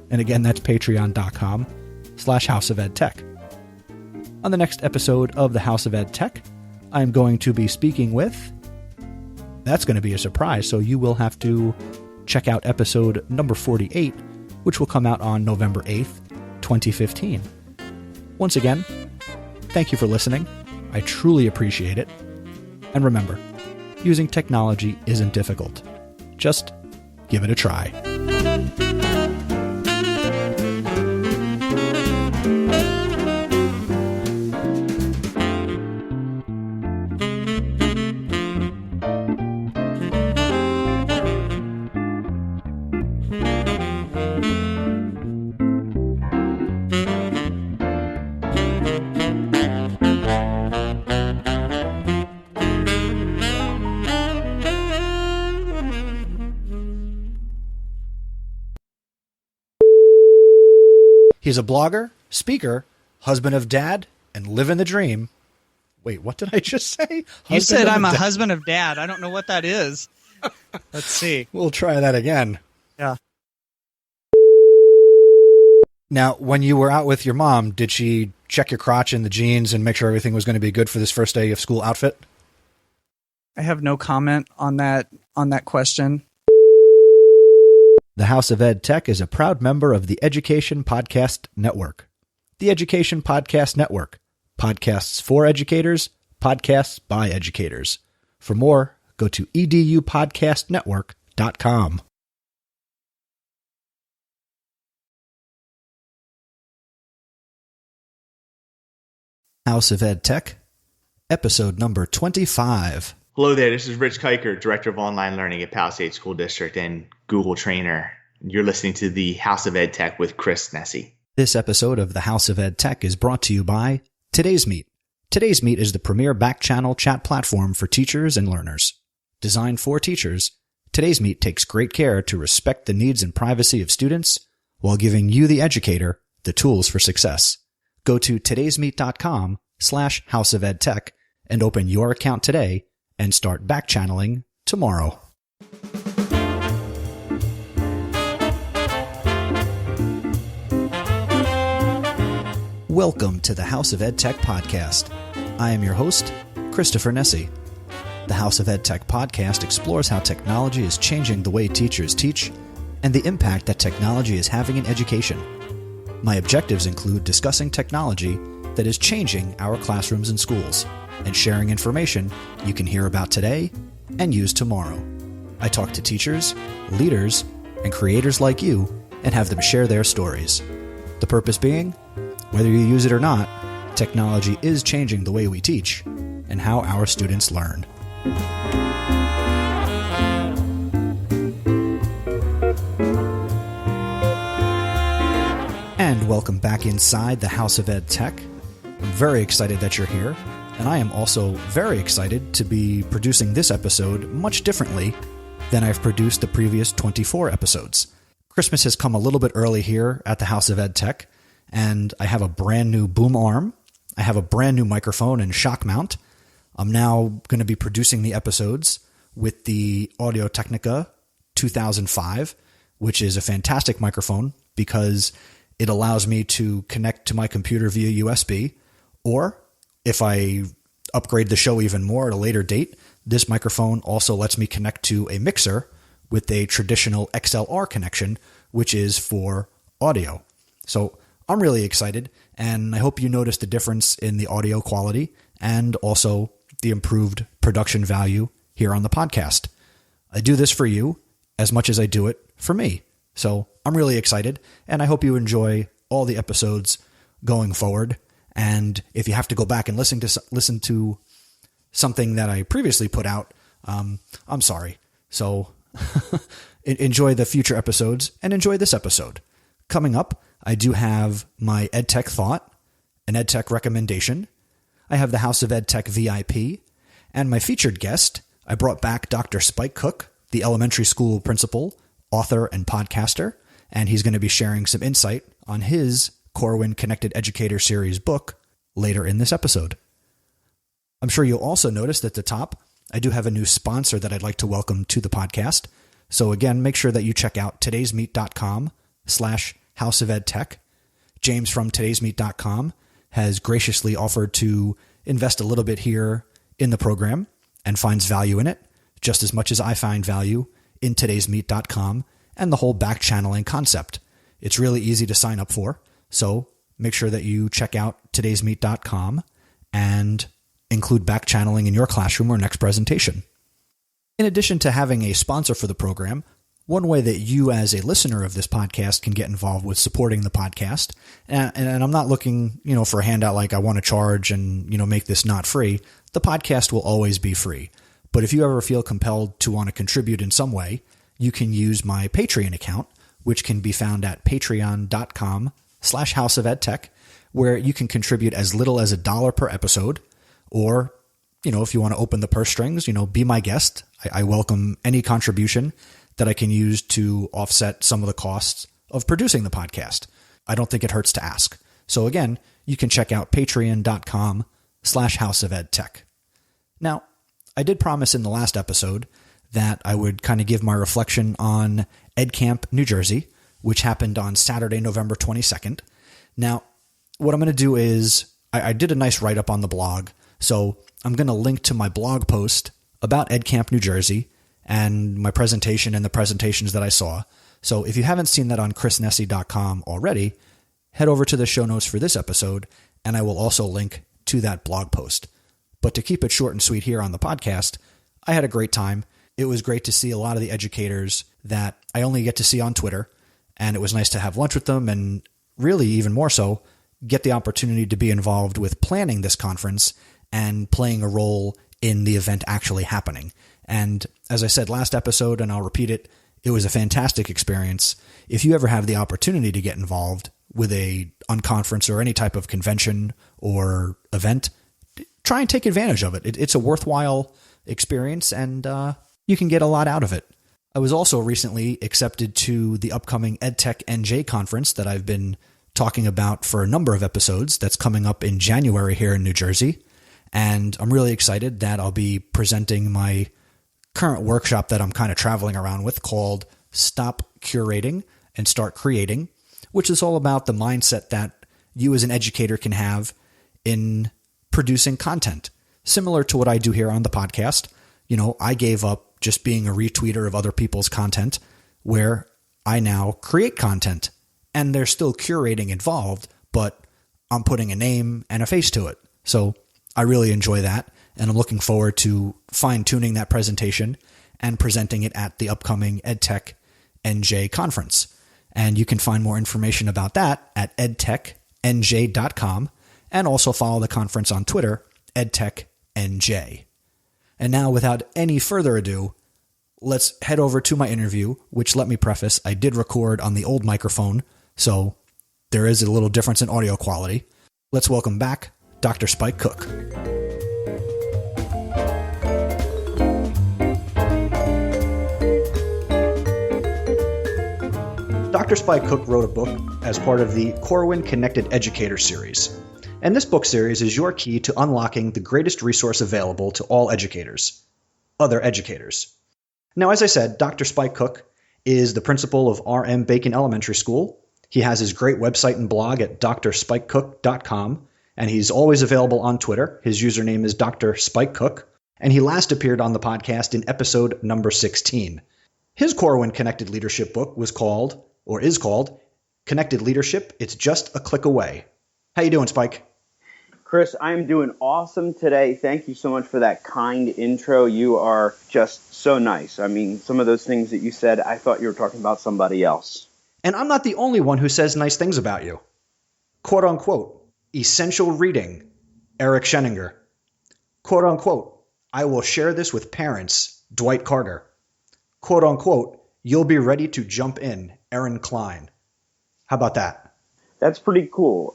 And again, that's patreon.com/houseofedtech. On the next episode of the House of Ed Tech, I'm going to be speaking with... That's going to be a surprise, so you will have to check out episode number 48, which will come out on November 8th, 2015. Once again, thank you for listening. I truly appreciate it. And remember, using technology isn't difficult. Just give it a try. He's a blogger, speaker, husband of dad, and living the dream. Wait, what did I just say? You said I'm a husband of dad. I don't know what that is. Let's see. We'll try that again. Yeah. Now, when you were out with your mom, did she check your crotch in the jeans and make sure everything was going to be good for this first day of school outfit? I have no comment on that question. The House of Ed Tech is a proud member of the Education Podcast Network. The Education Podcast Network. Podcasts for educators, podcasts by educators. For more, go to edupodcastnetwork.com. House of Ed Tech, episode number 25. Hello there, this is Rich Kiker, Director of Online Learning at Palisades School District and Google Trainer. You're listening to the House of Ed Tech with Chris Nesi. This episode of the House of Ed Tech is brought to you by Today's Meet. Today's Meet is the premier back-channel chat platform for teachers and learners. Designed for teachers, Today's Meet takes great care to respect the needs and privacy of students while giving you, the educator, the tools for success. Go to todaysmeet.com/houseofedtech and open your account today and start back-channeling tomorrow. Welcome to the House of EdTech podcast. I am your host, Christopher Nesi. The House of EdTech podcast explores how technology is changing the way teachers teach and the impact that technology is having in education. My objectives include discussing technology that is changing our classrooms and schools and sharing information you can hear about today and use tomorrow. I talk to teachers, leaders, and creators like you and have them share their stories. The purpose being, whether you use it or not, technology is changing the way we teach and how our students learn. And welcome back inside the House of EdTech. I'm very excited that you're here, and I am also very excited to be producing this episode much differently than I've produced the previous 24 episodes. Christmas has come a little bit early here at the House of EdTech, and I have a brand new boom arm. I have a brand new microphone and shock mount. I'm now going to be producing the episodes with the Audio-Technica 2005, which is a fantastic microphone because it allows me to connect to my computer via USB, or if I upgrade the show even more at a later date, this microphone also lets me connect to a mixer with a traditional XLR connection, which is for audio. So I'm really excited, and I hope you noticed the difference in the audio quality and also the improved production value here on the podcast. I do this for you as much as I do it for me. So I'm really excited, and I hope you enjoy all the episodes going forward. And if you have to go back and listen to something that I previously put out, I'm sorry. So enjoy the future episodes and enjoy this episode. Coming up, I do have my EdTech thought, an EdTech recommendation. I have the House of EdTech VIP, and my featured guest, I brought back Dr. Spike Cook, the elementary school principal, author, and podcaster, and he's going to be sharing some insight on his Corwin Connected Educator Series book later in this episode. I'm sure you'll also notice that at the top, I do have a new sponsor that I'd like to welcome to the podcast. So again, make sure that you check out today'smeet.com/House of EdTech. James from today'smeet.com has graciously offered to invest a little bit here in the program and finds value in it, just as much as I find value in today'smeet.com and the whole back channeling concept. It's really easy to sign up for, so make sure that you check out today'smeet.com and include back channeling in your classroom or next presentation. In addition to having a sponsor for the program, one way that you as a listener of this podcast can get involved with supporting the podcast, and I'm not looking, for a handout like I want to charge and, make this not free. The podcast will always be free. But if you ever feel compelled to want to contribute in some way, you can use my Patreon account, which can be found at patreon.com/House of EdTech, where you can contribute as little as $1 per episode, or, if you want to open the purse strings, be my guest. I welcome any contribution that I can use to offset some of the costs of producing the podcast. I don't think it hurts to ask. So again, you can check out patreon.com/House of EdTech. Now, I did promise in the last episode that I would kind of give my reflection on EdCamp New Jersey, which happened on Saturday, November 22nd. Now, what I'm going to do is I did a nice write-up on the blog, so I'm going to link to my blog post about EdCamp New Jersey and my presentation and the presentations that I saw. So if you haven't seen that on chrisnesi.com already, head over to the show notes for this episode, and I will also link to that blog post. But to keep it short and sweet here on the podcast, I had a great time. It was great to see a lot of the educators that I only get to see on Twitter, and it was nice to have lunch with them, and really even more so, get the opportunity to be involved with planning this conference and playing a role in the event actually happening. And as I said last episode, and I'll repeat it, it was a fantastic experience. If you ever have the opportunity to get involved with a unconference or any type of convention or event, try and take advantage of it. It's a worthwhile experience, and you can get a lot out of it. I was also recently accepted to the upcoming EdTech NJ conference that I've been talking about for a number of episodes that's coming up in January here in New Jersey. And I'm really excited that I'll be presenting my current workshop that I'm kind of traveling around with called Stop Curating and Start Creating, which is all about the mindset that you as an educator can have in producing content. Similar to what I do here on the podcast. I gave up just being a retweeter of other people's content, where I now create content, and there's still curating involved, but I'm putting a name and a face to it. So I really enjoy that, and I'm looking forward to fine-tuning that presentation and presenting it at the upcoming EdTech NJ conference. And you can find more information about that at edtechnj.com, and also follow the conference on Twitter, edtechnj. And now, without any further ado, let's head over to my interview, which, let me preface, I did record on the old microphone, so there is a little difference in audio quality. Let's welcome back Dr. Spike Cook. Dr. Spike Cook wrote a book as part of the Corwin Connected Educator series. And this book series is your key to unlocking the greatest resource available to all educators, other educators. Now, as I said, Dr. Spike Cook is the principal of R.M. Bacon Elementary School. He has his great website and blog at drspikecook.com, and he's always available on Twitter. His username is Dr. Spike Cook, and he last appeared on the podcast in episode number 16. His Corwin Connected Leadership book is called Connected Leadership, It's Just a Click Away. How you doing, Spike? Chris, I'm doing awesome today. Thank you so much for that kind intro. You are just so nice. I mean, some of those things that you said, I thought you were talking about somebody else. And I'm not the only one who says nice things about you. Quote unquote, essential reading, Eric Scheninger. Quote unquote, I will share this with parents, Dwight Carter. Quote unquote, you'll be ready to jump in, Aaron Klein. How about that? That's pretty cool.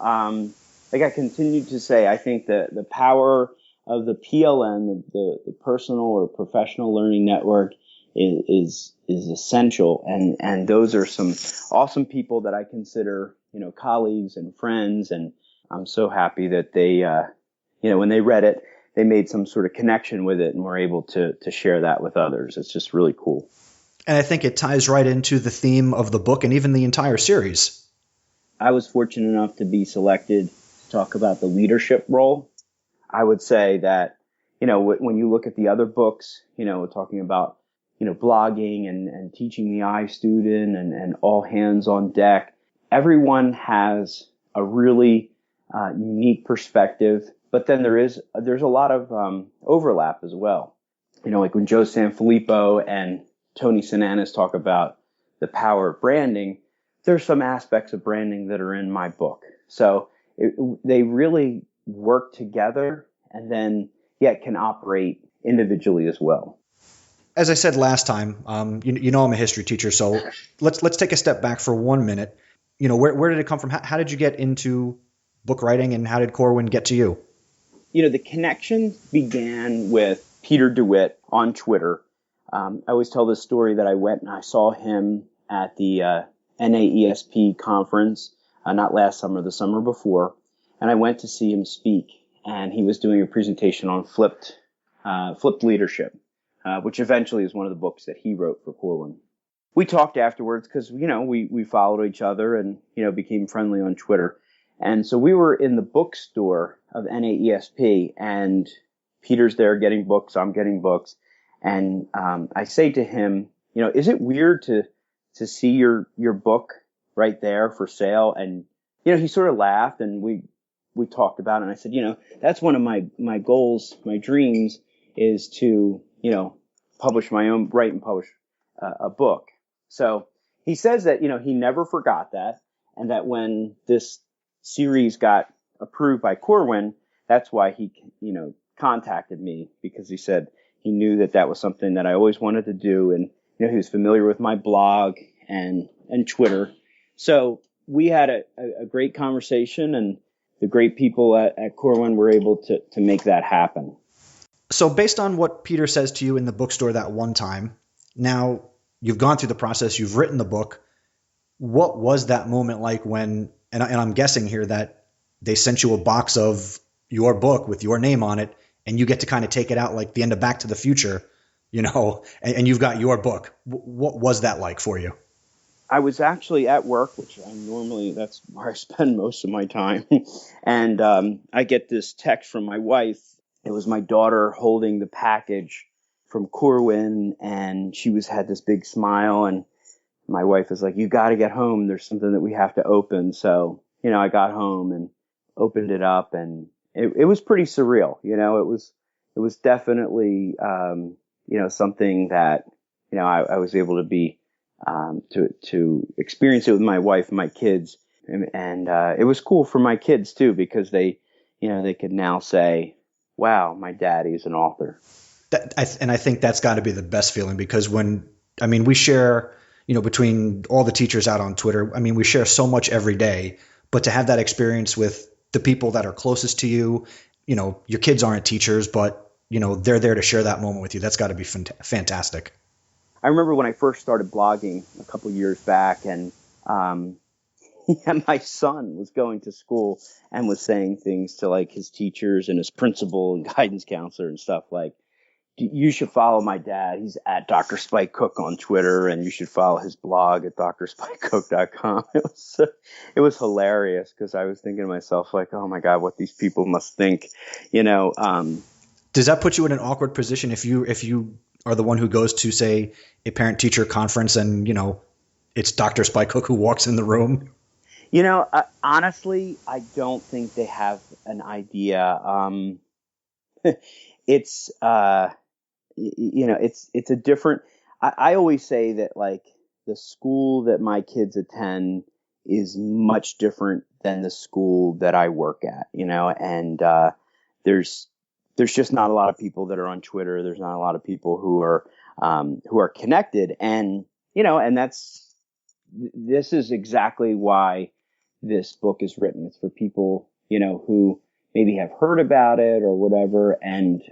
Like I continue to say, I think that the power of the PLN, the personal or professional learning network, is essential, and those are some awesome people that I consider, colleagues and friends, and I'm so happy that they, when they read it, they made some sort of connection with it and were able to share that with others. It's just really cool. And I think it ties right into the theme of the book and even the entire series. I was fortunate enough to be selected to talk about the leadership role. I would say that, when you look at the other books, talking about, blogging and teaching the I student and all hands on deck, everyone has a really unique perspective. But then there's a lot of overlap as well. Like when Joe Sanfilippo and Tony Sinanis talk about the power of branding, there's some aspects of branding that are in my book. So they really work together and then yet can operate individually as well. As I said last time, I'm a history teacher, so let's take a step back for 1 minute. Where did it come from? How did you get into book writing, and how did Corwin get to you? The connection began with Peter DeWitt on Twitter. I always tell this story that I went and I saw him at the NAESP conference, not last summer, the summer before, and I went to see him speak, and he was doing a presentation on flipped leadership, which eventually is one of the books that he wrote for Corwin. We talked afterwards because, we followed each other and, became friendly on Twitter. And so we were in the bookstore of NAESP, and Peter's there getting books, I'm getting books. And I say to him, is it weird to see your book right there for sale? And, he sort of laughed, and we talked about it. And I said, that's one of my goals, my dreams is to, write and publish a book. So he says that, he never forgot that. And that when this series got approved by Corwin, that's why he, contacted me, because he said he knew that was something that I always wanted to do. And, he was familiar with my blog and Twitter. So we had a great conversation, and the great people at Corwin were able to make that happen. So based on what Peter says to you in the bookstore that one time, now you've gone through the process, you've written the book. What was that moment like when, and I'm guessing here that they sent you a box of your book with your name on it, and you get to kind of take it out like the end of Back to the Future, and you've got your book. What was that like for you? I was actually at work, which that's where I spend most of my time. And I get this text from my wife. It was my daughter holding the package from Corwin, and she had this big smile. And my wife was like, "You got to get home. There's something that we have to open." So, I got home and opened it up, and it was pretty surreal. It was definitely, something that, I was able to be, to experience it with my wife and my kids. And it was cool for my kids too, because they could now say, "Wow, my daddy's an author." And I think that's got to be the best feeling, because we share, between all the teachers out on Twitter, we share so much every day, but to have that experience with the people that are closest to you, your kids aren't teachers, but, they're there to share that moment with you. That's got to be fantastic. I remember when I first started blogging a couple years back, and my son was going to school and was saying things to like his teachers and his principal and guidance counselor and stuff like, "You should follow my dad. He's at Dr. Spike Cook on Twitter, and you should follow his blog at drspikecook.com." It was hilarious, because I was thinking to myself, like, oh my God, what these people must think, Does that put you in an awkward position if you are the one who goes to, say, a parent-teacher conference and, it's Dr. Spike Cook who walks in the room? Honestly, I don't think they have an idea. It's it's a different. I always say that, like, the school that my kids attend is much different than the school that I work at. And there's just not a lot of people that are on Twitter. There's not a lot of people who are connected, and this is exactly why this book is written. It's for people, who maybe have heard about it or whatever, and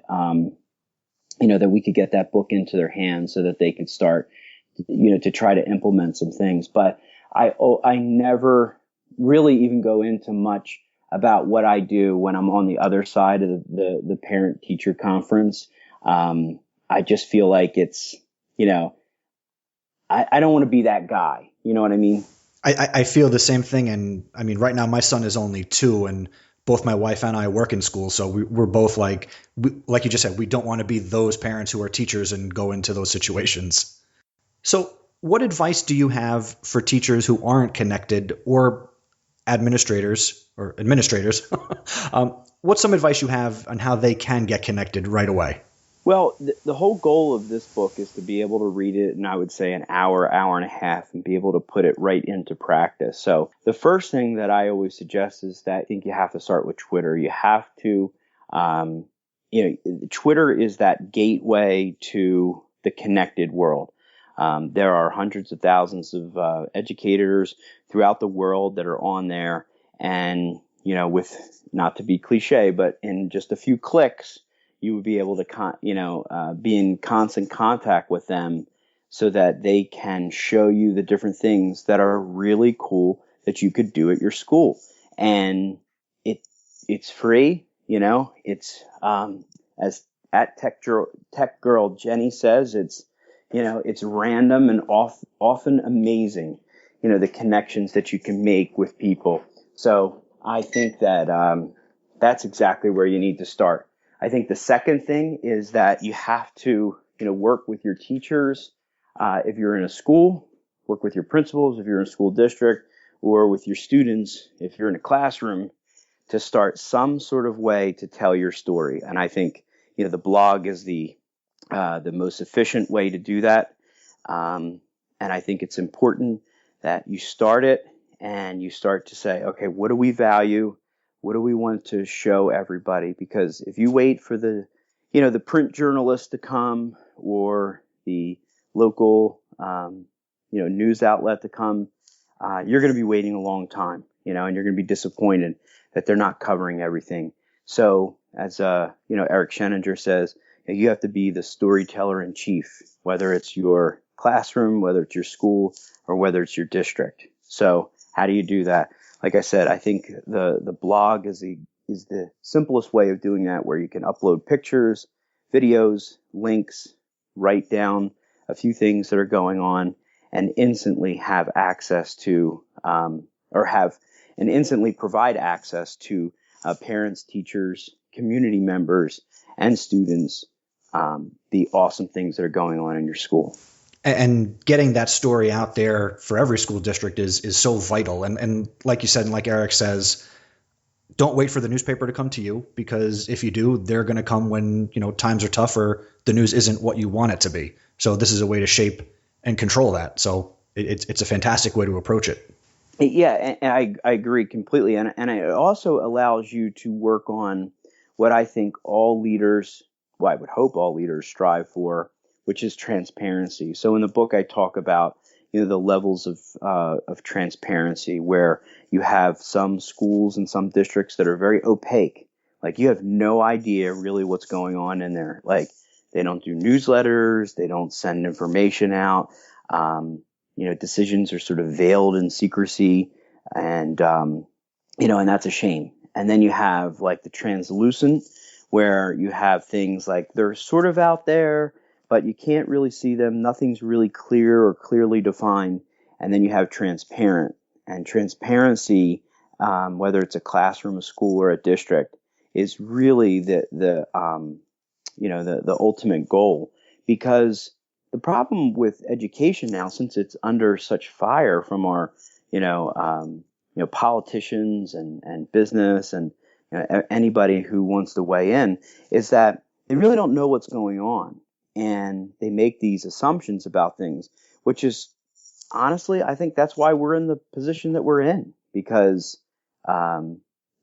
that we could get that book into their hands so that they could start, to try to implement some things. But I never really even go into much about what I do when I'm on the other side of the parent-teacher conference. I just feel like it's, I don't want to be that guy. You know what I mean? I feel the same thing. And right now my son is only 2, and both my wife and I work in school. So we're both like you just said, we don't want to be those parents who are teachers and go into those situations. So what advice do you have for teachers who aren't connected, or administrators? What's some advice you have on how they can get connected right away? Well, the whole goal of this book is to be able to read it in, I would say, an hour and a half, and be able to put it right into practice. So the first thing that I always suggest is that I think you have to start with Twitter. You have to, Twitter is that gateway to the connected world. There are hundreds of thousands of educators throughout the world that are on there. And, with, not to be cliche, but in just a few clicks, you would be able to, be in constant contact with them, so that they can show you the different things that are really cool that you could do at your school. And it's free, it's, as at Tech Girl Jenny says, it's random and often amazing, the connections that you can make with people. So I think that that's exactly where you need to start. I think the second thing is that you have to, work with your teachers. If you're in a school, work with your principals if you're in a school district, or with your students if you're in a classroom, to start some sort of way to tell your story. And I think, the blog is the most efficient way to do that. And I think it's important that you start it and you start to say, okay, what do we value? What do we want to show everybody? Because if you wait for the print journalist to come, or the local, news outlet to come, you're going to be waiting a long time, and you're going to be disappointed that they're not covering everything. So as, Eric Sheninger says, you have to be the storyteller in chief, whether it's your classroom, whether it's your school, or whether it's your district. So how do you do that? Like I said, I think the blog is the simplest way of doing that, where you can upload pictures, videos, links, write down a few things that are going on, and instantly have access to, instantly provide access to parents, teachers, community members, and students, the awesome things that are going on in your school. And getting that story out there for every school district is so vital. And like you said, and like Eric says, don't wait for the newspaper to come to you, because if you do, they're going to come when, times are tough or the news isn't what you want it to be. So this is a way to shape and control that. So it's a fantastic way to approach it. Yeah, and I agree completely. And it also allows you to work on what I think all leaders, I would hope all leaders strive for, which is transparency. So in the book, I talk about the levels of transparency, where you have some schools and some districts that are very opaque. Like, you have no idea really what's going on in there. Like, they don't do newsletters, they don't send information out. Decisions are sort of veiled in secrecy, and and that's a shame. And then you have like the translucent, where you have things like they're sort of out there, but you can't really see them. Nothing's really clear or clearly defined. And then you have transparent. And transparency, whether it's a classroom, a school, or a district, is really the ultimate goal. Because the problem with education now, since it's under such fire from our politicians and business and anybody who wants to weigh in, is that they really don't know what's going on. And they make these assumptions about things, which is, honestly, I think that's why we're in the position that we're in, because the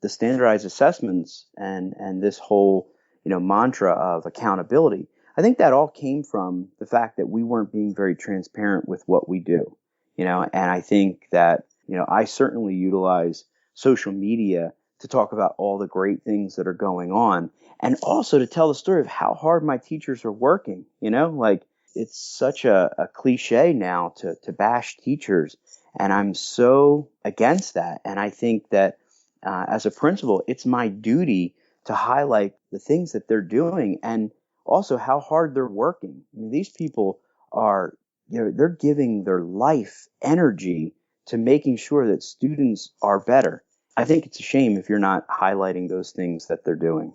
standardized assessments and this whole mantra of accountability, I think that all came from the fact that we weren't being very transparent with what we do. And I think that I certainly utilize social media to talk about all the great things that are going on, and also to tell the story of how hard my teachers are working. Like, it's such a cliche now to bash teachers, and I'm so against that. And I think that as a principal, it's my duty to highlight the things that they're doing and also how hard they're working. I mean, these people are, they're giving their life energy to making sure that students are better. I think it's a shame if you're not highlighting those things that they're doing.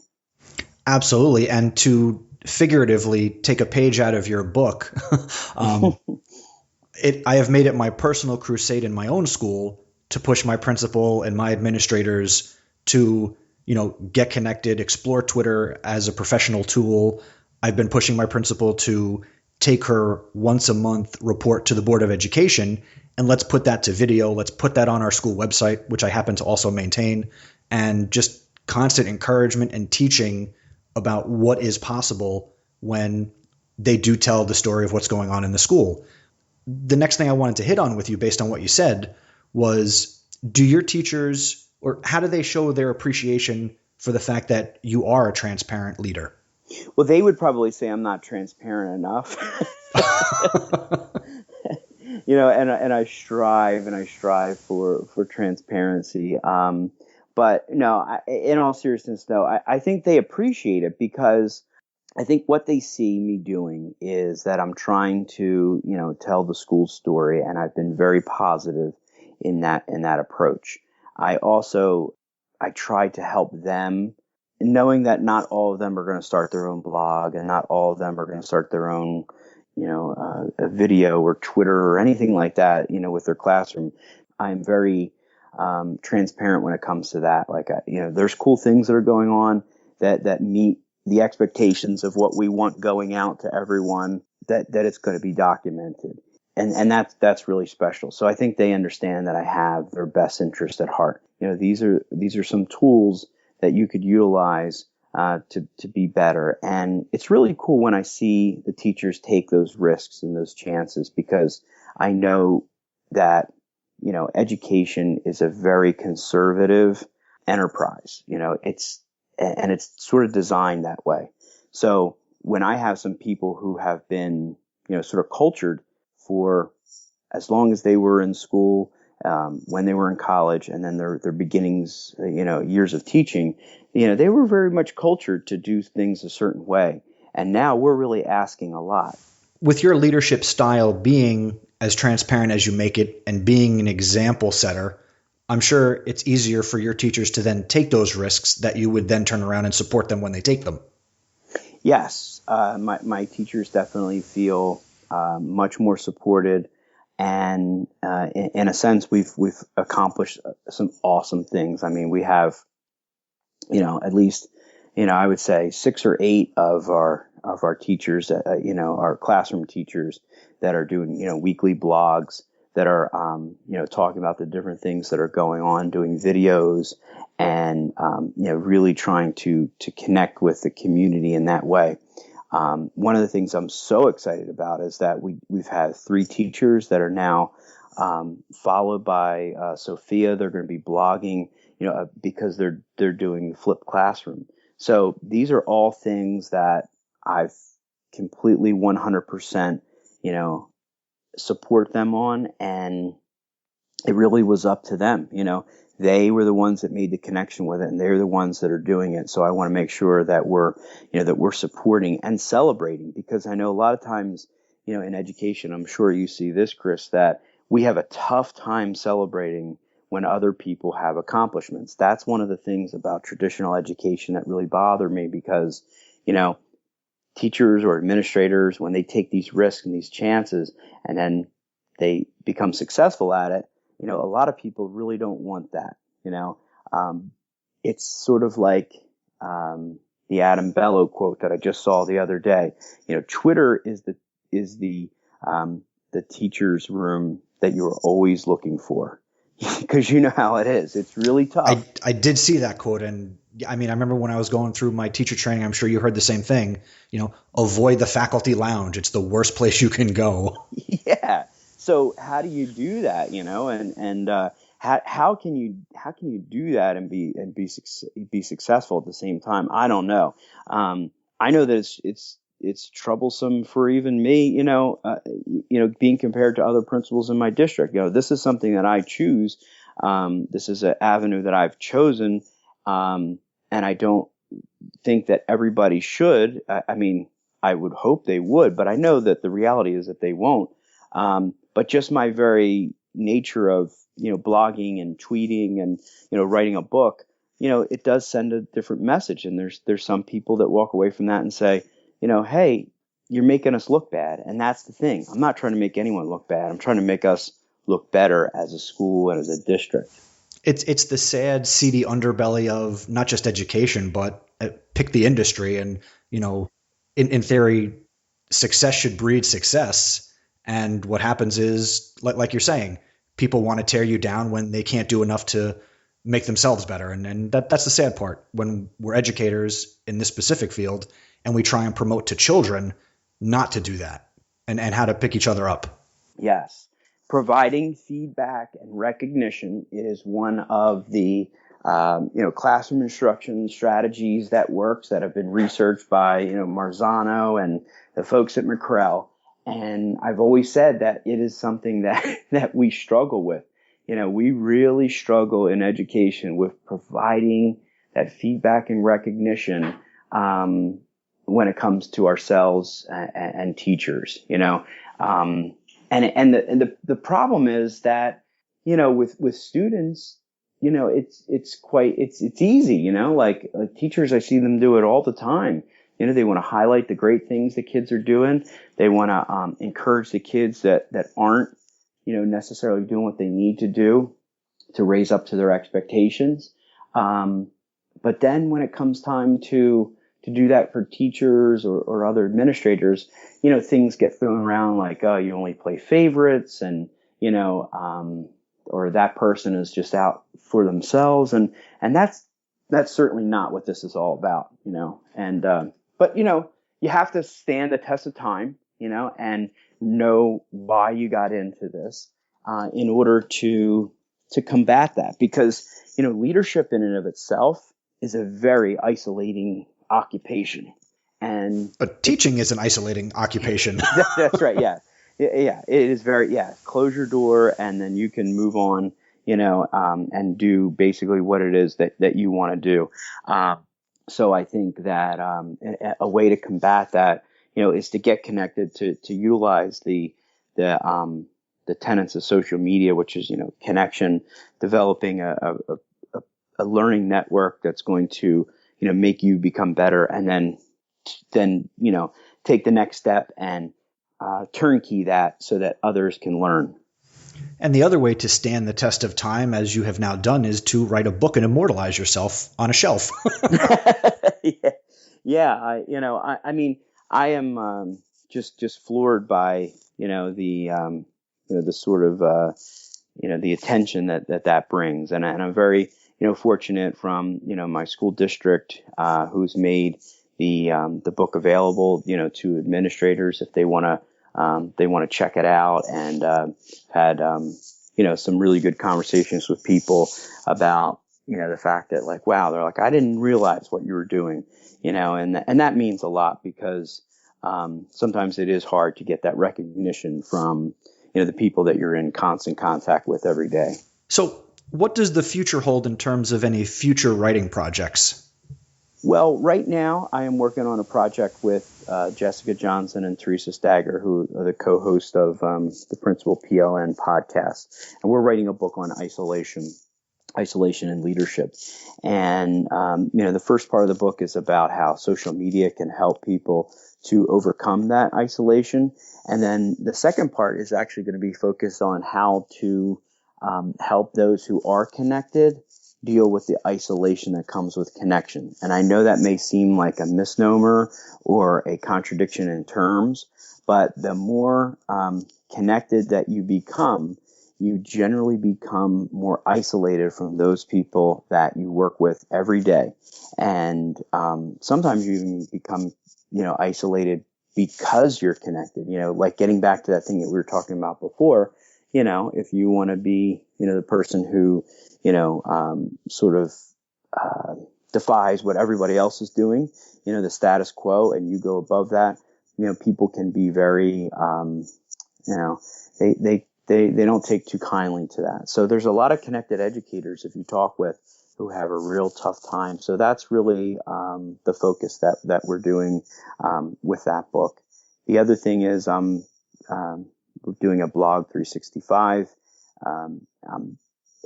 Absolutely. And to figuratively take a page out of your book, I have made it my personal crusade in my own school to push my principal and my administrators to, get connected, explore Twitter as a professional tool. I've been pushing my principal to take her once a month report to the Board of Education, and let's put that to video. Let's put that on our school website, which I happen to also maintain, and just constant encouragement and teaching about what is possible when they do tell the story of what's going on in the school. The next thing I wanted to hit on with you, based on what you said, was, do your teachers, or how do they show their appreciation for the fact that you are a transparent leader? Well, they would probably say I'm not transparent enough. And I strive for transparency. But no, in all seriousness, though, I think they appreciate it, because I think what they see me doing is that I'm trying to, tell the school story, and I've been very positive in that approach. I try to help them, knowing that not all of them are going to start their own blog, and not all of them are going to start their own, a video or Twitter or anything like that, with their classroom. I'm very transparent when it comes to that. Like, there's cool things that are going on that meet the expectations of what we want going out to everyone, that it's going to be documented. And that's really special. So I think they understand that I have their best interest at heart. These are some tools that you could utilize to be better. And it's really cool when I see the teachers take those risks and those chances, because I know that, education is a very conservative enterprise. It's sort of designed that way. So when I have some people who have been, sort of cultured for as long as they were in school, when they were in college, and then their beginnings, years of teaching, they were very much cultured to do things a certain way. And now we're really asking a lot. With your leadership style being as transparent as you make it and being an example setter, I'm sure it's easier for your teachers to then take those risks that you would then turn around and support them when they take them. Yes, my teachers definitely feel much more supported, and in a sense, we've accomplished some awesome things. I mean, we have, at least, I would say 6 or 8 of our teachers, our classroom teachers that are doing, weekly blogs that are, talking about the different things that are going on, doing videos, and really trying to connect with the community in that way. One of the things I'm so excited about is that we've had 3 teachers that are now followed by Sophia. They're going to be blogging, because they're doing flipped classroom. So these are all things that I've completely 100%, support them on, and it really was up to them. They were the ones that made the connection with it, and they're the ones that are doing it. So I want to make sure that we're supporting and celebrating, because I know a lot of times, in education, I'm sure you see this, Chris, that we have a tough time celebrating when other people have accomplishments. That's one of the things about traditional education that really bother me, because, teachers or administrators, when they take these risks and these chances and then they become successful at it, a lot of people really don't want that. It's sort of like the Adam Bellow quote that I just saw the other day. Twitter is the teacher's room that you're always looking for, because you know how it is. It's really tough. I did see that quote, and I mean, I remember when I was going through my teacher training, I'm sure you heard the same thing, avoid the faculty lounge. It's the worst place you can go. Yeah. So how do you do that, and how can you do that and be successful at the same time? I don't know. I know that it's troublesome for even me, being compared to other principals in my district. This is something that I choose. This is an avenue that I've chosen. And I don't think that everybody should. I mean, I would hope they would, but I know that the reality is that they won't. But just my very nature of, blogging and tweeting and, writing a book, it does send a different message. And there's some people that walk away from that and say, hey, you're making us look bad. And that's the thing. I'm not trying to make anyone look bad. I'm trying to make us look better as a school and as a district. It's the sad, seedy underbelly of not just education, but pick the industry. And, in theory, success should breed success. And what happens is, like you're saying, people want to tear you down when they can't do enough to make themselves better. And that's the sad part when we're educators in this specific field and we try and promote to children not to do that and how to pick each other up. Yes. Providing feedback and recognition is one of the classroom instruction strategies that works, that have been researched by Marzano and the folks at McCrell. And I've always said that it is something that we struggle with. We really struggle in education with providing that feedback and recognition when it comes to ourselves and teachers. And the problem is that, with students, it's easy, like teachers, I see them do it all the time. They want to highlight the great things the kids are doing. They want to encourage the kids that aren't, necessarily doing what they need to do to raise up to their expectations. But then when it comes time to do that for teachers or other administrators, things get thrown around like, oh, you only play favorites, and, or that person is just out for themselves. And that's certainly not what this is all about, but you have to stand the test of time, and know why you got into this, in order to combat that, because, leadership in and of itself is a very isolating occupation. But teaching is an isolating occupation. That's right. Yeah. Yeah. It is very, close your door and then you can move on, and do basically what it is that you want to do. So I think that, a way to combat that, is to get connected, to utilize the the tenets of social media, which is, connection, developing a learning network that's going to, make you become better, and then, take the next step and turnkey that so that others can learn. And the other way to stand the test of time, as you have now done, is to write a book and immortalize yourself on a shelf. Yeah. I am just floored by the sort of the attention that brings, and I'm very fortunate from my school district who's made the book available to administrators if they want to check it out, and had some really good conversations with people about the fact that, like, wow, they're like, I didn't realize what you were doing, and that means a lot, because sometimes it is hard to get that recognition from the people that you're in constant contact with every day. So what does the future hold in terms of any future writing projects? Well, right now I am working on a project with Jessica Johnson and Teresa Stagger, who are the co-host of the Principal PLN podcast. And we're writing a book on isolation and leadership. And, the first part of the book is about how social media can help people to overcome that isolation. And then the second part is actually going to be focused on how to help those who are connected deal with the isolation that comes with connection. And I know that may seem like a misnomer or a contradiction in terms, but the more connected that you become, you generally become more isolated from those people that you work with every day. And sometimes you even become, isolated because you're connected, like getting back to that thing that we were talking about before. If you want to be, the person who, defies what everybody else is doing, the status quo, and you go above that, people can be very, they don't take too kindly to that. So there's a lot of connected educators, if you talk with, who have a real tough time. So that's really the focus that we're doing with that book. The other thing is we're doing a blog 365.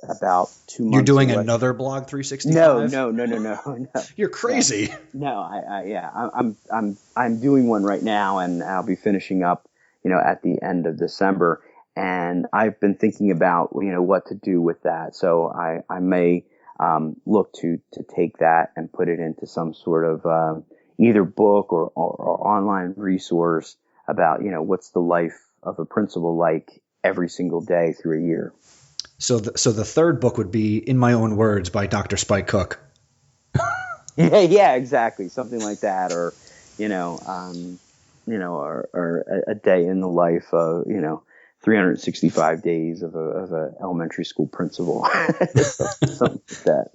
About 2 months. You're doing away. Another blog 365? No. You're crazy. No, I'm doing one right now, and I'll be finishing up, at the end of December. And I've been thinking about, what to do with that. So I may look to take that and put it into some sort of either book or online resource about, what's the life of a principal like every single day through a year. So the third book would be In My Own Words by Dr. Spike Cook. Yeah, exactly. Something like that. Or, or a day in the life of, 365 days of a elementary school principal. Something like that.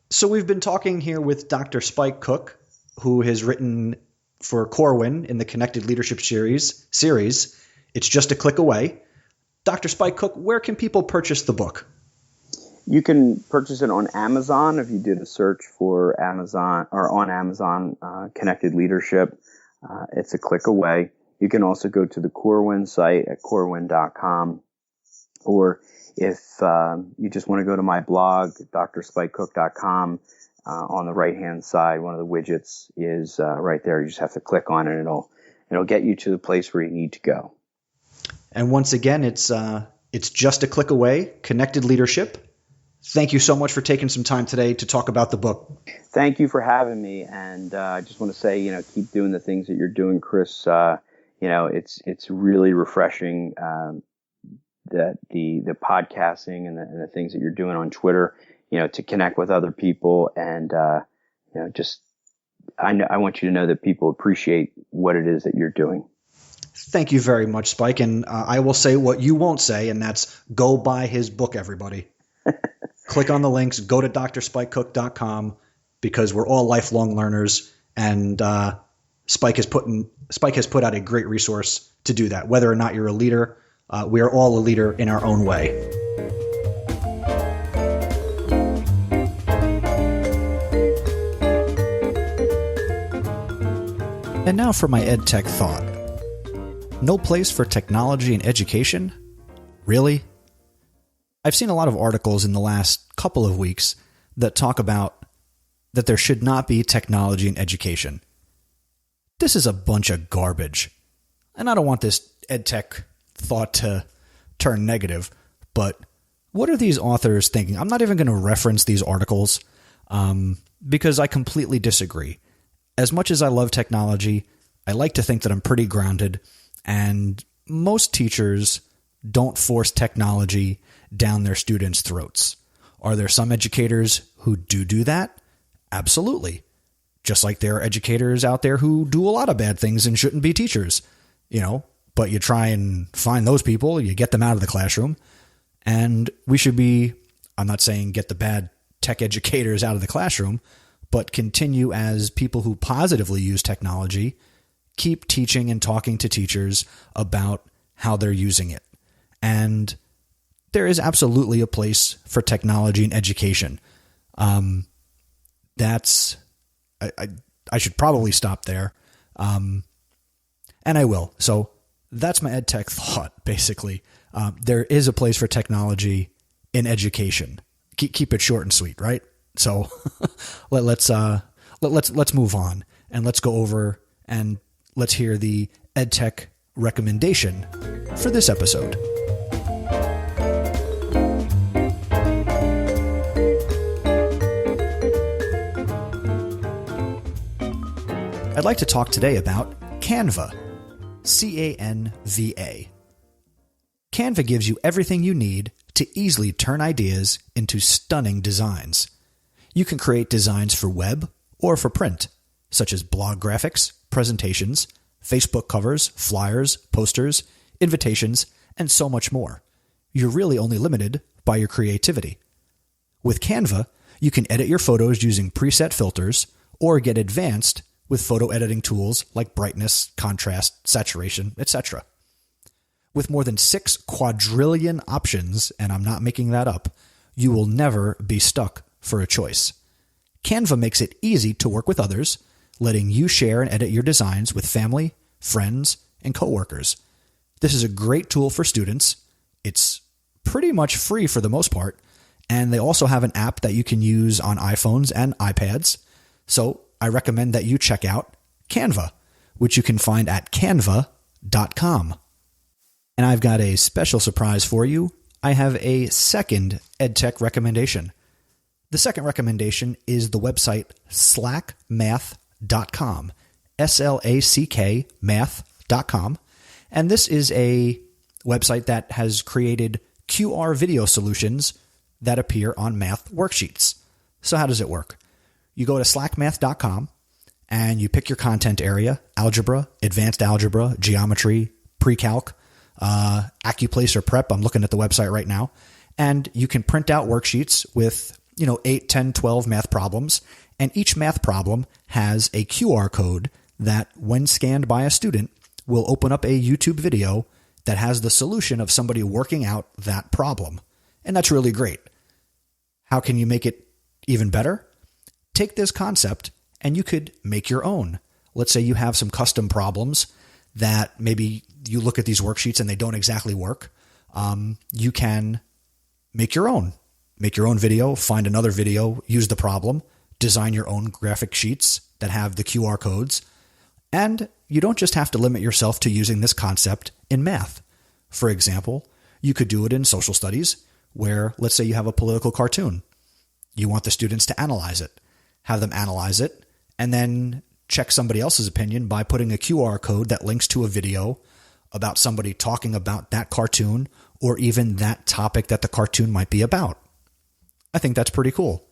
So we've been talking here with Dr. Spike Cook, who has written for Corwin in the Connected Leadership series. It's Just a Click Away. Dr. Spike Cook, where can people purchase the book? You can purchase it on Amazon if you did a search for Amazon or on Amazon Connected Leadership. It's a click away. You can also go to the Corwin site at corwin.com. Or if you just want to go to my blog, drspikecook.com, on the right-hand side, one of the widgets is right there. You just have to click on it, and it'll get you to the place where you need to go. And once again, it's just a click away, Connected Leadership. Thank you so much for taking some time today to talk about the book. Thank you for having me. And I just want to say, keep doing the things that you're doing, Chris. It's really refreshing that the podcasting and the things that you're doing on Twitter, to connect with other people. And, I want you to know that people appreciate what it is that you're doing. Thank you very much, Spike. And I will say what you won't say, and that's go buy his book, everybody. Click on the links, go to drspikecook.com, because we're all lifelong learners, and Spike has put out a great resource to do that. Whether or not you're a leader, we are all a leader in our own way. And now for my EdTech thought. No place for technology and education Really? I've seen a lot of articles in the last couple of weeks that talk about that there should not be technology in education. This is a bunch of garbage. And I don't want this EdTech thought to turn negative, but what are these authors thinking? I'm not even going to reference these articles because I completely disagree. As much as I love technology, I like to think that I'm pretty grounded, and most teachers don't force technology down their students' throats. Are there some educators who do that? Absolutely. Just like there are educators out there who do a lot of bad things and shouldn't be teachers, but you try and find those people, you get them out of the classroom, and we should be, I'm not saying get the bad tech educators out of the classroom, but continue as people who positively use technology, keep teaching and talking to teachers about how they're using it. And there is absolutely a place for technology in education. I should probably stop there. And I will. So that's my EdTech thought, basically. There is a place for technology in education. Keep it short and sweet, right? So let's move on, and let's go over and let's hear the EdTech recommendation for this episode. I'd like to talk today about Canva. Canva. Canva gives you everything you need to easily turn ideas into stunning designs. You can create designs for web or for print, such as blog graphics, presentations, Facebook covers, flyers, posters, invitations, and so much more. You're really only limited by your creativity. With Canva, you can edit your photos using preset filters or get advanced with photo editing tools like brightness, contrast, saturation, etc. With more than 6 quadrillion options, and I'm not making that up, you will never be stuck for a choice. Canva makes it easy to work with others, letting you share and edit your designs with family, friends, and coworkers. This is a great tool for students. It's pretty much free for the most part, and they also have an app that you can use on iPhones and iPads. So I recommend that you check out Canva, which you can find at canva.com. And I've got a special surprise for you. I have a second EdTech recommendation. The second recommendation is the website slackmath.com, SLACK math.com. And this is a website that has created QR video solutions that appear on math worksheets. So how does it work? You go to slackmath.com and you pick your content area: algebra, advanced algebra, geometry, pre-calc, Accuplace or prep. I'm looking at the website right now. And you can print out worksheets with 8, 10, 12 math problems. And each math problem has a QR code that, when scanned by a student, will open up a YouTube video that has the solution of somebody working out that problem. And that's really great. How can you make it even better? Take this concept and you could make your own. Let's say you have some custom problems that maybe you look at these worksheets and they don't exactly work. You can make your own. Make your own video, find another video, use the problem, design your own graphic sheets that have the QR codes. And you don't just have to limit yourself to using this concept in math. For example, you could do it in social studies where, let's say you have a political cartoon. You want the students to analyze it. Have them analyze it, and then check somebody else's opinion by putting a QR code that links to a video about somebody talking about that cartoon or even that topic that the cartoon might be about. I think that's pretty cool.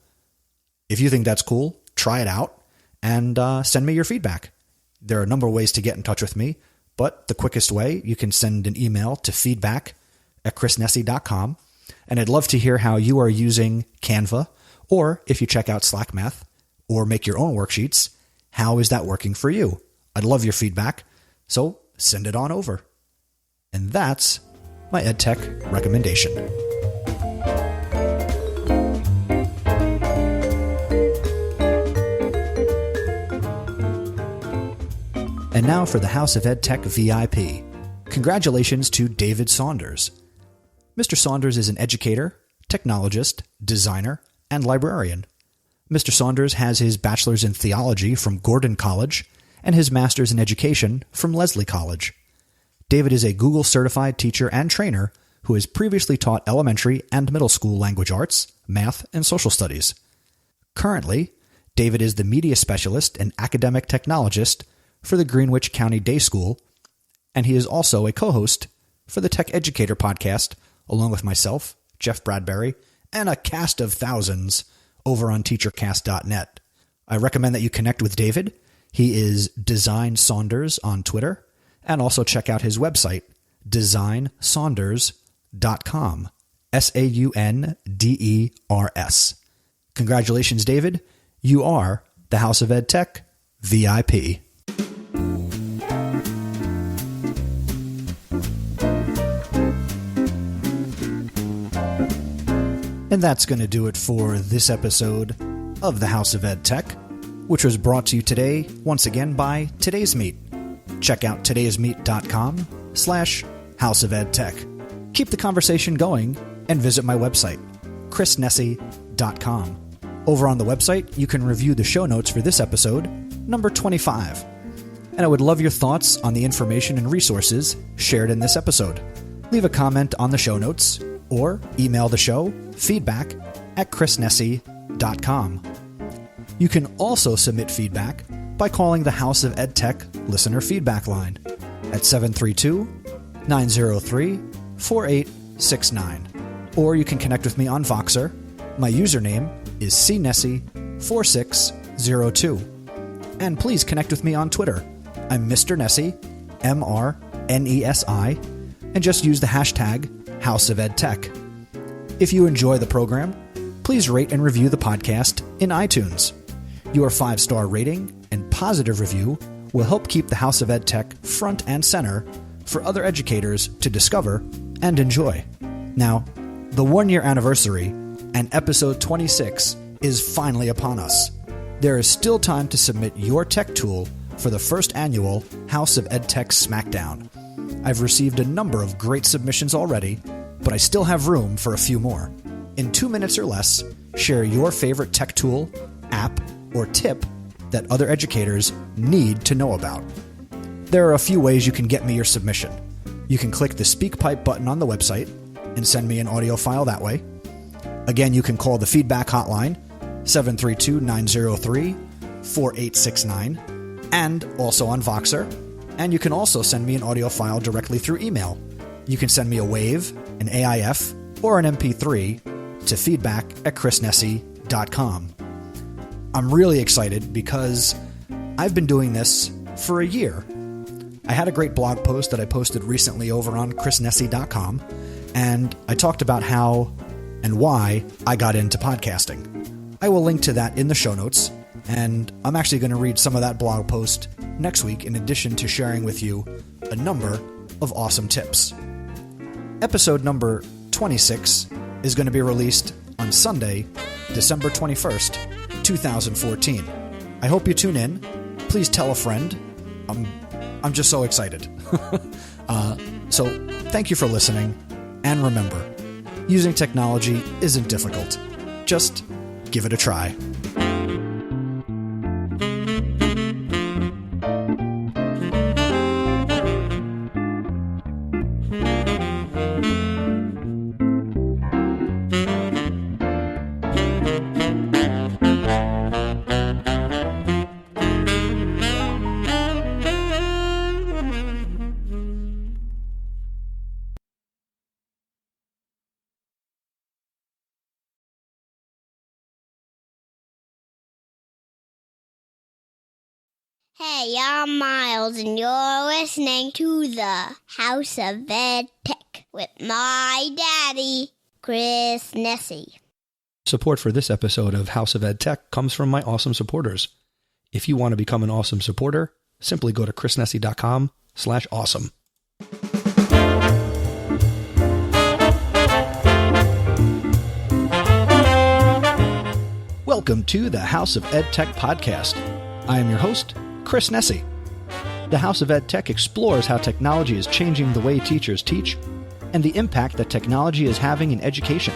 If you think that's cool, try it out and send me your feedback. There are a number of ways to get in touch with me, but the quickest way, you can send an email to feedback@chrisnesi.com, and I'd love to hear how you are using Canva, or if you check out SlackMath or make your own worksheets, how is that working for you? I'd love your feedback, so send it on over. And that's my EdTech recommendation. And now for the House of EdTech VIP. Congratulations to David Saunders. Mr. Saunders is an educator, technologist, designer, and librarian. Mr. Saunders has his bachelor's in theology from Gordon College and his master's in education from Lesley College. David is a Google certified teacher and trainer who has previously taught elementary and middle school language arts, math, and social studies. Currently, David is the media specialist and academic technologist for the Greenwich County Day School, and he is also a co-host for the Tech Educator podcast, along with myself, Jeff Bradbury, and a cast of thousands over on teachercast.net. I recommend that you connect with David. He is Design Saunders on Twitter, and also check out his website, designsaunders.com, SAUNDERS. Congratulations, David. You are the House of Ed Tech VIP. And that's going to do it for this episode of the House of Ed Tech, which was brought to you today, once again, by Today's Meet. Check out todaysmeet.com/houseofedtech. Keep the conversation going and visit my website, chrisnesi.com. Over on the website, you can review the show notes for this episode, number 25. And I would love your thoughts on the information and resources shared in this episode. Leave a comment on the show notes or email the show feedback@chrisnesi.com. You can also submit feedback by calling the House of Ed Tech listener feedback line at 732-903-4869. Or you can connect with me on Voxer. My username is cnesi4602. And please connect with me on Twitter. I'm Mr. Nesi, MRNESI, and just use the hashtag House of Ed Tech. If you enjoy the program, please rate and review the podcast in iTunes. Your 5-star rating and positive review will help keep the House of Ed Tech front and center for other educators to discover and enjoy. Now, the 1-year anniversary and episode 26 is finally upon us. There is still time to submit your tech tool for the first annual House of Ed Tech Smackdown. I've received a number of great submissions already, but I still have room for a few more. In 2 minutes or less, share your favorite tech tool, app, or tip that other educators need to know about. There are a few ways you can get me your submission. You can click the SpeakPipe button on the website and send me an audio file that way. Again, you can call the feedback hotline, 732-903-4869, and also on Voxer. And you can also send me an audio file directly through email. You can send me a WAV, an AIF, or an MP3 to feedback@chrisnesi.com. I'm really excited because I've been doing this for a year. I had a great blog post that I posted recently over on chrisnesi.com, and I talked about how and why I got into podcasting. I will link to that in the show notes, and I'm actually going to read some of that blog post next week in addition to sharing with you a number of awesome tips. Episode number 26 is going to be released on Sunday, December 21st, 2014. I hope you tune in. Please tell a friend. I'm just so excited. So thank you for listening. And remember, using technology isn't difficult. Just give it a try. Hey, I'm Miles, and you're listening to the House of Ed Tech with my daddy, Chris Nesi. Support for this episode of House of Ed Tech comes from my awesome supporters. If you want to become an awesome supporter, simply go to chrisnesi.com/awesome. Welcome to the House of Ed Tech podcast. I am your host, Chris Nesi. The House of Ed Tech explores how technology is changing the way teachers teach, and the impact that technology is having in education.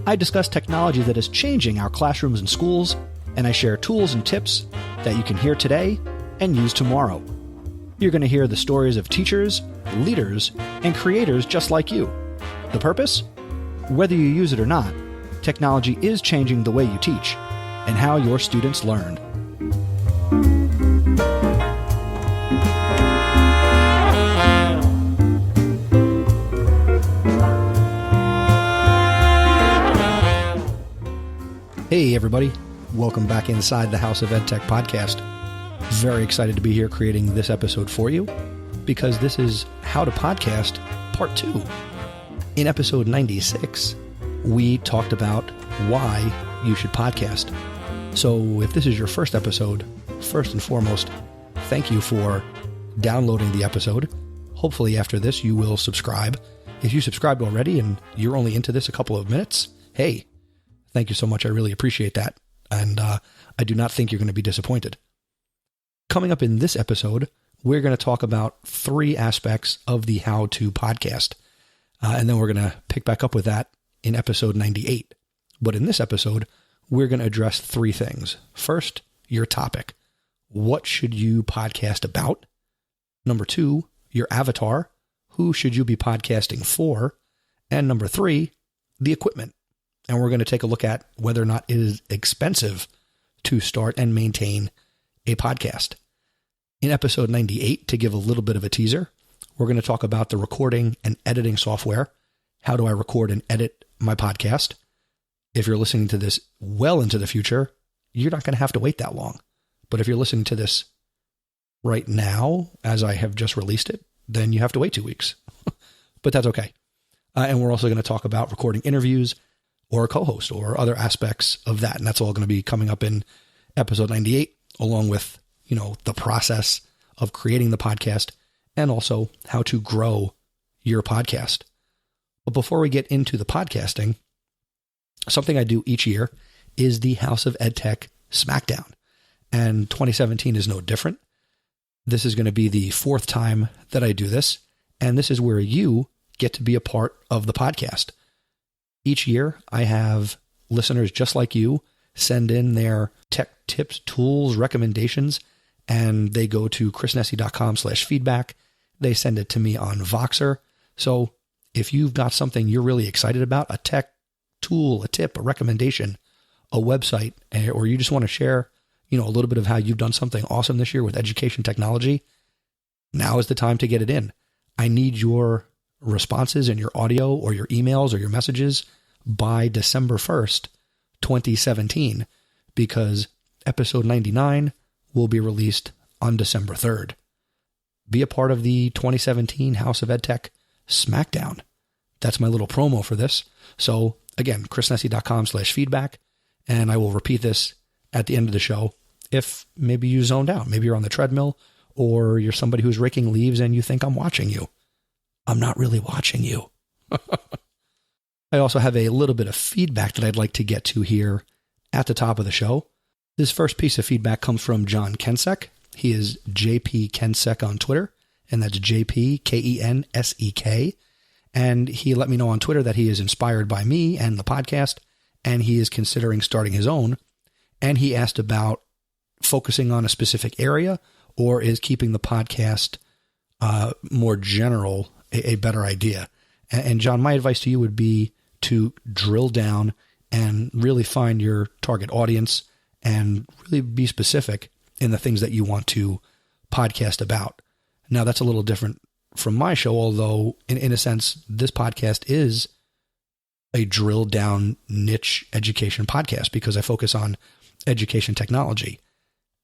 I discuss technology that is changing our classrooms and schools, and I share tools and tips that you can hear today and use tomorrow. You're going to hear the stories of teachers, leaders, and creators just like you. The purpose? Whether you use it or not, technology is changing the way you teach and how your students learn. Hey everybody, welcome back inside the House of EdTech podcast. Very excited to be here creating this episode for you because this is How to Podcast Part 2. In episode 96, we talked about why you should podcast. So if this is your first episode, first and foremost, thank you for downloading the episode. Hopefully after this you will subscribe. If you subscribed already and you're only into this a couple of minutes, hey, thank you so much. I really appreciate that. And I do not think you're going to be disappointed. Coming up in this episode, we're going to talk about 3 aspects of the How to Podcast. And then we're going to pick back up with that in episode 98. But in this episode, we're going to address 3 things. First, your topic. What should you podcast about? Number 2, your avatar. Who should you be podcasting for? And number 3, the equipment. And we're going to take a look at whether or not it is expensive to start and maintain a podcast. In episode 98, to give a little bit of a teaser, we're going to talk about the recording and editing software. How do I record and edit my podcast? If you're listening to this well into the future, you're not going to have to wait that long. But if you're listening to this right now, as I have just released it, then you have to wait 2 weeks. But that's okay. And we're also going to talk about recording interviews or a co-host or other aspects of that. And that's all going to be coming up in episode 98, along with, the process of creating the podcast and also how to grow your podcast. But before we get into the podcasting, something I do each year is the House of EdTech Smackdown. And 2017 is no different. This is going to be the 4th time that I do this. And this is where you get to be a part of the podcast. Each year, I have listeners just like you send in their tech tips, tools, recommendations, and they go to chrisnesi.com/feedback. They send it to me on Voxer. So if you've got something you're really excited about, a tech tool, a tip, a recommendation, a website, or you just want to share, a little bit of how you've done something awesome this year with education technology, now is the time to get it in. I need your responses in your audio or your emails or your messages by December 1st, 2017, because episode 99 will be released on December 3rd. Be a part of the 2017 House of EdTech Smackdown. That's my little promo for this. So again, chrisnesi.com/feedback, and I will repeat this at the end of the show. If maybe you zoned out, maybe you're on the treadmill or you're somebody who's raking leaves and you think I'm watching you. I'm not really watching you. I also have a little bit of feedback that I'd like to get to here at the top of the show. This first piece of feedback comes from John Kensek. He is JP Kensek on Twitter, and that's JP Kensek. And he let me know on Twitter that he is inspired by me and the podcast, and he is considering starting his own. And he asked about focusing on a specific area, or is keeping the podcast more general a better idea. And John, my advice to you would be to drill down and really find your target audience and really be specific in the things that you want to podcast about. Now, that's a little different from my show, although in a sense, this podcast is a drilled down niche education podcast because I focus on education technology,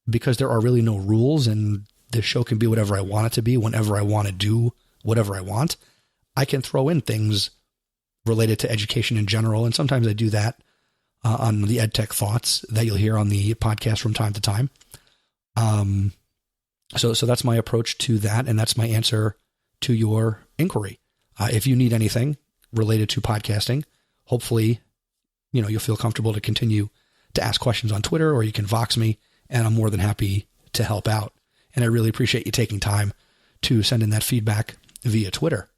because there are really no rules and this show can be whatever I want it to be, whenever I want to do whatever I want. I can throw in things related to education in general, and sometimes I do that on the EdTech Thoughts that you'll hear on the podcast from time to time. So that's my approach to that, and that's my answer to your inquiry. If you need anything related to podcasting, hopefully, you'll feel comfortable to continue to ask questions on Twitter, or you can Vox me, and I'm more than happy to help out. And I really appreciate you taking time to send in that feedback via Twitter.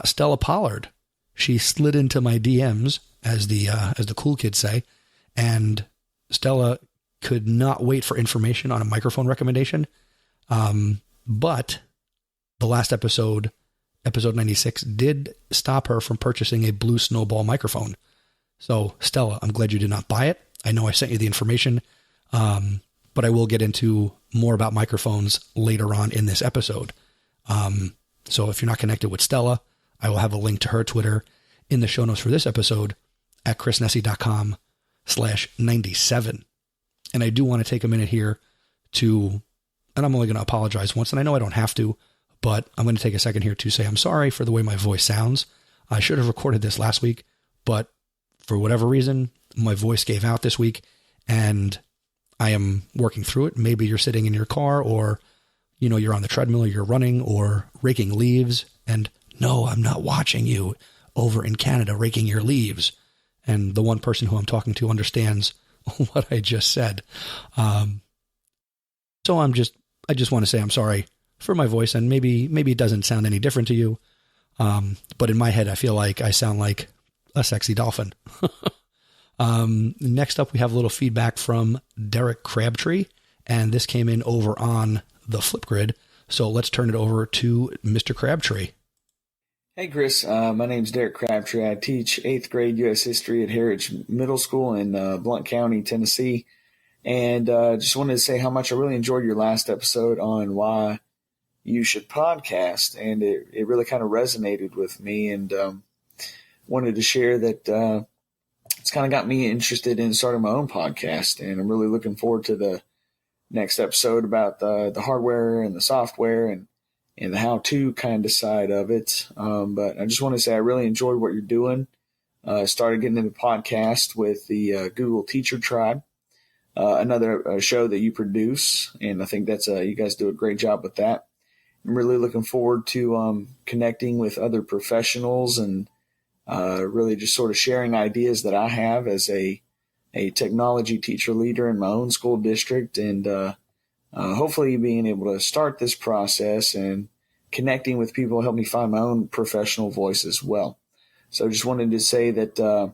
Stella Pollard. She slid into my DMs, as the cool kids say, and Stella could not wait for information on a microphone recommendation. But the last episode 96, did stop her from purchasing a Blue Snowball microphone. So, Stella, I'm glad you did not buy it. I know I sent you the information, but I will get into more about microphones later on in this episode. So if you're not connected with Stella, I will have a link to her Twitter in the show notes for this episode at chrisnesi.com/97. And I do want to take a minute here to, and I'm only going to apologize once, and I know I don't have to, but I'm going to take a second here to say I'm sorry for the way my voice sounds. I should have recorded this last week, but for whatever reason, my voice gave out this week, and I am working through it. Maybe you're sitting in your car, or, you know, you're on the treadmill, or you're running, or raking leaves, and no, I'm not watching you over in Canada raking your leaves. And the one person who I'm talking to understands what I just said. So I just want to say I'm sorry for my voice, and maybe it doesn't sound any different to you. But in my head, I feel like I sound like a sexy dolphin. Next up, we have a little feedback from Derek Crabtree, and this came in over on the Flipgrid. So let's turn it over to Mr. Crabtree. Hey, Chris. My name's Derek Crabtree. I teach 8th grade U.S. History at Heritage Middle School in Blount County, Tennessee. And just wanted to say how much I really enjoyed your last episode on why you should podcast. And it really kind of resonated with me, and wanted to share that it's kind of got me interested in starting my own podcast. And I'm really looking forward to the next episode about the hardware and the software and the how-to kind of side of it. But I just want to say I really enjoyed what you're doing. Started getting into podcast with the Google Teacher Tribe, another show that you produce, and I think that's you guys do a great job with that. I'm really looking forward to connecting with other professionals and really just sort of sharing ideas that I have as a technology teacher leader in my own school district, and hopefully being able to start this process and connecting with people help me find my own professional voice as well. So just wanted to say that I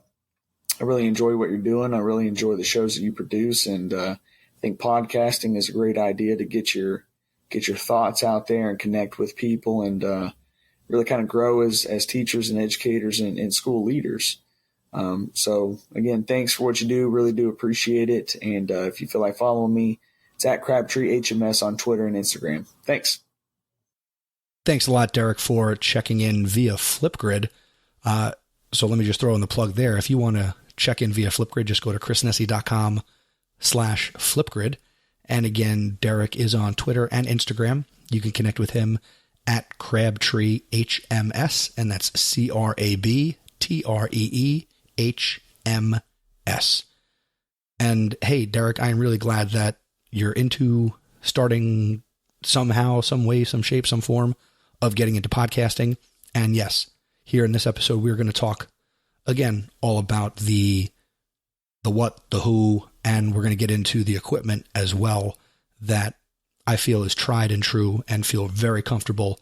really enjoy what you're doing. I really enjoy the shows that you produce, and I think podcasting is a great idea to get your thoughts out there and connect with people, and really kind of grow as teachers and educators and school leaders. So again, thanks for what you do. Really do appreciate it. And if you feel like following me, it's at Crabtree HMS on Twitter and Instagram. Thanks. Thanks a lot, Derek, for checking in via Flipgrid. So let me just throw in the plug there. If you want to check in via Flipgrid, just go to chrisnesi.com/Flipgrid. And again, Derek is on Twitter and Instagram. You can connect with him at Crabtree HMS, and that's CRABTREEHMS. And hey, Derek, I'm really glad that you're into starting somehow, some way, some shape, some form of getting into podcasting. And yes, here in this episode, we're going to talk again all about the what, the who, and we're going to get into the equipment as well that I feel is tried and true and feel very comfortable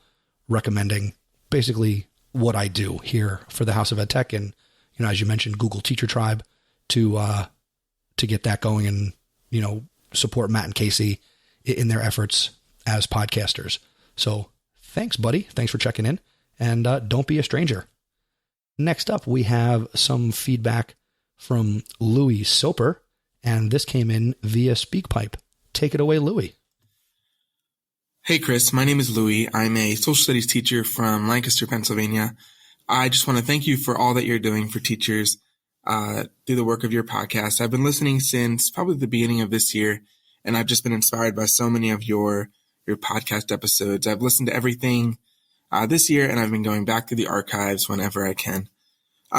recommending basically what I do here for the House of EdTech. And, you know, as you mentioned, Google Teacher Tribe to get that going and, you know, support Matt and Casey in their efforts as podcasters. So thanks, buddy. Thanks for checking in, and don't be a stranger. Next up, we have some feedback from Louis Soper, and this came in via SpeakPipe. Take it away, Louis. Hey, Chris. My name is Louis. I'm a social studies teacher from Lancaster, Pennsylvania. I just want to thank you for all that you're doing for teachers through the work of your podcast. I've been listening since probably the beginning of this year, and I've just been inspired by so many of your podcast episodes. I've listened to everything this year, and I've been going back through the archives whenever I can.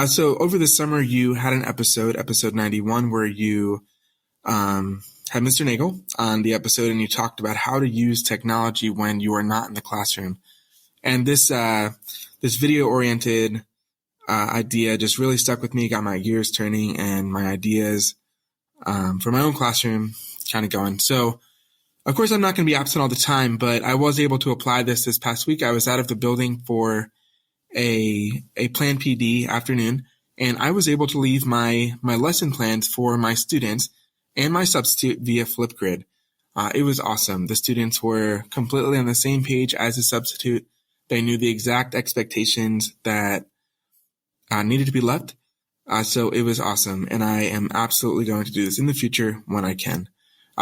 So over the summer, you had an episode 91, where you had Mr. Nagel on the episode, and you talked about how to use technology when you are not in the classroom. And this video-oriented idea just really stuck with me, got my gears turning, and my ideas for my own classroom kind of going. So, of course, I'm not going to be absent all the time, but I was able to apply this past week. I was out of the building for a planned PD afternoon, and I was able to leave my lesson plans for my students and my substitute via Flipgrid. It was awesome. The students were completely on the same page as the substitute. They knew the exact expectations that needed to be left. So it was awesome. And I am absolutely going to do this in the future when I can.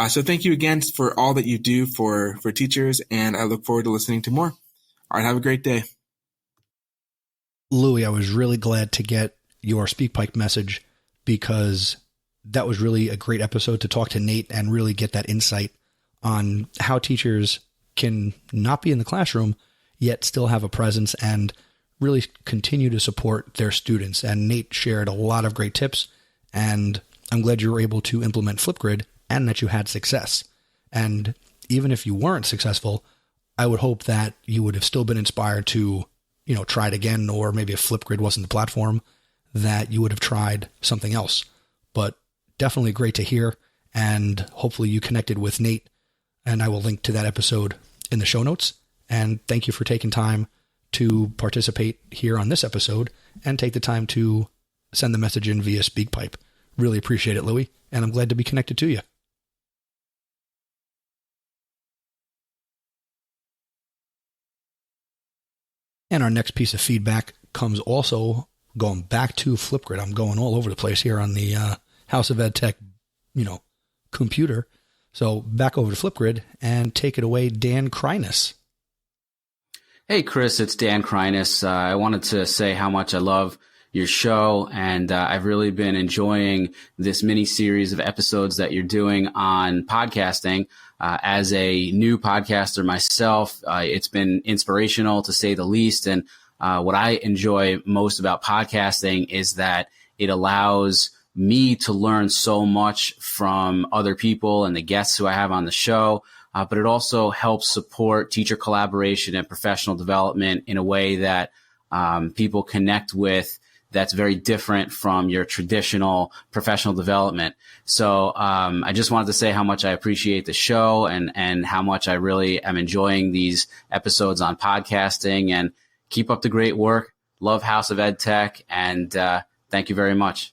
So thank you again for all that you do for teachers. And I look forward to listening to more. All right. Have a great day. Louis, I was really glad to get your SpeakPipe message because that was really a great episode to talk to Nate and really get that insight on how teachers can not be in the classroom, yet still have a presence and really continue to support their students. And Nate shared a lot of great tips, and I'm glad you were able to implement Flipgrid and that you had success. And even if you weren't successful, I would hope that you would have still been inspired to, try it again, or maybe if Flipgrid wasn't the platform, that you would have tried something else. But definitely great to hear, and hopefully you connected with Nate, and I will link to that episode in the show notes. And thank you for taking time to participate here on this episode and take the time to send the message in via SpeakPipe. Really appreciate it, Louis, and I'm glad to be connected to you. And our next piece of feedback comes also going back to Flipgrid. I'm going all over the place here on the House of Ed Tech, computer. So back over to Flipgrid and take it away, Dan Kreiness. Hey, Chris, it's Dan Kreiness. I wanted to say how much I love your show, and I've really been enjoying this mini series of episodes that you're doing on podcasting. As a new podcaster myself, it's been inspirational to say the least. And what I enjoy most about podcasting is that it allows me to learn so much from other people and the guests who I have on the show. But it also helps support teacher collaboration and professional development in a way that people connect with that's very different from your traditional professional development. So I just wanted to say how much I appreciate the show and how much I really am enjoying these episodes on podcasting. And keep up the great work. Love House of Ed Tech, and thank you very much.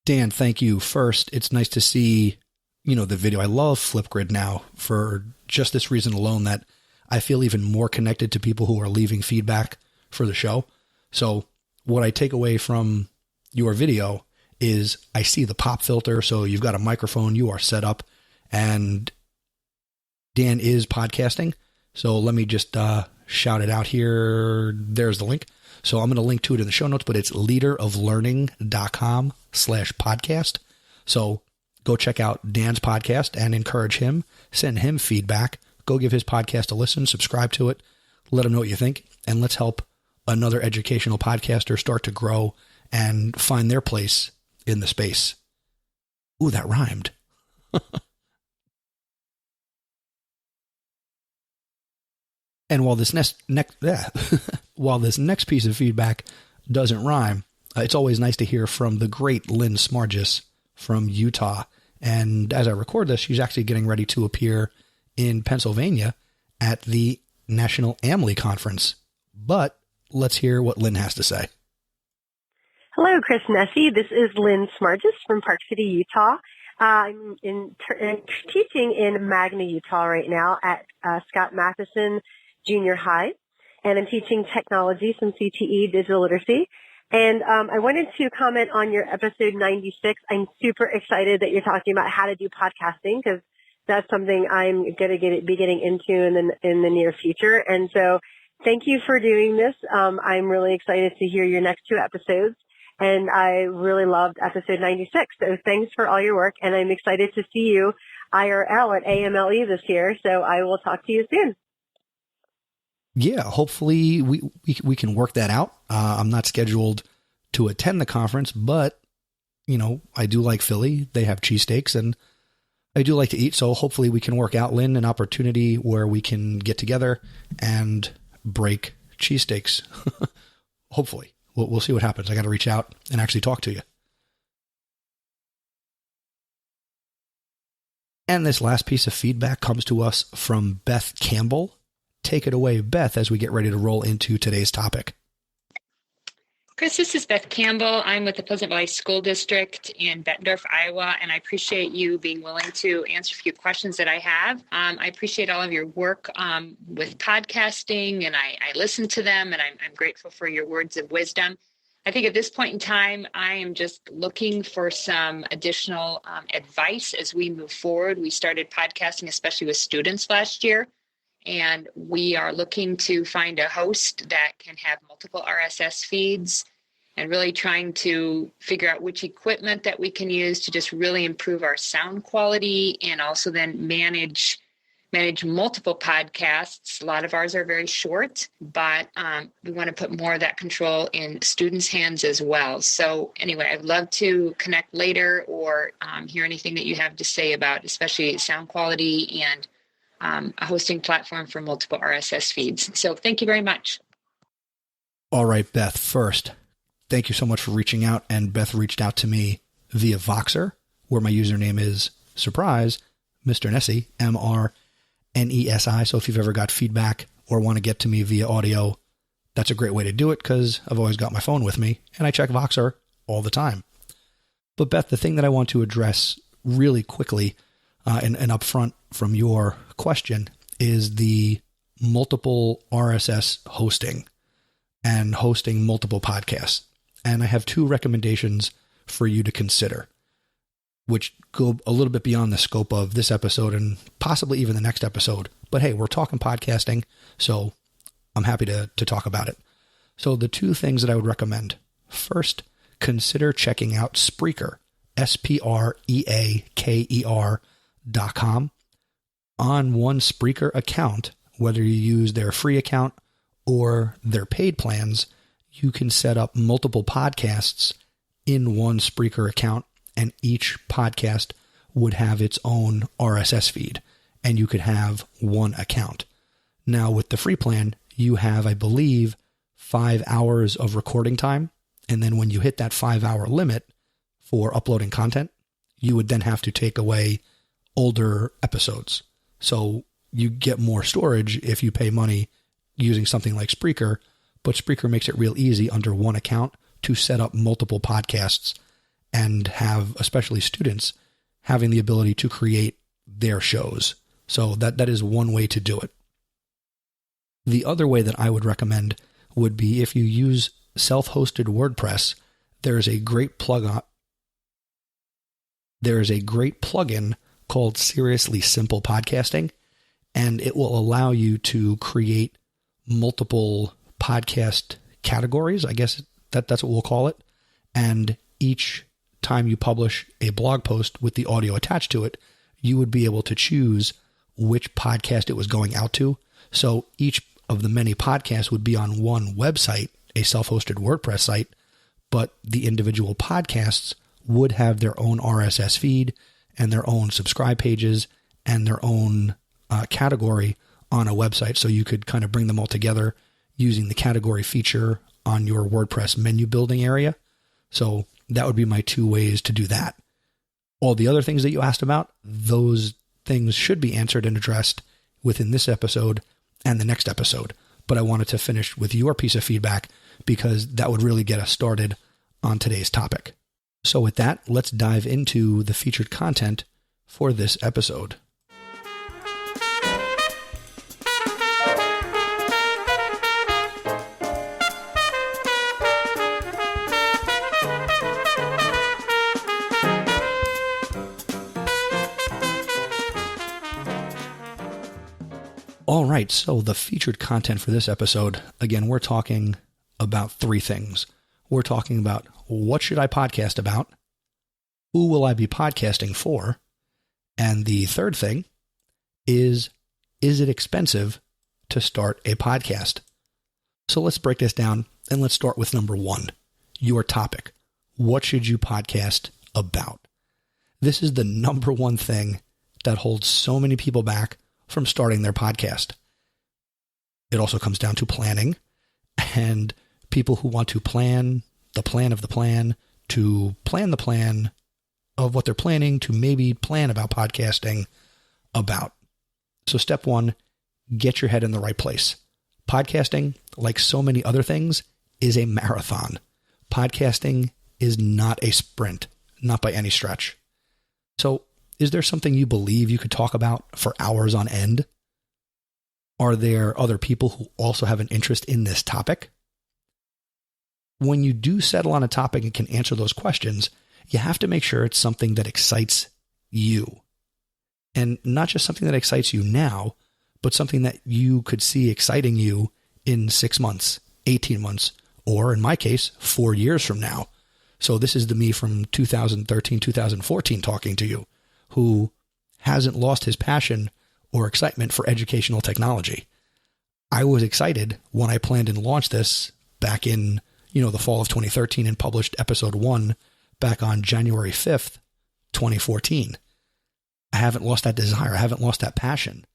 Dan, thank you. First, it's nice to see the video. I love Flipgrid now for just this reason alone, that I feel even more connected to people who are leaving feedback for the show. So what I take away from your video is I see the pop filter. So you've got a microphone, you are set up, and Dan is podcasting. So let me just shout it out here. There's the link. So I'm going to link to it in the show notes, but it's leaderoflearning.com/podcast. So go check out Dan's podcast and encourage him, send him feedback, go give his podcast a listen, subscribe to it, let him know what you think, and let's help another educational podcaster start to grow and find their place in the space. Ooh, that rhymed. And while this while this next piece of feedback doesn't rhyme, it's always nice to hear from the great Lynn Smargis from Utah. And as I record this, she's actually getting ready to appear in Pennsylvania at the National AMLE Conference. But let's hear what Lynn has to say. Hello, Chris Nesi. This is Lynn Smargis from Park City, Utah. I'm teaching in Magna, Utah right now at Scott Matheson Junior High, and I'm teaching technology, some CTE, digital literacy. And I wanted to comment on your episode 96. I'm super excited that you're talking about how to do podcasting, because that's something I'm going to be getting into in the near future. And so thank you for doing this. I'm really excited to hear your next two episodes. And I really loved episode 96. So thanks for all your work. And I'm excited to see you IRL at AMLE this year. So I will talk to you soon. Yeah, hopefully we can work that out. I'm not scheduled to attend the conference, but, I do like Philly. They have cheesesteaks, and I do like to eat. So hopefully we can work out, Lynn, an opportunity where we can get together and break cheesesteaks. Hopefully. We'll see what happens. I got to reach out and actually talk to you. And this last piece of feedback comes to us from Beth Campbell take it away, Beth, as we get ready to roll into today's topic. Chris, this is Beth Campbell. I'm with the Pleasant Valley School District in Bettendorf, Iowa, and I appreciate you being willing to answer a few questions that I have. I appreciate all of your work with podcasting, and I listen to them, and I'm grateful for your words of wisdom. I think at this point in time, I am just looking for some additional advice as we move forward. We started podcasting, especially with students last year, and we are looking to find a host that can have multiple RSS feeds and really trying to figure out which equipment that we can use to just really improve our sound quality and also then manage multiple podcasts. A lot of ours are very short, but we want to put more of that control in students' hands as well. So anyway, I'd love to connect later or hear anything that you have to say about especially sound quality and a hosting platform for multiple RSS feeds. So thank you very much. All right, Beth, first, thank you so much for reaching out. And Beth reached out to me via Voxer, where my username is, surprise, Mr. Nesi, MrNesi. So if you've ever got feedback or want to get to me via audio, that's a great way to do it because I've always got my phone with me and I check Voxer all the time. But Beth, the thing that I want to address really quickly and upfront from your question is the multiple RSS hosting and hosting multiple podcasts. And I have two recommendations for you to consider, which go a little bit beyond the scope of this episode and possibly even the next episode. But hey, we're talking podcasting, so I'm happy to talk about it. So the two things that I would recommend. First, consider checking out Spreaker, SPREAKER.com. On one Spreaker account, whether you use their free account or their paid plans, you can set up multiple podcasts in one Spreaker account, and each podcast would have its own RSS feed, and you could have one account. Now, with the free plan, you have, I believe, 5 hours of recording time, and then when you hit that 5-hour limit for uploading content, you would then have to take away older episodes. So you get more storage if you pay money using something like Spreaker, but Spreaker makes it real easy under one account to set up multiple podcasts and have, especially students, having the ability to create their shows. So that is one way to do it. The other way that I would recommend would be if you use self-hosted WordPress, there is a great plugin called Seriously Simple Podcasting, and it will allow you to create multiple podcast categories. I guess that's what we'll call it. And each time you publish a blog post with the audio attached to it, you would be able to choose which podcast it was going out to. So each of the many podcasts would be on one website, a self-hosted WordPress site, but the individual podcasts would have their own RSS feed and their own subscribe pages and their own category on a website. So you could kind of bring them all together using the category feature on your WordPress menu building area. So that would be my two ways to do that. All the other things that you asked about, those things should be answered and addressed within this episode and the next episode. But I wanted to finish with your piece of feedback because that would really get us started on today's topic. So with that, let's dive into the featured content for this episode. All right, so the featured content for this episode, again, we're talking about three things. We're talking about what should I podcast about? Who will I be podcasting for? And the third thing is it expensive to start a podcast? So let's break this down and let's start with number one, your topic. What should you podcast about? This is the number one thing that holds so many people back from starting their podcast. It also comes down to planning, and people who want to plan the plan of the plan, to plan the plan of what they're planning, to maybe plan about podcasting about. So step one get your head in the right place. Podcasting, like so many other things, is a marathon. Podcasting is not a sprint, not by any stretch. So, is there something you believe you could talk about for hours on end? Are there other people who also have an interest in this topic? When you do settle on a topic and can answer those questions, you have to make sure it's something that excites you. And not just something that excites you now, but something that you could see exciting you in 6 months, 18 months, or in my case, 4 years from now. So this is the me from 2013, 2014 talking to you, who hasn't lost his passion or excitement for educational technology. I was excited when I planned and launched this back in, the fall of 2013 and published episode 1 back on January 5th, 2014. I haven't lost that desire. I haven't lost that passion.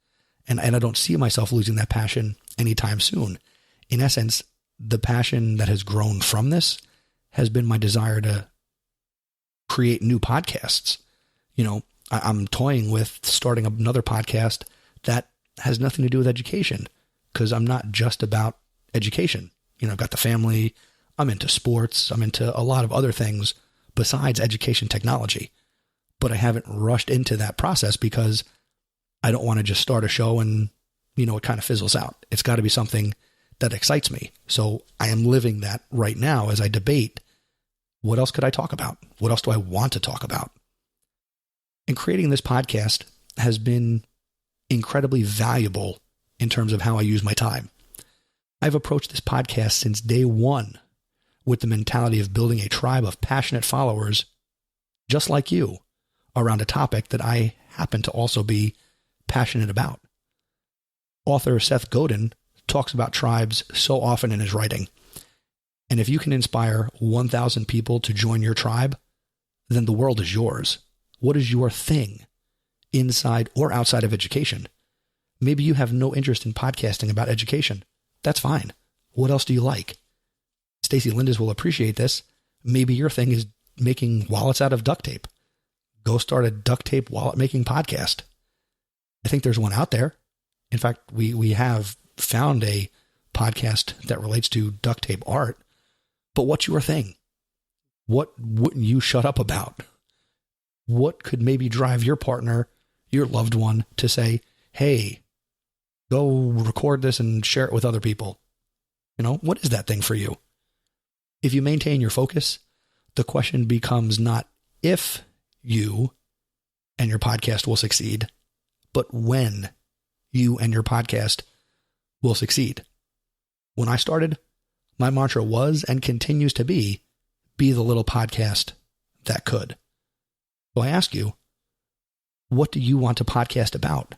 And I don't see myself losing that passion anytime soon. In essence, the passion that has grown from this has been my desire to create new podcasts. I'm toying with starting another podcast that has nothing to do with education, because I'm not just about education. I've got the family, I'm into sports, I'm into a lot of other things besides education technology. But I haven't rushed into that process because I don't want to just start a show and, it kind of fizzles out. It's got to be something that excites me. So I am living that right now as I debate, what else could I talk about? What else do I want to talk about? And creating this podcast has been incredibly valuable in terms of how I use my time. I've approached this podcast since day one with the mentality of building a tribe of passionate followers just like you around a topic that I happen to also be passionate about. Author Seth Godin talks about tribes so often in his writing. And if you can inspire 1,000 people to join your tribe, then the world is yours. What is your thing, inside or outside of education? Maybe you have no interest in podcasting about education. That's fine. What else do you like? Stacy Lindes will appreciate this. Maybe your thing is making wallets out of duct tape. Go start a duct tape wallet making podcast. I think there's one out there. In fact, we have found a podcast that relates to duct tape art. But what's your thing? What wouldn't you shut up about? What could maybe drive your partner, your loved one, to say, hey, go record this and share it with other people? What is that thing for you? If you maintain your focus, the question becomes not if you and your podcast will succeed, but when you and your podcast will succeed. When I started, my mantra was and continues to be the little podcast that could. So I ask you, what do you want to podcast about?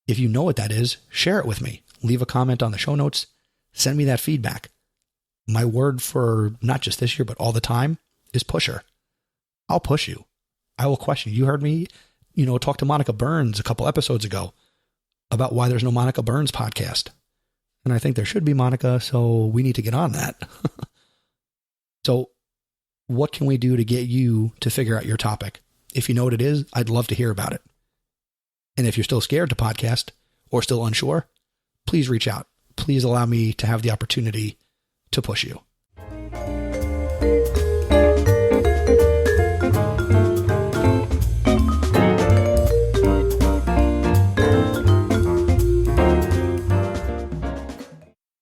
If you know what that is, share it with me. Leave a comment on the show notes. Send me that feedback. My word for not just this year, but all the time is pusher. I'll push you. I will question you. You heard me, talk to Monica Burns a couple episodes ago about why there's no Monica Burns podcast. And I think there should be, Monica, so we need to get on that. So what can we do to get you to figure out your topic? If you know what it is, I'd love to hear about it. And if you're still scared to podcast or still unsure, please reach out. Please allow me to have the opportunity to push you.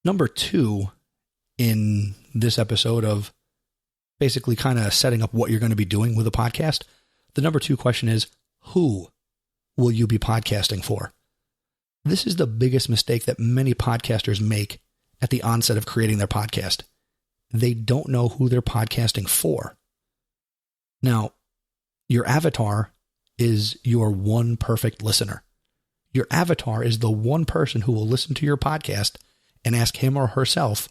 Number 2 in this episode of basically kind of setting up what you're going to be doing with a podcast, the number 2 question is, who will you be podcasting for? This is the biggest mistake that many podcasters make at the onset of creating their podcast. They don't know who they're podcasting for. Now, your avatar is your one perfect listener. Your avatar is the one person who will listen to your podcast and ask him or herself,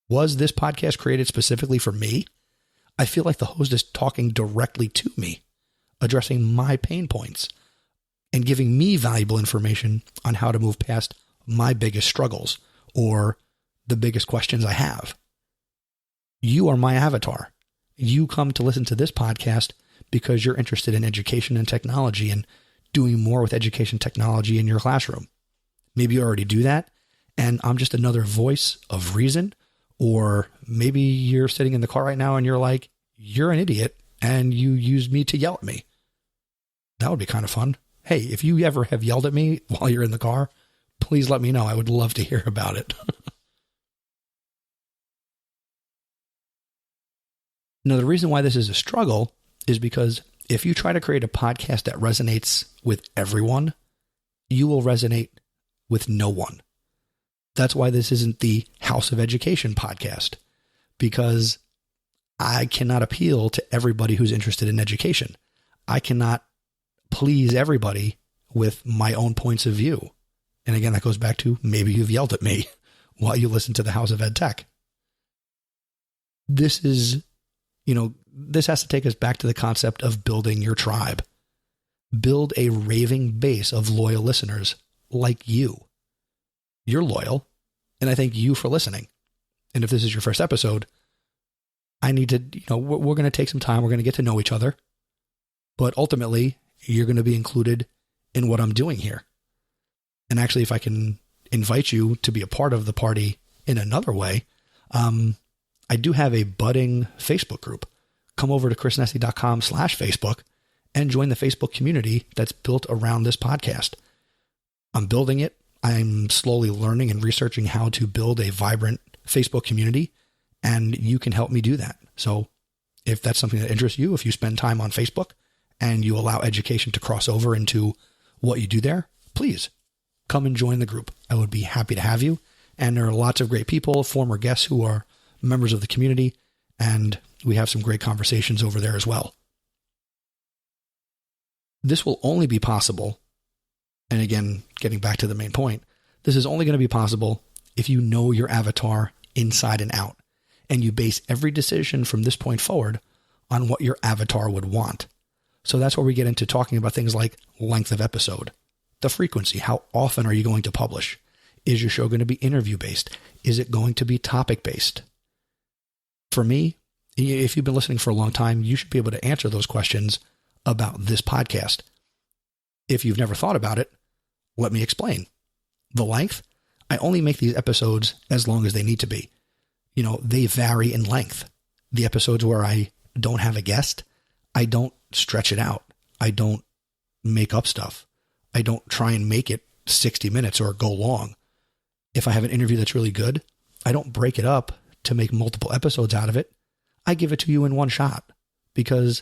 was this podcast created specifically for me? I feel like the host is talking directly to me, addressing my pain points, and giving me valuable information on how to move past my biggest struggles or the biggest questions I have. You are my avatar. You come to listen to this podcast because you're interested in education and technology and doing more with education technology in your classroom. Maybe you already do that, and I'm just another voice of reason. Or maybe you're sitting in the car right now and you're like, you're an idiot, and you used me to yell at me. That would be kind of fun. Hey, if you ever have yelled at me while you're in the car, please let me know. I would love to hear about it. Now, the reason why this is a struggle is because if you try to create a podcast that resonates with everyone, you will resonate with no one. That's why this isn't the House of Education podcast, because I cannot appeal to everybody who's interested in education. I cannot please everybody with my own points of view. And again, that goes back to maybe you've yelled at me while you listen to the House of Ed Tech. This is, this has to take us back to the concept of building your tribe. Build a raving base of loyal listeners like you. You're loyal, and I thank you for listening. And if this is your first episode, I need to, we're going to take some time. We're going to get to know each other. But ultimately, you're going to be included in what I'm doing here. And actually, if I can invite you to be a part of the party in another way, I do have a budding Facebook group. Come over to chrisnesi.com/Facebook and join the Facebook community that's built around this podcast. I'm building it. I'm slowly learning and researching how to build a vibrant Facebook community, and you can help me do that. So if that's something that interests you, if you spend time on Facebook and you allow education to cross over into what you do there, please come and join the group. I would be happy to have you. And there are lots of great people, former guests who are members of the community, and we have some great conversations over there as well. This will only be possible, and again, getting back to the main point, this is only going to be possible if you know your avatar inside and out, and you base every decision from this point forward on what your avatar would want. So that's where we get into talking about things like length of episode, the frequency, how often are you going to publish? Is your show going to be interview-based? Is it going to be topic-based? For me, if you've been listening for a long time, you should be able to answer those questions about this podcast. If you've never thought about it, let me explain. The length, I only make these episodes as long as they need to be. They vary in length. The episodes where I don't have a guest, I don't stretch it out. I don't make up stuff. I don't try and make it 60 minutes or go long. If I have an interview that's really good, I don't break it up to make multiple episodes out of it. I give it to you in one shot because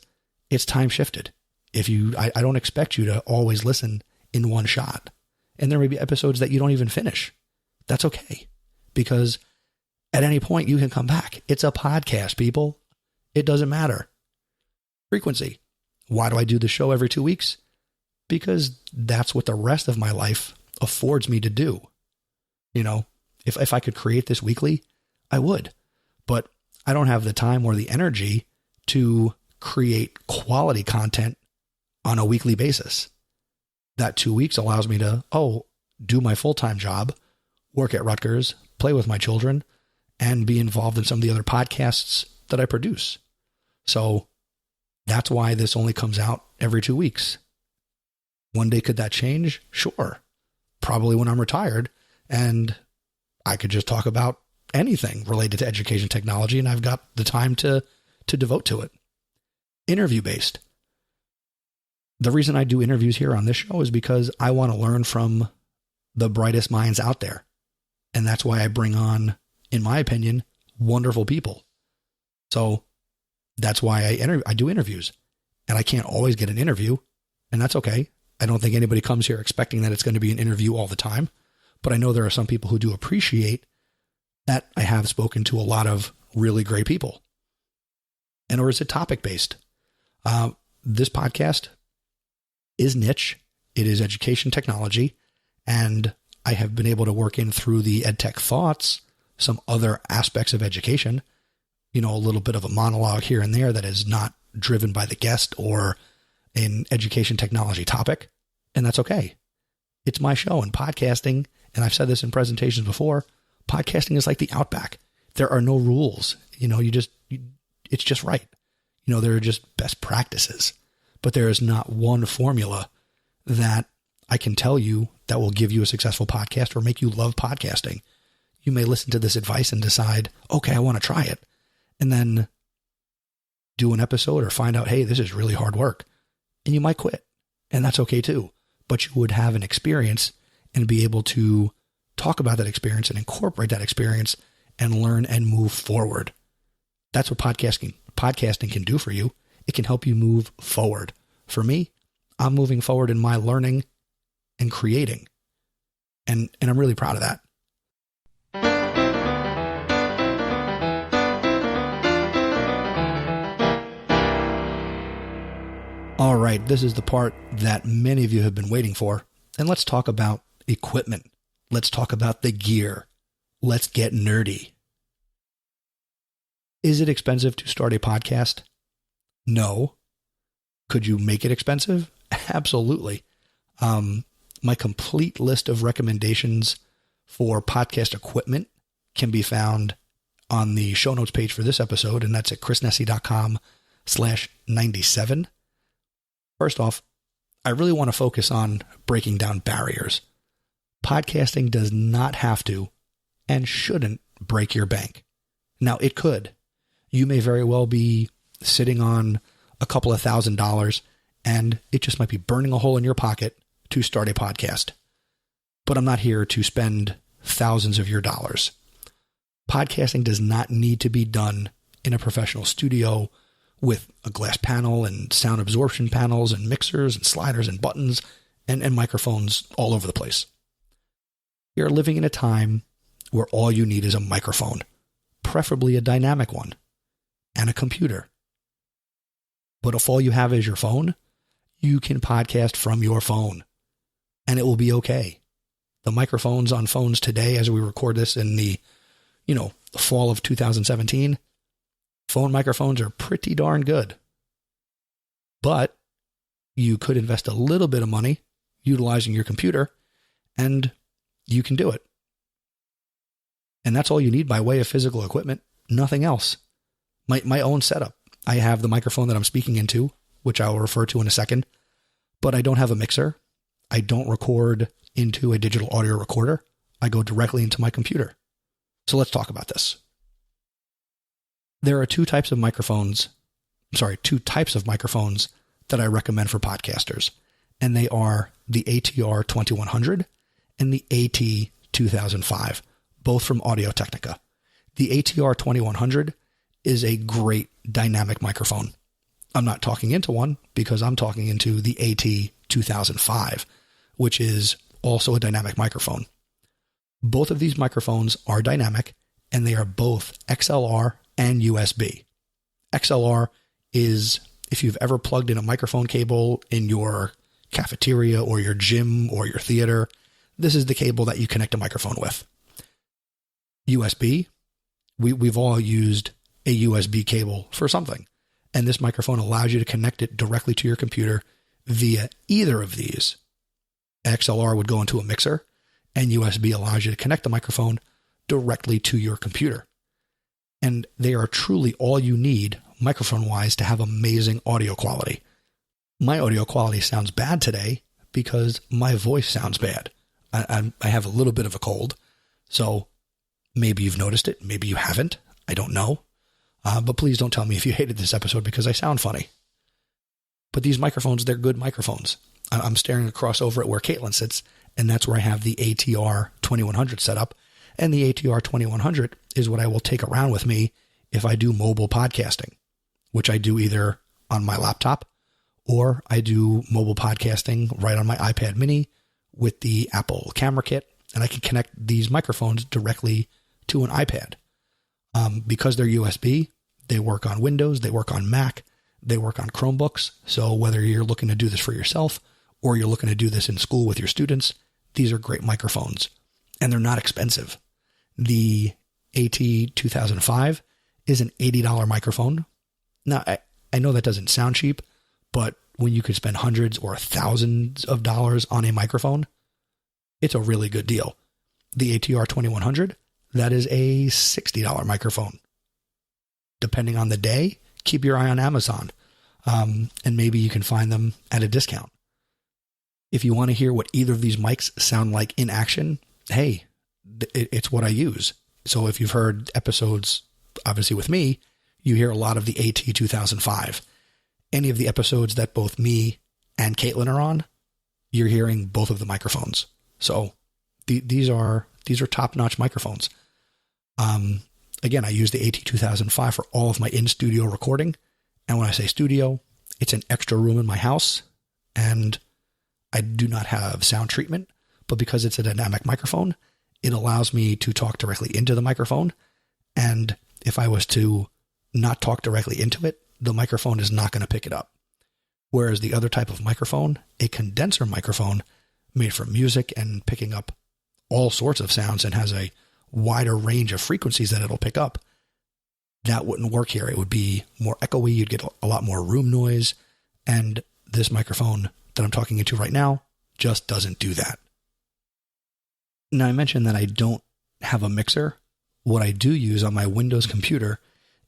it's time shifted. I don't expect you to always listen in one shot. And there may be episodes that you don't even finish. That's okay. Because at any point you can come back. It's a podcast, people. It doesn't matter. Frequency. Why do I do the show every 2 weeks? Because that's what the rest of my life affords me to do. If I could create this weekly, I would. But I don't have the time or the energy to create quality content on a weekly basis. That 2 weeks allows me to, do my full-time job, work at Rutgers, play with my children, and be involved in some of the other podcasts that I produce. So that's why this only comes out every 2 weeks. One day, could that change? Sure. Probably when I'm retired and I could just talk about anything related to education technology, and I've got the time to devote to it. Interview-based. The reason I do interviews here on this show is because I want to learn from the brightest minds out there. And that's why I bring on, in my opinion, wonderful people. So that's why I do interviews. And I can't always get an interview, and that's okay. I don't think anybody comes here expecting that it's going to be an interview all the time. But I know there are some people who do appreciate that I have spoken to a lot of really great people. And or is it topic-based? This podcast is niche. It is education technology. And I have been able to work in through the EdTech thoughts, some other aspects of education, a little bit of a monologue here and there that is not driven by the guest or an education technology topic. And that's okay. It's my show, and podcasting, and I've said this in presentations before, podcasting is like the Outback. There are no rules. It's just right. There are just best practices, but there is not one formula that I can tell you that will give you a successful podcast or make you love podcasting. You may listen to this advice and decide, okay, I want to try it. And then do an episode or find out, hey, this is really hard work. And you might quit. And that's okay too. But you would have an experience and be able to talk about that experience and incorporate that experience and learn and move forward. That's what podcasting can do for you. It can help you move forward. For me, I'm moving forward in my learning and creating. And I'm really proud of that. All right, this is the part that many of you have been waiting for. And let's talk about equipment. Let's talk about the gear. Let's get nerdy. Is it expensive to start a podcast? No. Could you make it expensive? Absolutely. My complete list of recommendations for podcast equipment can be found on the show notes page for this episode, and that's at chrisnesi.com/97. First off, I really want to focus on breaking down barriers. Podcasting does not have to and shouldn't break your bank. Now, it could. You may very well be sitting on a couple of $1,000 and it just might be burning a hole in your pocket to start a podcast. But I'm not here to spend thousands of your dollars. Podcasting does not need to be done in a professional studio with a glass panel and sound absorption panels and mixers and sliders and buttons and microphones all over the place. You're living in a time where all you need is a microphone, preferably a dynamic one, and a computer. But if all you have is your phone, you can podcast from your phone, and it will be okay. The microphones on phones today, as we record this in the fall of 2017, phone microphones are pretty darn good. But you could invest a little bit of money utilizing your computer, and you can do it. And that's all you need by way of physical equipment, nothing else. My own setup. I have the microphone that I'm speaking into, which I will refer to in a second, but I don't have a mixer. I don't record into a digital audio recorder. I go directly into my computer. So let's talk about this. There are two types of microphones that I recommend for podcasters, and they are the ATR 2100 and the AT 2005, both from Audio-Technica. The ATR 2100 is a great dynamic microphone. I'm not talking into one because I'm talking into the AT 2005, which is also a dynamic microphone. Both of these microphones are dynamic, and they are both XLR and USB. XLR is if you've ever plugged in a microphone cable in your cafeteria or your gym or your theater, this is the cable that you connect a microphone with. USB, we've all used a USB cable for something, and this microphone allows you to connect it directly to your computer via either of these. XLR would go into a mixer, and USB allows you to connect the microphone directly to your computer. And they are truly all you need microphone-wise to have amazing audio quality. My audio quality sounds bad today because my voice sounds bad. I have a little bit of a cold, so maybe you've noticed it, maybe you haven't. I don't know. But please don't tell me if you hated this episode because I sound funny. But these microphones, they're good microphones. I'm staring across over at where Caitlin sits, and that's where I have the ATR 2100 set up. And the ATR 2100 is what I will take around with me if I do mobile podcasting, which I do either on my laptop or I do mobile podcasting right on my iPad mini with the Apple camera kit, and I can connect these microphones directly to an iPad. Because they're USB, they work on Windows, they work on Mac, they work on Chromebooks. So whether you're looking to do this for yourself or you're looking to do this in school with your students, these are great microphones, and they're not expensive. The AT 2005 is an $80 microphone. Now, I know that doesn't sound cheap, but when you could spend hundreds or thousands of dollars on a microphone, it's a really good deal. The ATR 2100, that is a $60 microphone. Depending on the day, keep your eye on Amazon, and maybe you can find them at a discount. If you want to hear what either of these mics sound like in action, hey, it's what I use. So if you've heard episodes, obviously with me, you hear a lot of the AT2005. Any of the episodes that both me and Caitlin are on, you're hearing both of the microphones. So these are top-notch microphones. Again, I use the AT2005 for all of my in-studio recording. And when I say studio, it's an extra room in my house. And I do not have sound treatment, but because it's a dynamic microphone, it allows me to talk directly into the microphone. And if I was to not talk directly into it, the microphone is not going to pick it up. Whereas the other type of microphone, a condenser microphone made for music and picking up all sorts of sounds and has a wider range of frequencies that it'll pick up, that wouldn't work here. It would be more echoey. You'd get a lot more room noise. And this microphone that I'm talking into right now just doesn't do that. Now, I mentioned that I don't have a mixer. What I do use on my Windows computer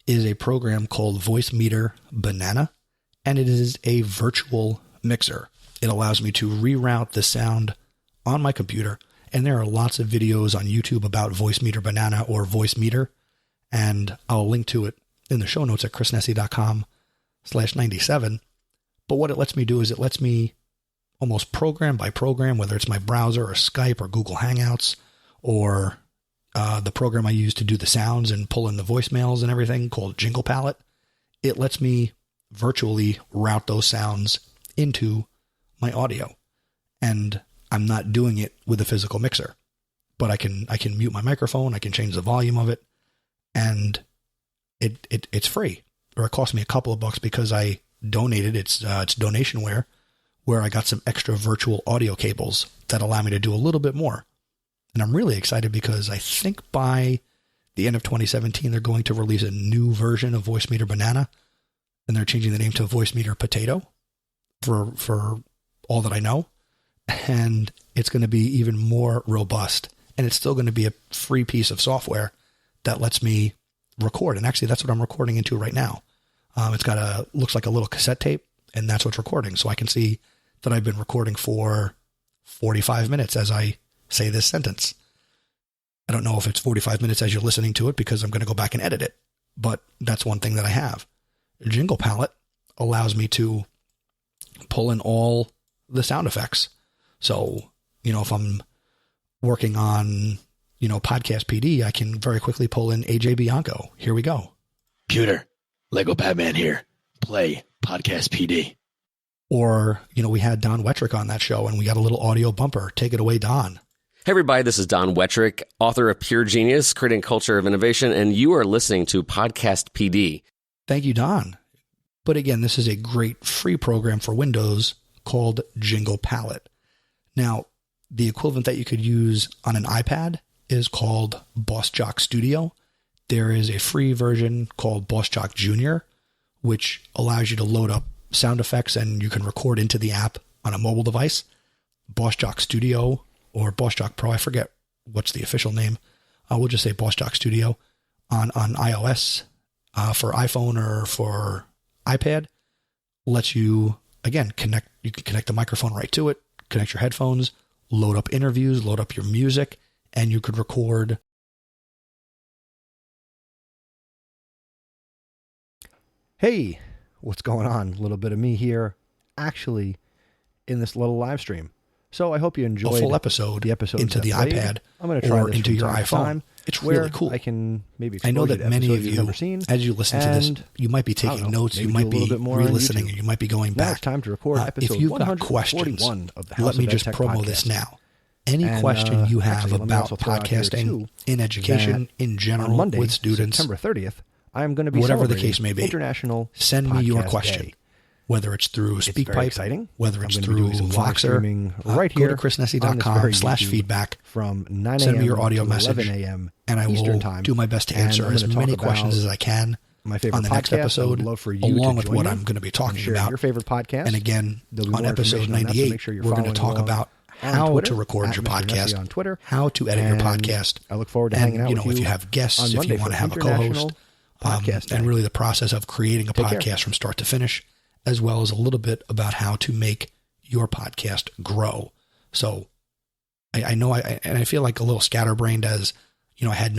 is a program called Voicemeeter Banana, and it is a virtual mixer. It allows me to reroute the sound on my computer, and there are lots of videos on YouTube about Voicemeeter Banana or Voicemeeter, and I'll link to it in the show notes at chrisnesi.com/97. But what it lets me do is it lets me almost program by program, whether it's my browser or Skype or Google Hangouts or the program I use to do the sounds and pull in the voicemails and everything called Jingle Palette. It lets me virtually route those sounds into my audio. And I'm not doing it with a physical mixer, but I can mute my microphone. I can change the volume of it, and it's free, or it cost me a couple of bucks because I donated. It's donationware, where I got some extra virtual audio cables that allow me to do a little bit more. And I'm really excited because I think by the end of 2017, they're going to release a new version of Voicemeeter Banana, and they're changing the name to Voicemeeter Potato for all that I know. And it's going to be even more robust, and it's still going to be a free piece of software that lets me record. And actually, that's what I'm recording into right now. It's got looks like a little cassette tape, and that's what's recording. So I can see that I've been recording for 45 minutes as I say this sentence. I don't know if it's 45 minutes as you're listening to it because I'm going to go back and edit it, but that's one thing that I have. Jingle Palette allows me to pull in all the sound effects. So, if I'm working on, Podcast PD, I can very quickly pull in AJ Bianco. Here we go. Computer, Lego Batman here. Play Podcast PD. Or, we had Don Wettrick on that show and we got a little audio bumper. Take it away, Don. Hey, everybody, this is Don Wettrick, author of Pure Genius, Creating Culture of Innovation, and you are listening to Podcast PD. Thank you, Don. But again, this is a great free program for Windows called Jingle Palette. Now, the equivalent that you could use on an iPad is called Boss Jock Studio. There is a free version called Boss Jock Junior, which allows you to load up sound effects and you can record into the app on a mobile device. Boss Jock Studio or Boss Jock Pro, I forget what's the official name. We'll just say Boss Jock Studio on iOS for iPhone or for iPad. Lets you, again, you can connect the microphone right to it, connect your headphones, load up interviews, load up your music, and you could record. Hey, what's going on? A little bit of me here, actually, in this little live stream. So I hope you enjoyed a full episode, the episode into the iPad I'm going to try or this into your iPhone. It's really cool. I can maybe. I know that many of you, as you listen to this, you might be taking notes, you might be re-listening, and you might be going back. Now it's time to record episode if you've got questions, of the House let me of just EdTech promo podcast. This now. Any question you have about podcasting in education, in general, on Monday, with students, September 30th, I am going to be whatever the case may be, International send me your Podcast question. Day. Whether it's through SpeakPipe, exciting. Whether it's I'm through be doing some live Voxer, streaming right here go to chrisnesi.com/feedback from 9 a.m. send me your audio to message, 11 a.m. and I Eastern will time. do my best to answer as many questions as I can my favorite on the next podcast. episode, along with what I'm going to be talking about. Your favorite podcast. And again, on episode 98, we're going to talk about how to record your podcast, on Twitter, how to edit your podcast. I look forward to hanging out with you. If you have guests, if you want to have a co-host, and really the process of creating a podcast from start to finish, as well as a little bit about how to make your podcast grow. So I know and I feel like a little scatterbrained as, I had